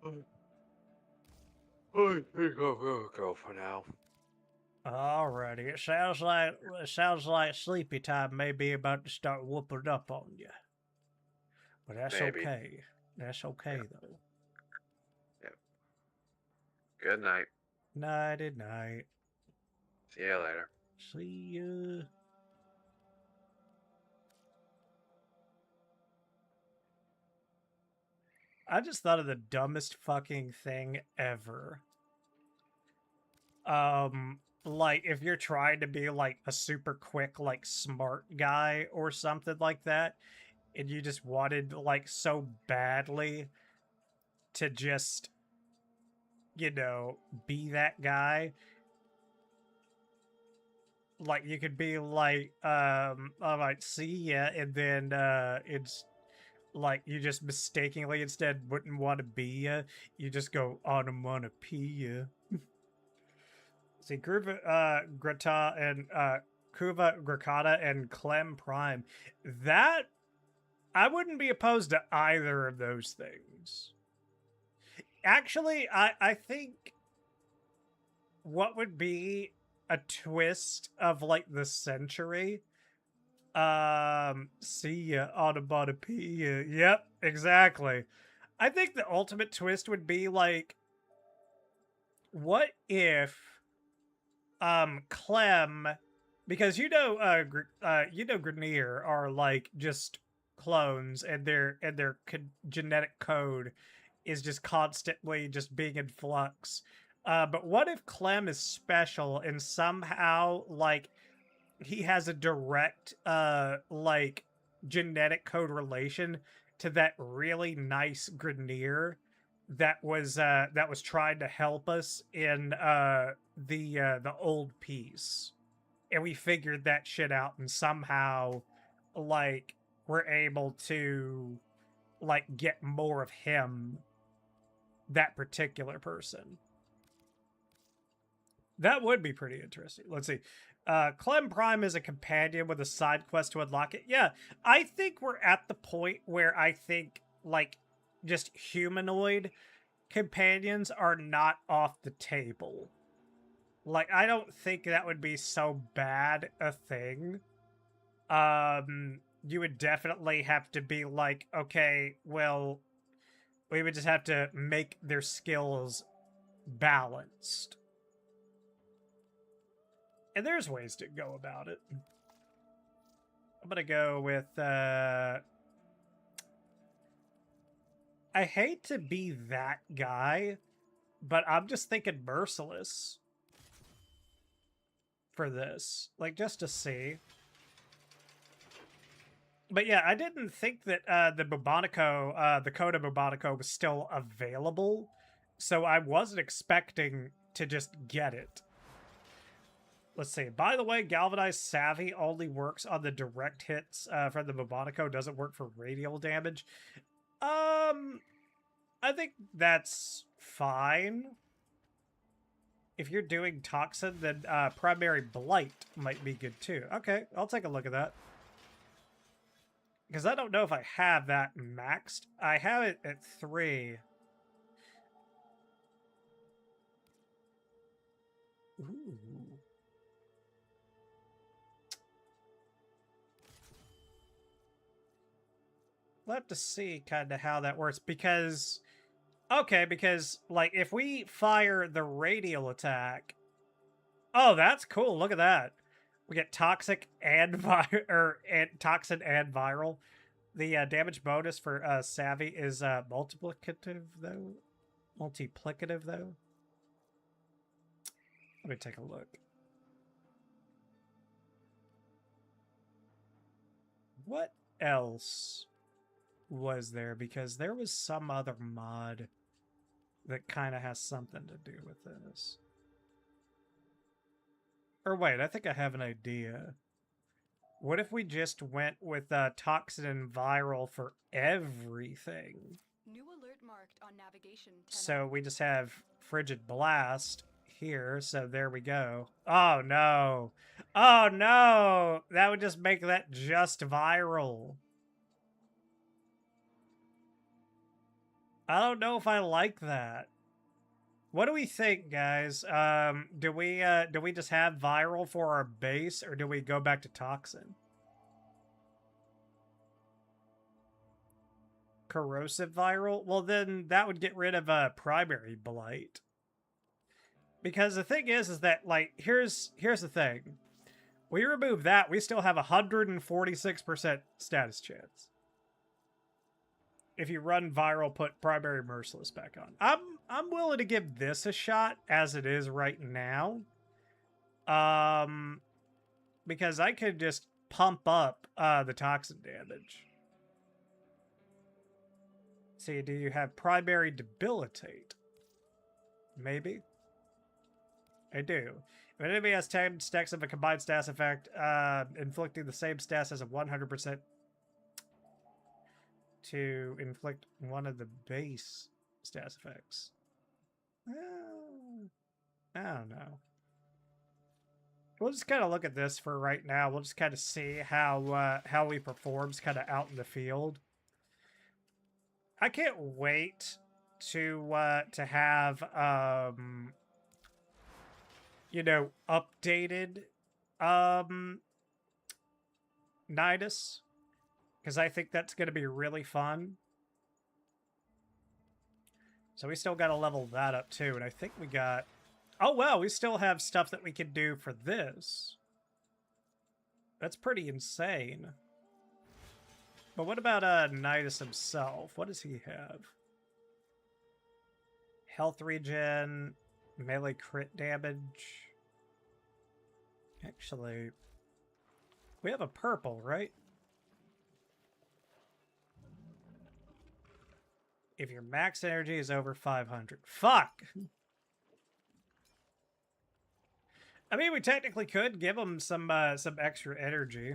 Go for now. Alrighty, it sounds like sleepy time may be about to start whooping up on you. But that's Maybe. okay. That's okay though. Yep. Good night. Nighty night. See you later. See ya. I just thought of the dumbest fucking thing ever. Like, if you're trying to be, like, a super quick, like, smart guy or something like that, and you just wanted, like, so badly to just, you know, be that guy. Like, you could be like, I might see ya, and then, it's like, you just mistakenly instead wouldn't want to be ya. You just go, onomatopoeia. See, Grata and Kuva Grakata and Clem Prime. That I wouldn't be opposed to either of those things. Actually, I think what would be a twist of like the century. See ya, onomatopoeia. Yep, exactly. I think the ultimate twist would be like, what if Clem, because you know Grineer are like just clones, and their genetic code is just constantly just being in flux. But what if Clem is special and somehow like he has a direct like genetic code relation to that really nice Grineer that was trying to help us in the old piece, and we figured that shit out, and somehow like we're able to like get more of him that particular person. That would be pretty interesting. Let's see. Clem Prime is a companion with a side quest to unlock it. Yeah, I think we're at the point where I think, like, just humanoid companions are not off the table. Like, I don't think that would be so bad a thing. You would definitely have to be like, okay, well, we would just have to make their skills balanced. And there's ways to go about it. I'm gonna go with, I hate to be that guy, but I'm just thinking Merciless for this. Like, just to see. But yeah, I didn't think that the Bubonico, the Coda Bubonico was still available, so I wasn't expecting to just get it. Let's see. By the way, Galvanized Savvy only works on the direct hits from the Bubonico, doesn't work for radial damage. I think that's fine. If you're doing Toxin, then Primary Blight might be good too. Okay, I'll take a look at that. Because I don't know if I have that maxed. I have it at 3. Ooh. We'll have to see kind of how that works. Because, okay, because, like, if we fire the radial attack... Oh, that's cool. Look at that. We get toxic and toxin and viral. The damage bonus for Savvy is multiplicative though. Let me take a look. What else was there? Because there was some other mod that kind of has something to do with this. Or wait, I think I have an idea. What if we just went with Toxin and Viral for everything? New alert marked on navigation. So we just have Frigid Blast here, so there we go. Oh no! Oh no! That would just make that just Viral. I don't know if I like that. What do we think, guys? Do we just have Viral for our base, or do we go back to Toxin? Corrosive Viral? Well, then that would get rid of Primary Blight. Because the thing is that, like, here's the thing. We remove that, we still have 146% status chance. If you run Viral, put Primary Merciless back on. I'm willing to give this a shot as it is right now. Because I could just pump up the toxin damage. See, do you have Primary Debilitate? Maybe. I do. If an enemy has 10 stacks of a combined stats effect, inflicting the same stats as a 100% to inflict one of the base stats effects. I don't know. We'll just kind of look at this for right now. We'll just kind of see how he performs kind of out in the field. I can't wait to have you know, updated Nidus, because I think that's going to be really fun. So we still got to level that up too, and I think we got... Oh wow, we still have stuff that we can do for this. That's pretty insane. But what about Nidus himself? What does he have? Health regen, melee crit damage. Actually, we have a purple, right? If your max energy is over 500. Fuck! I mean, we technically could give him some extra energy.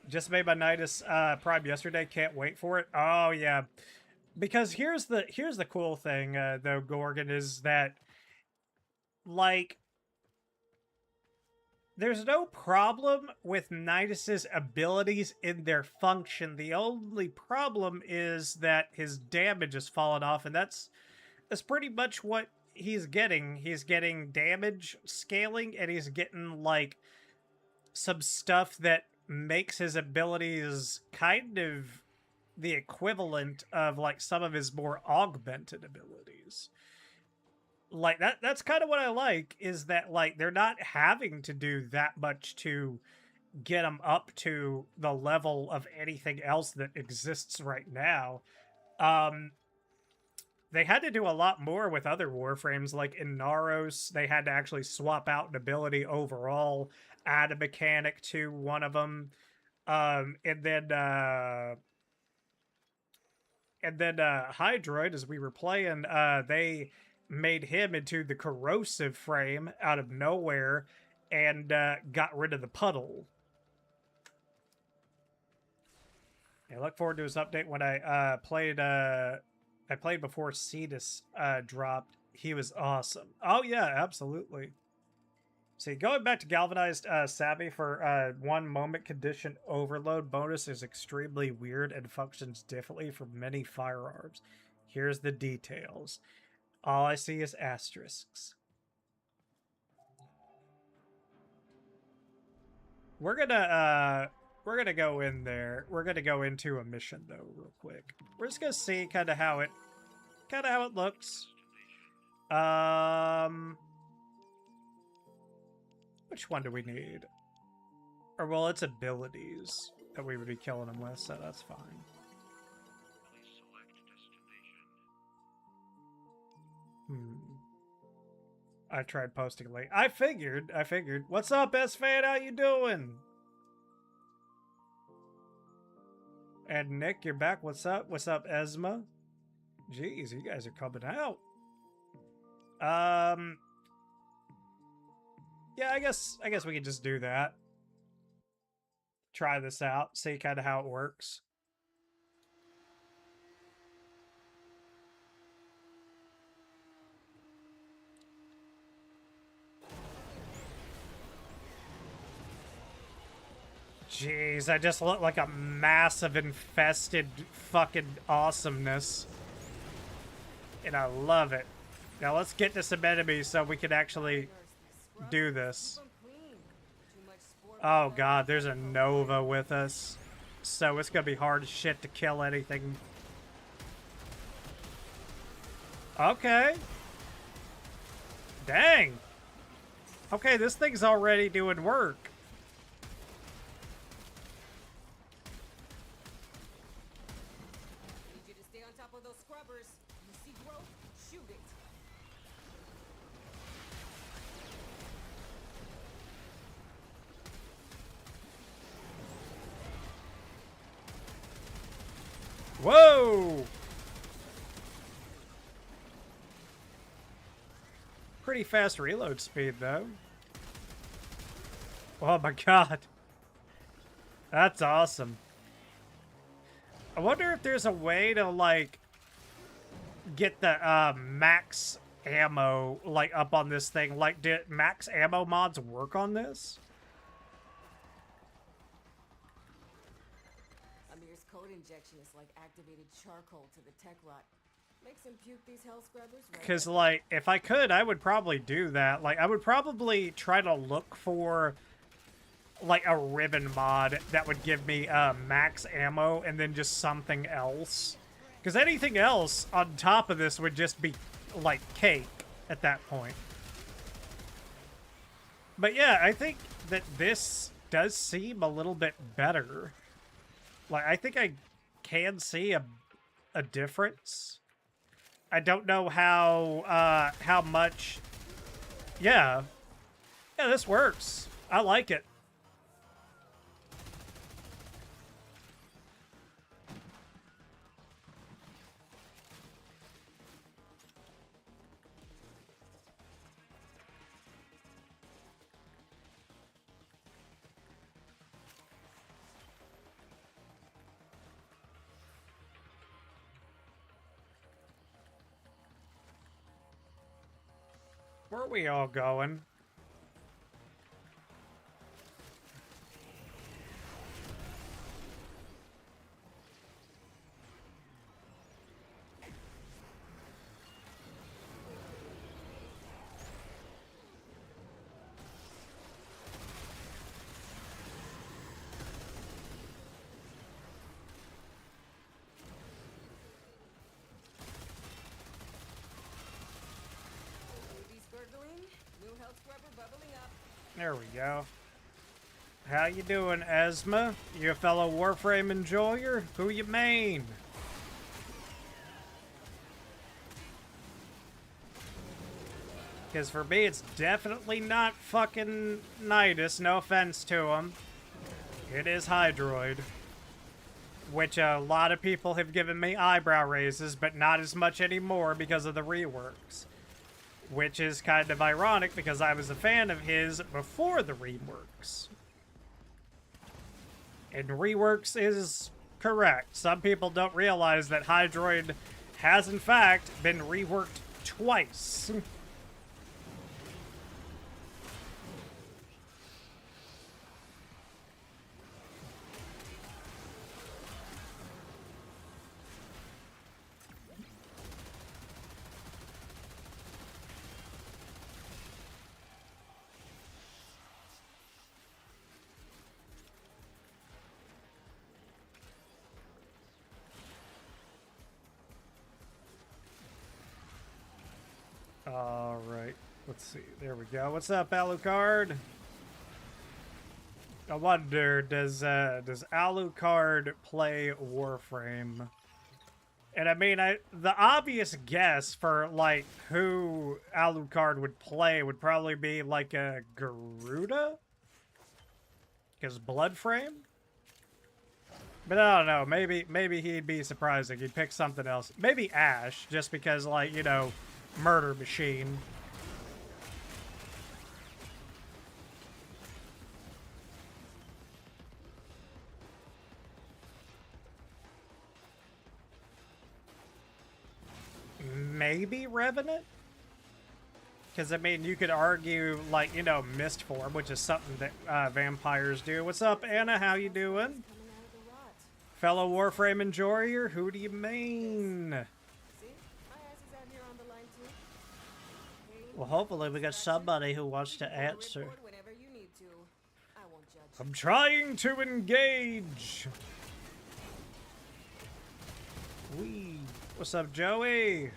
Just made my Nidus Prime yesterday. Can't wait for it. Oh yeah, because here's the cool thing though, Gorgon, is that like there's no problem with Nidus's abilities in their function. The only problem is that his damage has fallen off, and that's pretty much what he's getting. He's getting damage scaling, and he's getting like some stuff that makes his abilities kind of the equivalent of like some of his more augmented abilities. Like that's kind of what I like, is that like they're not having to do that much to get him up to the level of anything else that exists right now. They had to do a lot more with other Warframes, like in Naros, they had to actually swap out an ability overall, add a mechanic to one of them. And then Hydroid, as we were playing, they made him into the corrosive frame out of nowhere and got rid of the puddle. I look forward to his update. When I played before Cetus dropped. He was awesome. Oh yeah, absolutely. See, going back to Galvanized Savvy for one moment condition overload bonus is extremely weird and functions differently for many firearms. Here's the details. All I see is asterisks. We're gonna go in there. We're gonna go into a mission though, real quick. We're just gonna see kind of how it looks. Which one do we need? Or well, it's abilities that we would be killing them with, so that's fine. I tried posting late. I figured. What's up, S-Fan? How you doing? And Nick, you're back. What's up? What's up, Esma? Jeez, you guys are coming out. Yeah, I guess we can just do that. Try this out, see kind of how it works. Jeez, I just look like a massive infested fucking awesomeness. And I love it. Now let's get to some enemies so we can actually do this. Oh god, there's a Nova with us. So it's gonna be hard as shit to kill anything. Okay. Dang. Okay, this thing's already doing work. Need you to stay on top of those scrubbers. You see growth? Shoot it. Whoa! Pretty fast reload speed, though. Oh my god. That's awesome. I wonder if there's a way to, like, get the max ammo, like, up on this thing. Like, did max ammo mods work on this? Amir's code injection is like activated charcoal to the tech rot. Makes him puke these hell scrubbers right. Because, like, if I could, I would probably do that. Like, I would probably try to look for, like, a ribbon mod that would give me max ammo and then just something else. Because anything else on top of this would just be, like, cake at that point. But yeah, I think that this does seem a little bit better. Like, I think I can see a difference. I don't know how much. Yeah, this works. I like it. Where are we all going? Baby's gurgling, new health scrubber bubbling up. There we go. How you doing, Esma? You a fellow Warframe enjoyer? Who you main? Because for me, it's definitely not fucking Nidus. No offense to him. It is Hydroid. Which a lot of people have given me eyebrow raises, but not as much anymore because of the reworks. Which is kind of ironic because I was a fan of his before the reworks. And reworks is correct. Some people don't realize that Hydroid has in fact been reworked twice. Alright, let's see. There we go. What's up, Alucard? I wonder, does Alucard play Warframe? And I mean, the obvious guess for, like, who Alucard would play would probably be, like, a Garuda? Because Bloodframe? But I don't know, maybe he'd be surprising. He'd pick something else. Maybe Ash, just because, like, you know, murder machine. Maybe Revenant? Because, I mean, you could argue, like, you know, Mist Form, which is something that vampires do. What's up, Anna? How you doing? Coming out of the rot. Fellow Warframe enjoyer? Who do you mean? See? My ass is out here on the line too. Hey, Well, hopefully we got somebody who wants to you can answer. report whenever you need to. I won't judge. I'm trying to engage. Wee. What's up, Joey?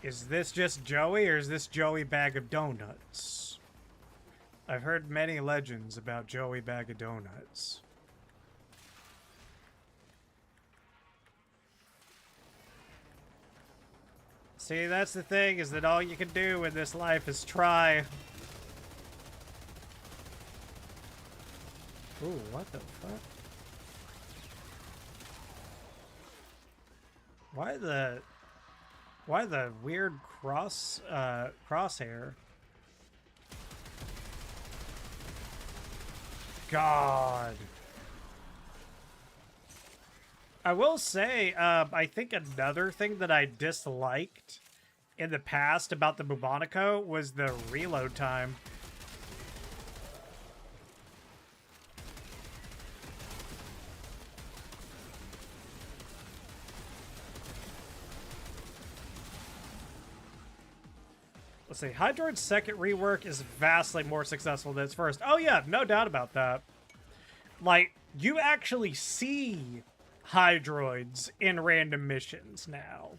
Is this just Joey, or is this Joey Bag of Donuts? I've heard many legends about Joey Bag of Donuts. See, that's the thing, is that all you can do in this life is try. Ooh, what the fuck? Why the weird crosshair? God. I will say, I think another thing that I disliked in the past about the Bubonico was the reload time. Let's see, Hydroid's second rework is vastly more successful than its first. Oh yeah, no doubt about that. Like, you actually see Hydroids in random missions now.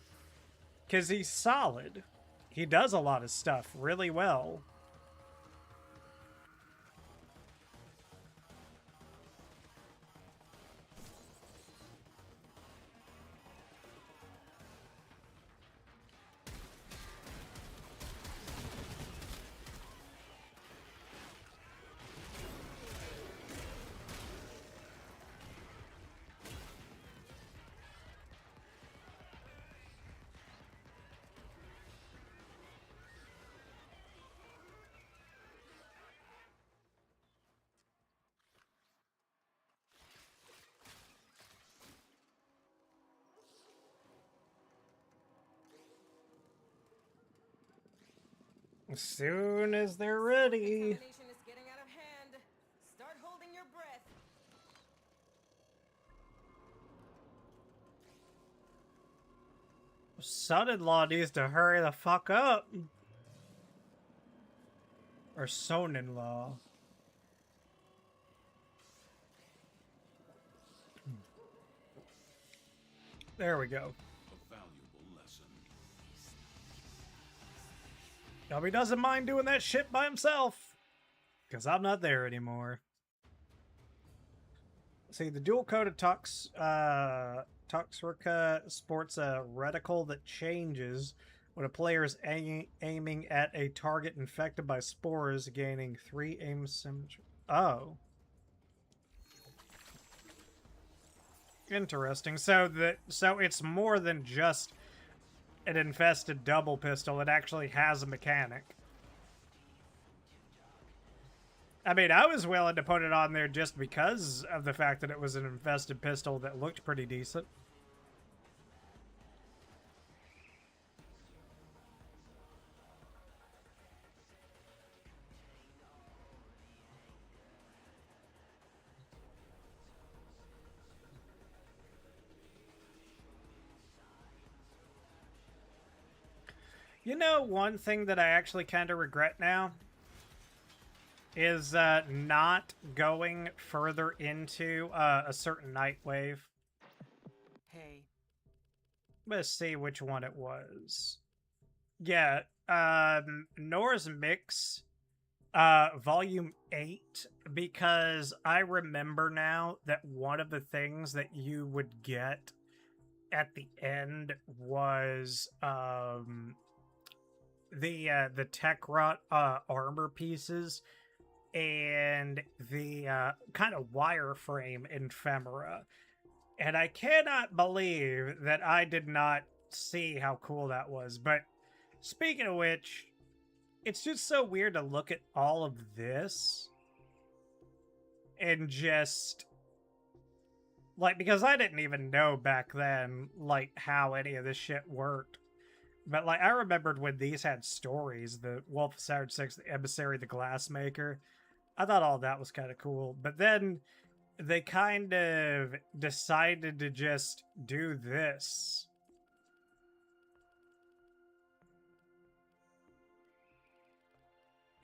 Because he's solid. He does a lot of stuff really well. As soon as they're ready. Contamination is getting out of hand. Start holding your breath. Son-in-law needs to hurry the fuck up. Or son-in-law. There we go. A valuable lesson. He doesn't mind doing that shit by himself. Because I'm not there anymore. See, the dual-coated Toxrica sports a reticle that changes when a player is aiming at a target infected by spores, gaining 3 aim symmetry. Oh. Interesting. So it's more than just an infested double pistol. It actually has a mechanic. I mean, I was willing to put it on there just because of the fact that it was an infested pistol that looked pretty decent. You know, one thing that I actually kind of regret now is not going further into a certain night wave. Hey. Let's see which one it was. Yeah, Nora's Mix, Volume 8, because I remember now that one of the things that you would get at the end was, the tech rot armor pieces and the kind of wireframe ephemera. And I cannot believe that I did not see how cool that was. But speaking of which, it's just so weird to look at all of this and just like, because I didn't even know back then like how any of this shit worked. But, like, I remembered when these had stories, the Wolf of Saturn 6, the Emissary, the Glassmaker. I thought all that was kind of cool. But then they kind of decided to just do this.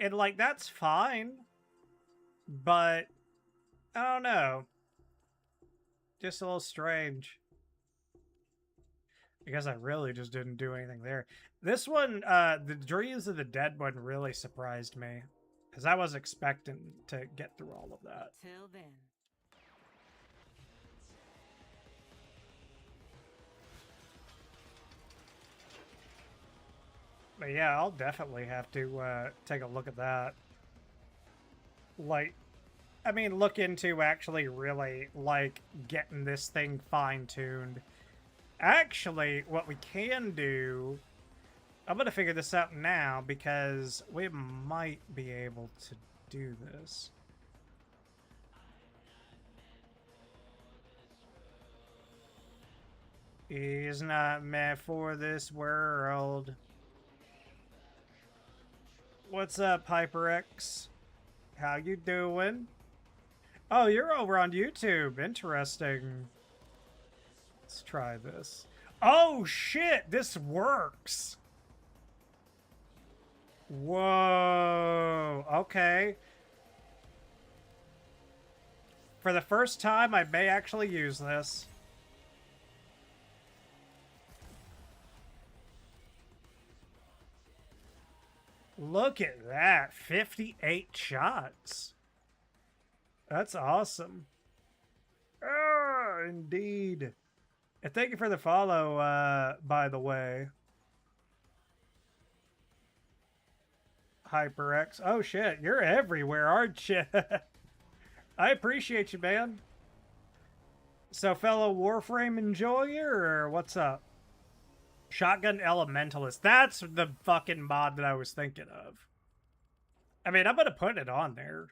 And, like, that's fine. But, I don't know. Just a little strange. I guess I really just didn't do anything there. This one, the Dreams of the Dead one really surprised me. Because I was expecting to get through all of that. Till then. But yeah, I'll definitely have to take a look at that. Like, I mean, look into actually really, like, getting this thing fine-tuned. Actually, what we can do... I'm going to figure this out now, because we might be able to do this. He's not meant for this world. What's up, HyperX? How you doing? Oh, you're over on YouTube. Interesting. Let's try this. Oh, shit! This works! Whoa! Okay. For the first time, I may actually use this. Look at that. 58 shots. That's awesome. Indeed. And thank you for the follow, by the way. HyperX. Oh, shit. You're everywhere, aren't you? I appreciate you, man. So, fellow Warframe enjoyer, or what's up? Shotgun Elementalist. That's the fucking mod that I was thinking of. I mean, I'm gonna put it on there.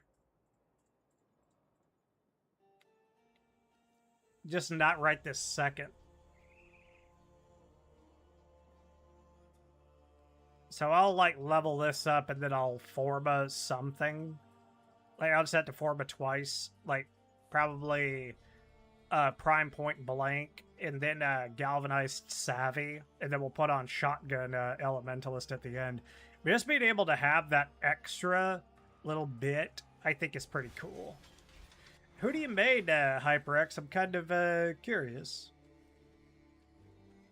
Just not right this second. So I'll like level this up and then I'll forma something. Like I'll just have to forma twice. Like probably prime point blank and then galvanized savvy. And then we'll put on shotgun elementalist at the end. But just being able to have that extra little bit, I think is pretty cool. Who do you made, HyperX? I'm kind of curious.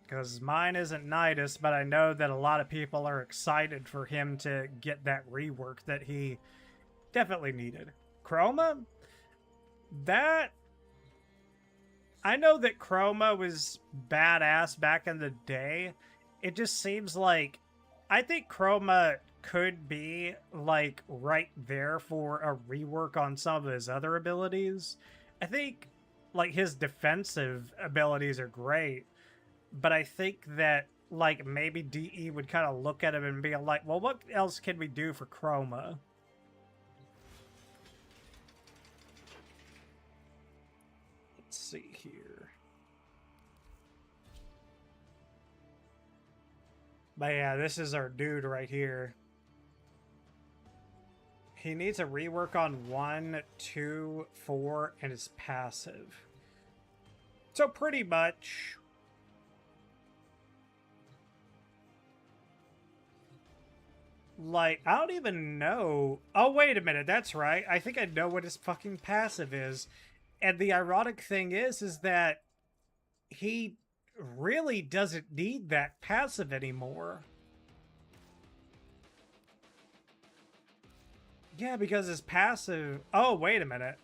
Because mine isn't Nidus, but I know that a lot of people are excited for him to get that rework that he definitely needed. Chroma? That... I know that Chroma was badass back in the day. It just seems like... I think Chroma could be, like, right there for a rework on some of his other abilities. I think, like, his defensive abilities are great. But I think that, like, maybe DE would kind of look at him and be like, well, what else can we do for Chroma? Let's see here. But yeah, this is our dude right here. He needs a rework on 1, 2, 4, and his passive. So pretty much... Like, I don't even know. Oh, wait a minute. That's right. I think I know what his fucking passive is. And the ironic thing is that he really doesn't need that passive anymore. Yeah, because his passive... Oh, wait a minute.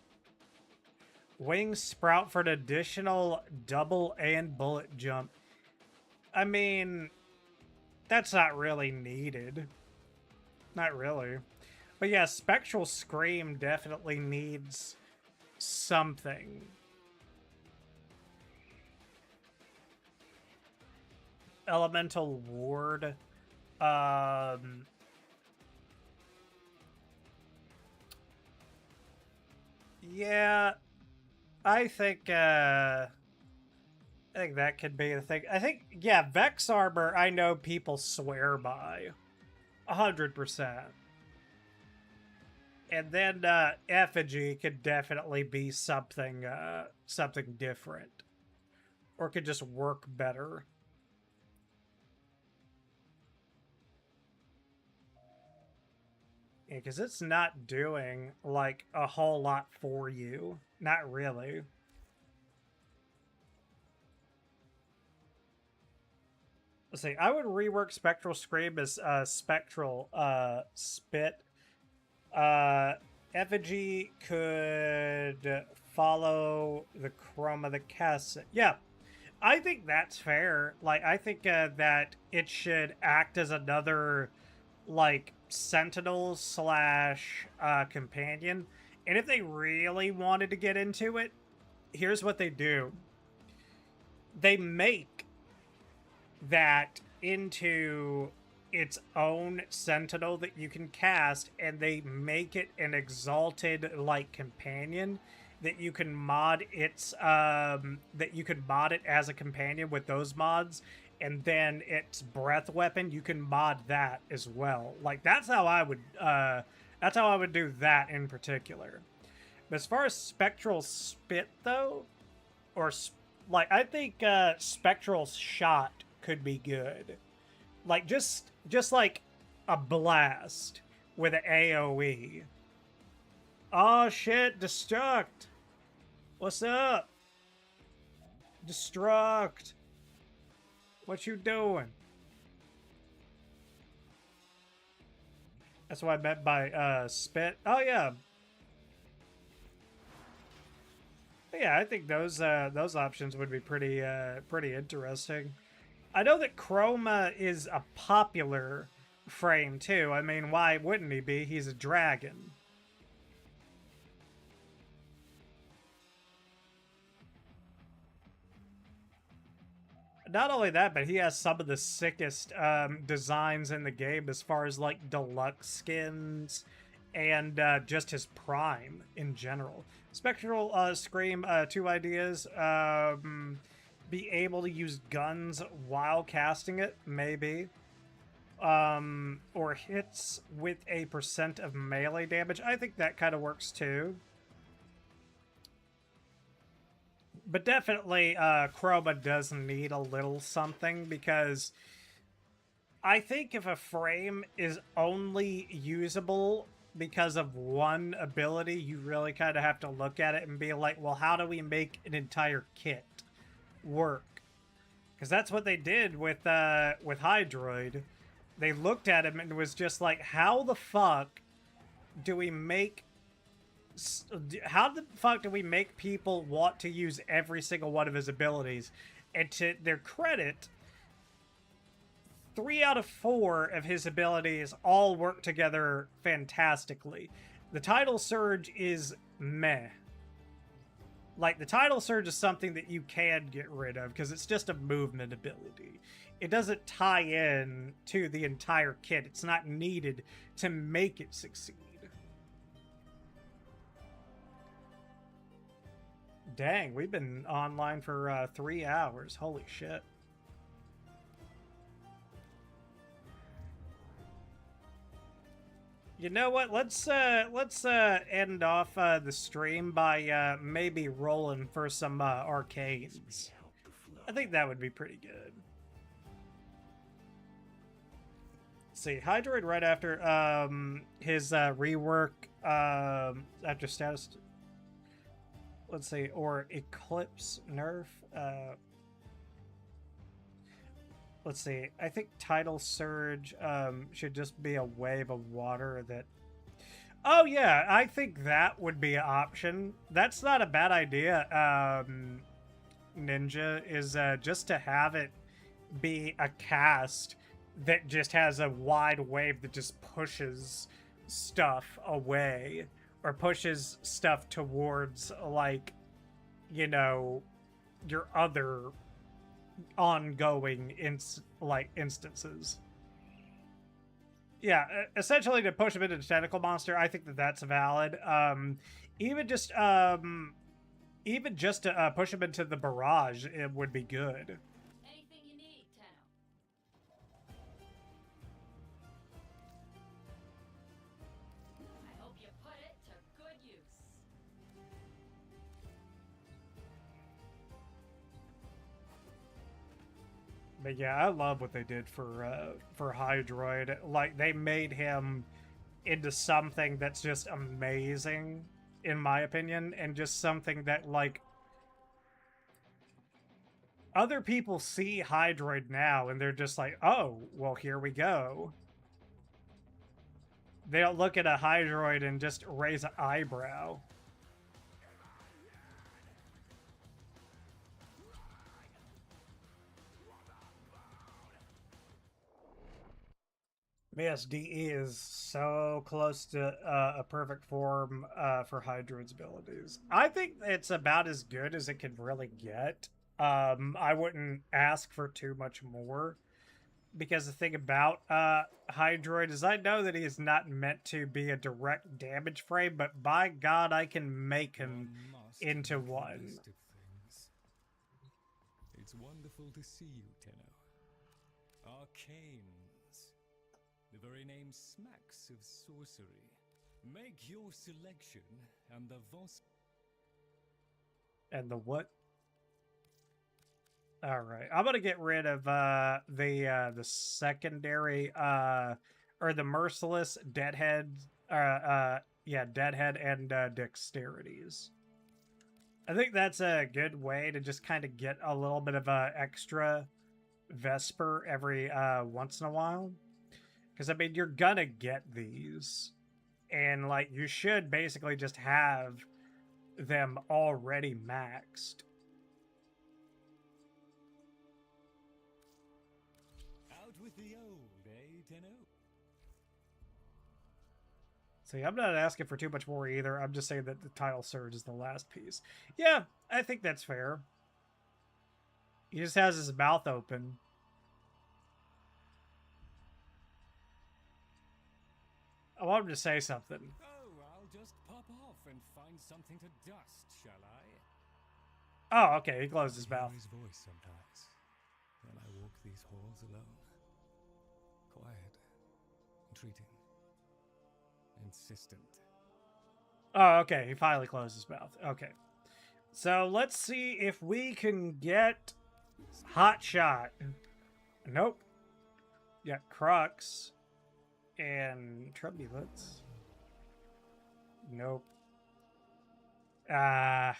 Wings sprout for an additional double and bullet jump. I mean, that's not really needed. Not really. But yeah, Spectral Scream definitely needs something. Elemental Ward. Yeah, I think that could be the thing. I think, yeah, Vex Armor, I know people swear by. 100%. And then Effigy could definitely be something something different. Or could just work better. Yeah, because it's not doing, like, a whole lot for you. Not really. Let's see, I would rework Spectral Scream as Spectral Spit. Effigy could follow the Chroma the Cassette. Yeah, I think that's fair. Like, I think that it should act as another, like, Sentinel slash companion. And if they really wanted to get into it, here's what they do. They make that into its own Sentinel that you can cast, and they make it an exalted, like, companion that you can mod its that you can mod it as a companion with those mods, and then its breath weapon you can mod that as well. Like, that's how I would do that in particular. But as far as Spectral Spit though, or like, I think Spectral Shot could be good. Like, just like a blast with an AoE. Oh shit, Destruct! What's up? Destruct! What you doing? That's what I meant by spit. Oh yeah. Yeah, I think those options would be pretty interesting. I know that Chroma is a popular frame too. I mean, why wouldn't he be? He's a dragon. Not only that, but he has some of the sickest designs in the game as far as, like, deluxe skins and just his prime in general. Spectral Scream, 2 ideas. Be able to use guns while casting it, maybe. or hits with a % of melee damage. I think that kind of works too. But definitely, Chroma does need a little something, because I think if a frame is only usable because of one ability, you really kind of have to look at it and be like, well, how do we make an entire kit work? Because that's what they did with Hydroid. They looked at him and was just like, how the fuck do we make... How the fuck do we make people want to use every single one of his abilities? And to their credit, 3 out of 4 of his abilities all work together fantastically. The Tidal Surge is meh. Like, the Tidal Surge is something that you can get rid of because it's just a movement ability. It doesn't tie in to the entire kit. It's not needed to make it succeed. Dang, we've been online for 3 hours. Holy shit. You know what? Let's end off the stream by maybe rolling for some arcades. I think that would be pretty good. Let's see, Hydroid right after his rework after status. Let's see, or Eclipse nerf. Let's see. I think Tidal Surge should just be a wave of water that... Oh, yeah. I think that would be an option. That's not a bad idea, Ninja, is just to have it be a cast that just has a wide wave that just pushes stuff away or pushes stuff towards, like, you know, your other ongoing instances. Yeah, essentially to push him into the tentacle monster, I think that that's valid. Even just to push him into the barrage, it would be good. Anything you need, Tenno. I hope you put it to good use. But yeah, I love what they did for Hydroid. Like, they made him into something that's just amazing, in my opinion, and just something that, like, other people see Hydroid now and they're just like, oh, well, here we go. They don't look at a Hydroid and just raise an eyebrow. Yes, DE is so close to a perfect form for Hydroid's abilities. I think it's about as good as it can really get. I wouldn't ask for too much more, because the thing about Hydroid is I know that he is not meant to be a direct damage frame, but by God, I can make him into one. It's wonderful to see you, Tenno. Arcanes. The very name smacks of sorcery. Make your selection, and the And the what? All right, I'm gonna get rid of the secondary or the merciless deadhead. Yeah, deadhead and dexterities. I think that's a good way to just kind of get a little bit of extra Vesper every once in a while. Because, I mean, you're gonna get these. And, like, you should basically just have them already maxed. Out with the old, eh, Tenno? See, I'm not asking for too much more either. I'm just saying that the Tidal Surge is the last piece. Yeah, I think that's fair. He just has his mouth open. I want him to say something. Oh, I'll just pop off and find something to dust, shall I? Oh, okay, he closed his mouth. His voice sometimes when I walk these halls alone. Quiet retreating. Insistent. Oh, okay. He finally closed his mouth. Okay. So let's see if we can get Hot Shot. Nope. Got Crux and Turbulence. Nope. That's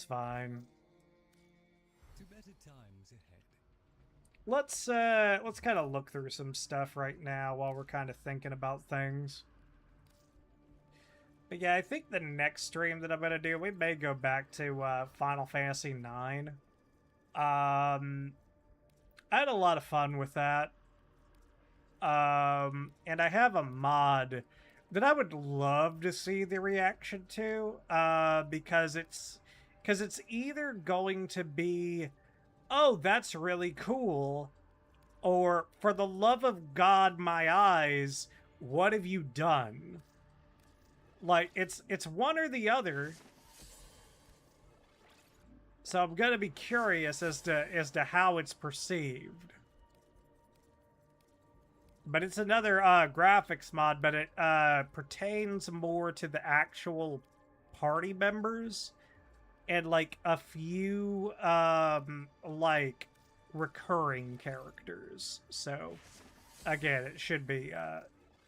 fine. To better times ahead. Let's kind of look through some stuff right now while we're kind of thinking about things. But yeah, I think the next stream that I'm gonna do, we may go back to Final Fantasy IX. I had a lot of fun with that. And I have a mod that I would love to see the reaction to, because it's either going to be, oh, that's really cool, or for the love of God, my eyes, what have you done? Like, it's one or the other. So I'm gonna be curious as to how it's perceived. But it's another graphics mod, but it pertains more to the actual party members and like a few like recurring characters. So again, it should be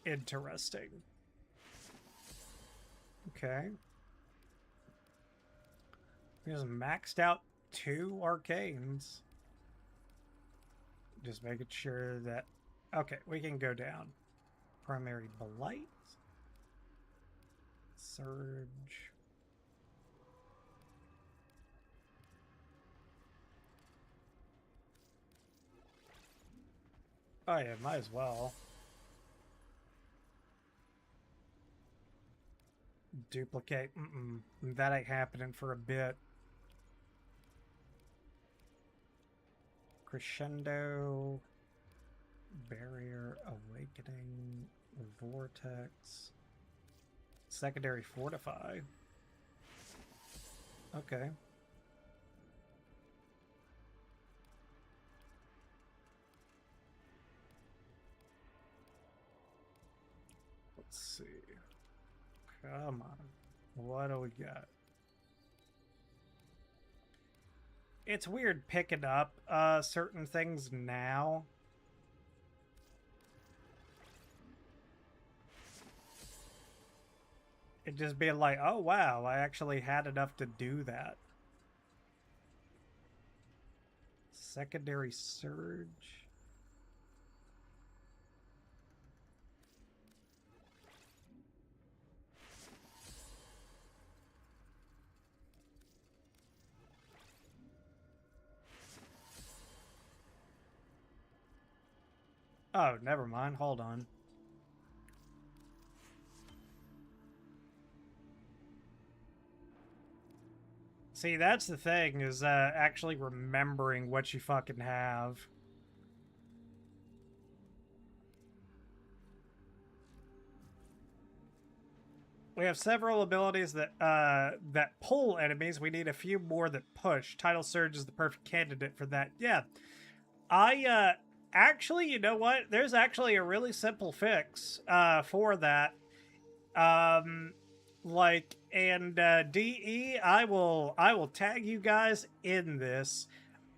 interesting. Okay. We just maxed out 2 arcanes. Just making sure that... Okay, we can go down. Primary Blight. Surge. Oh yeah, might as well. Duplicate. That ain't happening for a bit. Crescendo. Barrier. Awakening. Vortex. Secondary Fortify. Okay. Let's see. Come on. What do we got? It's weird picking up certain things now. It just being like, oh wow, I actually had enough to do that. Secondary Surge. Oh, never mind. Hold on. See, that's the thing, is actually remembering what you fucking have. We have several abilities that that pull enemies. We need a few more that push. Tidal Surge is the perfect candidate for that. Yeah. Actually, you know what? There's actually a really simple fix for that. Like, and DE, I will tag you guys in this.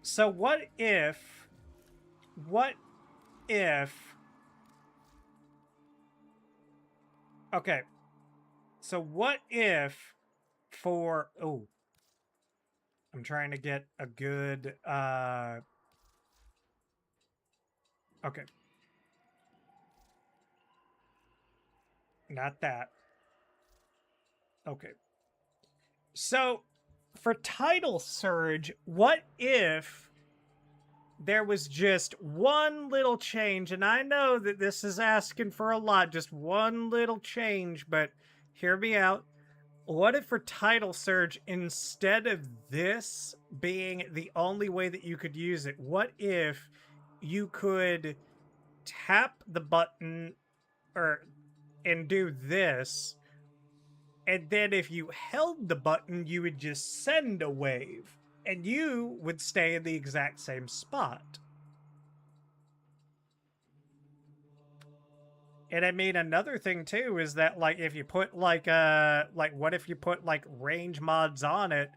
So what if okay, so what if for, oh, I'm trying to get a good okay, not that. Okay. So, for Tidal Surge, what if there was just one little change? And I know that this is asking for a lot, just one little change, but hear me out. What if for Tidal Surge, instead of this being the only way that you could use it, what if you could tap the button and do this, and then if you held the button, you would just send a wave, and you would stay in the exact same spot. And I mean, another thing too is that like if you put like what if you put like range mods on it,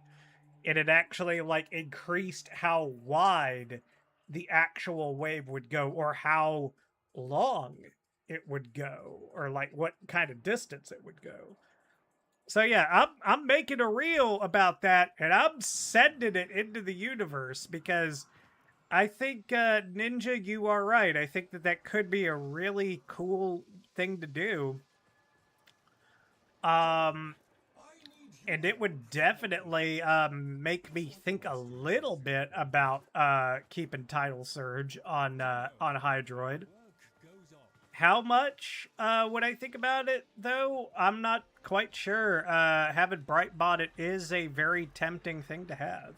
and it actually like increased how wide the actual wave would go, or how long it would go, or like what kind of distance it would go. So yeah, I'm making a reel about that, and I'm sending it into the universe because I think Ninja, you are right. I think that that could be a really cool thing to do. And it would definitely make me think a little bit about keeping Title Surge on Hydroid. How much would I think about it, though? I'm not quite sure. Having Brightbot it is a very tempting thing to have.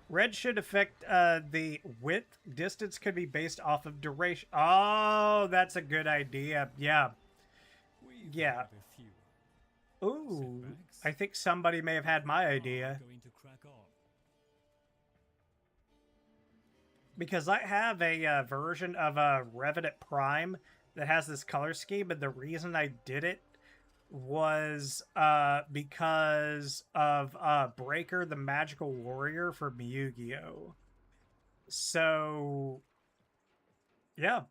Red should affect the width. Distance could be based off of duration. Oh, that's a good idea. Yeah. Yeah. Ooh, I think somebody may have had my idea. Because I have a version of Revenant Prime that has this color scheme, and the reason I did it was because of Breaker the Magical Warrior from Yu-Gi-Oh! So, yeah.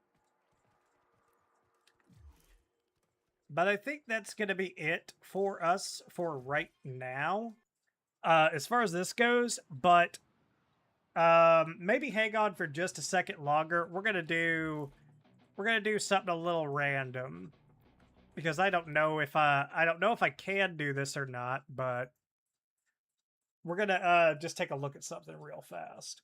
But I think that's going to be it for us for right now, as far as this goes. But maybe hang on for just a second longer. We're gonna do something a little random because I don't know if I can do this or not. But we're gonna just take a look at something real fast.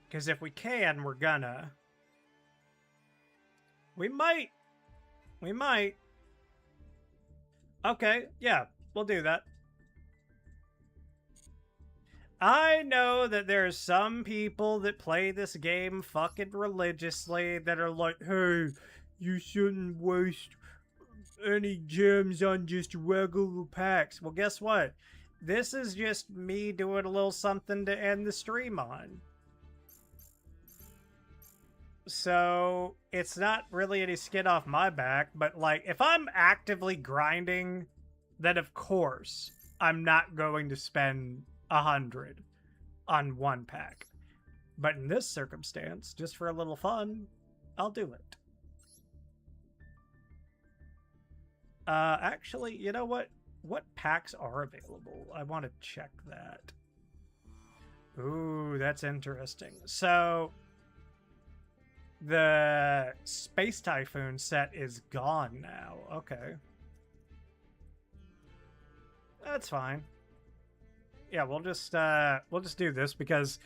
Because if we can, we're gonna. We might. Okay, yeah, we'll do that. I know that there's some people that play this game fucking religiously that are like, hey, you shouldn't waste any gems on just regular packs. Well, guess what? This is just me doing a little something to end the stream on. So, it's not really any skin off my back, but like, if I'm actively grinding, then of course, I'm not going to spend 100 on one pack. But in this circumstance, just for a little fun, I'll do it. Actually, you know what? What packs are available? I want to check that. Ooh, that's interesting. So, the Space Typhoon set is gone now. Okay. That's fine. Yeah, we'll just do this because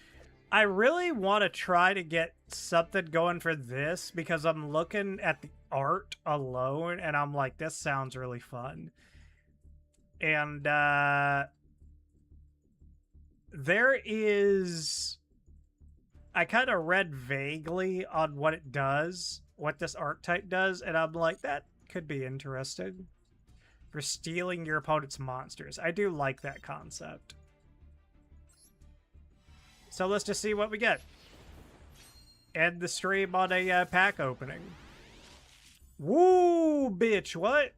I really want to try to get something going for this because I'm looking at the art alone and I'm like, this sounds really fun. And there is, I kind of read vaguely on what it does, what this archetype does, and I'm like, that could be interesting. For stealing your opponent's monsters. I do like that concept. So let's just see what we get. End the stream on a pack opening. Woo, bitch, what?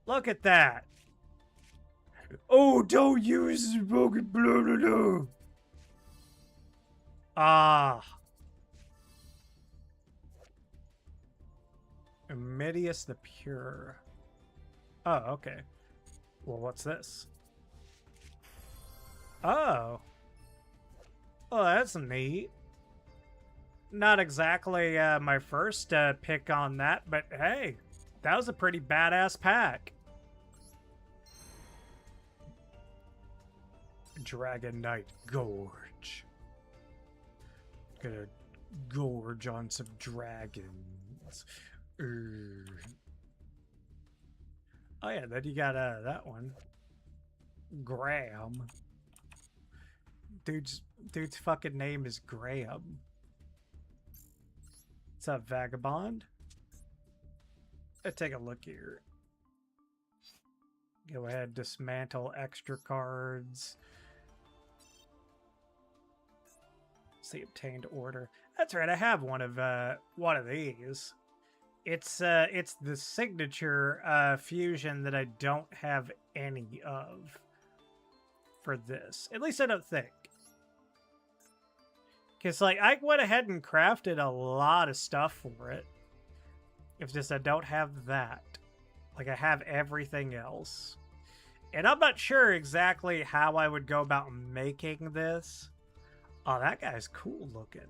Look at that. Oh, don't use broken blood. Ah. Amidius the Pure. Oh, okay. Well, what's this? Oh. Oh, that's neat. Not exactly my first pick on that, but hey, that was a pretty badass pack. Dragon Knight Gorge. Gonna gorge on some dragons. Oh yeah, then you got that one. Graham. Dude's fucking name is Graham. What's up, Vagabond? Let's take a look here. Go ahead, dismantle extra cards. the obtained order. That's right, I have one of these. It's the signature fusion that I don't have any of for this. At least I don't think. Because, like, I went ahead and crafted a lot of stuff for it. It's just I don't have that. Like, I have everything else. And I'm not sure exactly how I would go about making this. Oh, that guy's cool looking.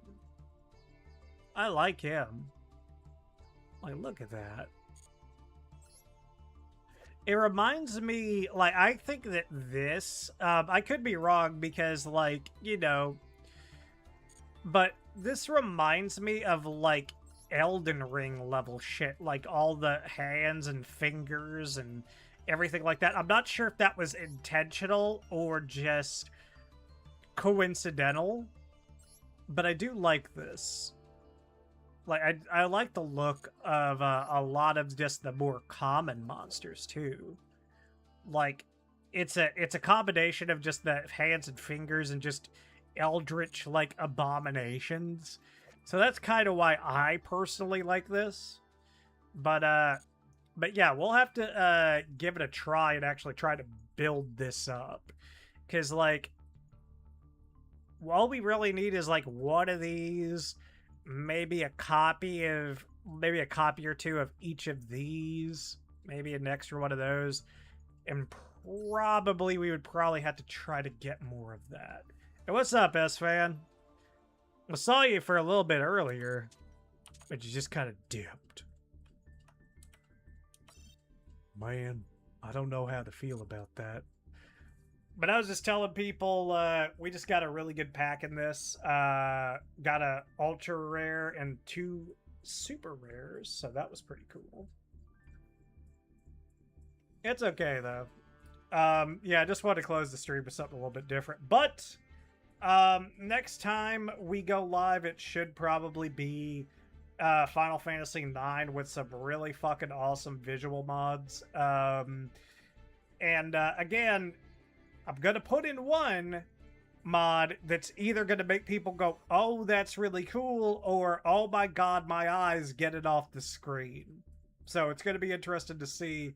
I like him. Like, look at that. It reminds me, like, I think that this, I could be wrong because, like, you know, but this reminds me of, like, Elden Ring level shit. Like, all the hands and fingers and everything like that. I'm not sure if that was intentional or just coincidental, but I do like this. Like, I like the look of a lot of just the more common monsters, too. Like, it's a combination of just the hands and fingers and just eldritch, like, abominations. So that's kind of why I personally like this. But yeah, we'll have to give it a try and actually try to build this up. Because, like, all we really need is, like, one of these, maybe a copy or two of each of these, maybe an extra one of those, and probably we would probably have to try to get more of that. Hey, what's up, S-Fan? I saw you for a little bit earlier, but you just kind of dipped. Man, I don't know how to feel about that. But I was just telling people, we just got a really good pack in this. Got a ultra rare and 2 super rares, so that was pretty cool. It's okay, though. Yeah, I just wanted to close the stream with something a little bit different. But next time we go live, it should probably be Final Fantasy IX with some really fucking awesome visual mods. Again, I'm going to put in one mod that's either going to make people go, oh, that's really cool, or, oh my god, my eyes, get it off the screen. So it's going to be interesting to see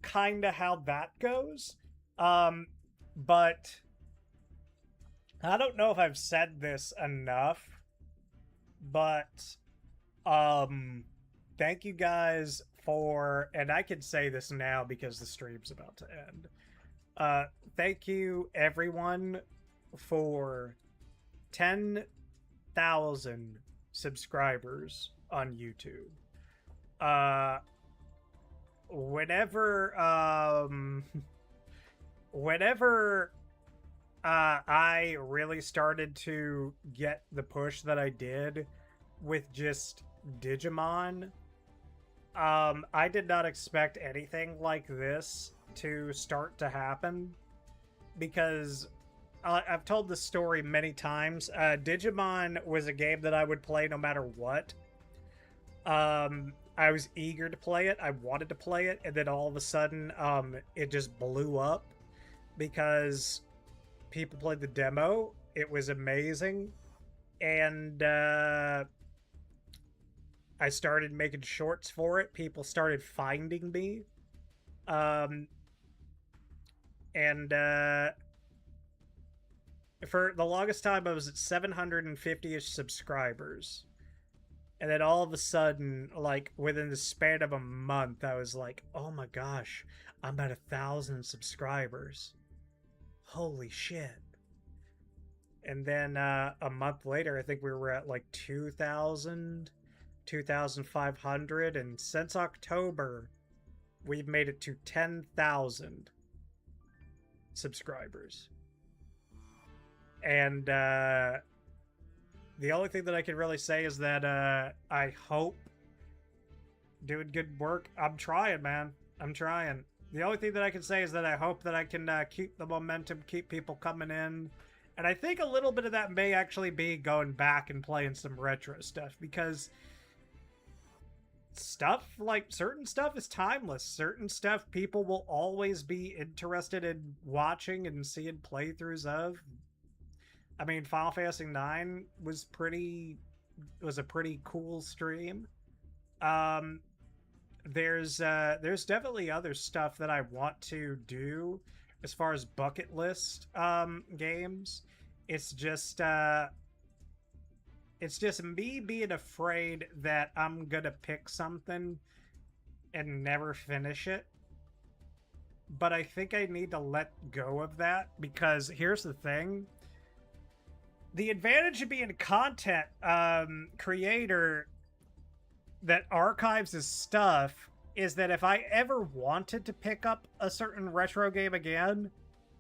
kind of how that goes. But I don't know if I've said this enough, but thank you guys for, and I can say this now because the stream's about to end. Thank you, everyone, for 10,000 subscribers on YouTube. Whenever I really started to get the push that I did with just Digimon, I did not expect anything like this to start to happen, because I've told this story many times. Digimon was a game that I would play no matter what. I was eager to play it. I wanted to play it, and then all of a sudden, it just blew up because people played the demo. It was amazing, and I started making shorts for it. People started finding me, for the longest time, I was at 750-ish subscribers. And then all of a sudden, like, within the span of a month, I was like, oh my gosh, I'm at 1,000 subscribers. Holy shit. And then a month later, I think we were at like 2,000, 2,500. And since October, we've made it to 10,000 subscribers. And the only thing that I can really say is that I hope doing good work. I'm trying, man. I'm trying. The only thing that I can say is that I hope that I can keep the momentum, keep people coming in. And I think a little bit of that may actually be going back and playing some retro stuff, because stuff, like, certain stuff is timeless. Certain stuff people will always be interested in watching and seeing playthroughs of. I mean, Final Fantasy IX was a pretty cool stream. There's definitely other stuff that I want to do as far as bucket list games. It's just me being afraid that I'm gonna pick something and never finish it. But I think I need to let go of that, because here's the thing. The advantage of being a content creator that archives his stuff is that if I ever wanted to pick up a certain retro game again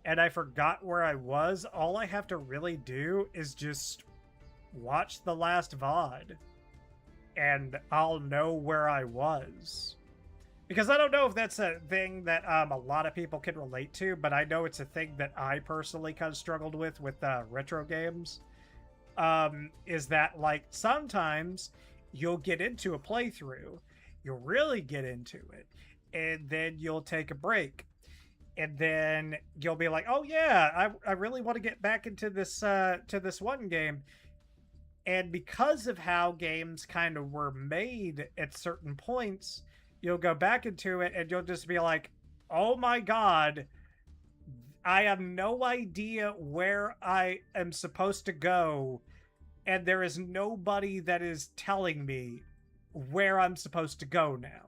and I forgot where I was, all I have to really do is just watch the last VOD and I'll know where I was. Because I don't know if that's a thing that a lot of people can relate to, but I know it's a thing that I personally kind of struggled with retro games. Is that, like, sometimes you'll get into a playthrough, you'll really get into it, and then you'll take a break. And then you'll be like, oh yeah, I really want to get back into this one game. And because of how games kind of were made at certain points, you'll go back into it and you'll just be like, oh my god, I have no idea where I am supposed to go, and there is nobody that is telling me where I'm supposed to go now.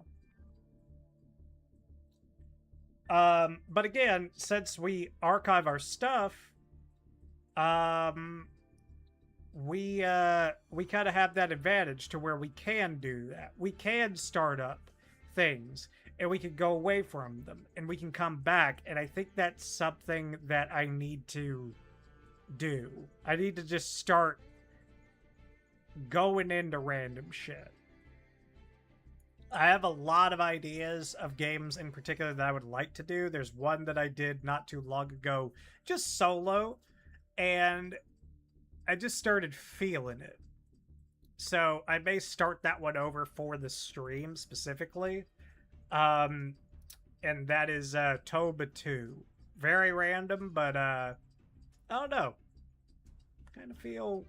But again, since we archive our stuff, we kind of have that advantage to where we can do that. We can start up things and we can go away from them and we can come back, and I think that's something that I need to do. I need to just start going into random shit. I have a lot of ideas of games in particular that I would like to do. There's one that I did not too long ago, just solo, and I just started feeling it. So I may start that one over for the stream specifically. And that is Toba 2. Very random, but I don't know. Kind of feel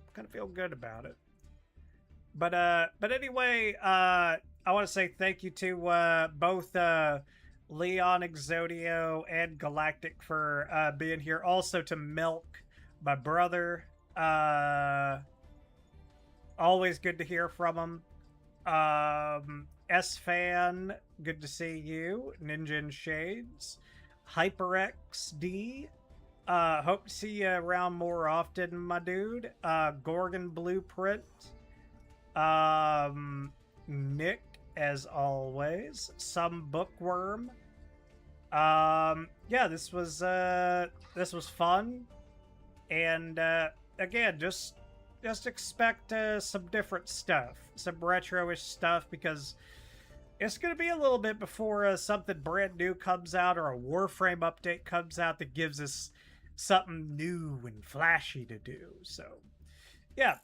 good about it. But anyway, I want to say thank you to both Leon Exodio and Galactic for being here. Also to Milk, my brother. Always good to hear from him. S-Fan, good to see you. Ninja in Shades. HyperXD, hope to see you around more often, my dude. Gorgon Blueprint. Nick, as always. Some Bookworm. Yeah, this was fun. And again, just expect some different stuff, some retro-ish stuff, because it's going to be a little bit before something brand new comes out or a Warframe update comes out that gives us something new and flashy to do. So, yeah.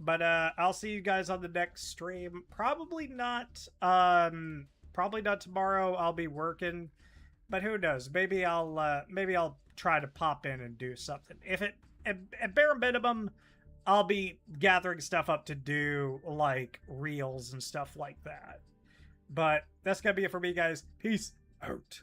But I'll see you guys on the next stream. Probably not tomorrow. I'll be working, but who knows? Maybe I'll try to pop in and do something. If it at bare minimum, I'll be gathering stuff up to do, like, reels and stuff like that. But that's gonna be it for me, guys. Peace out.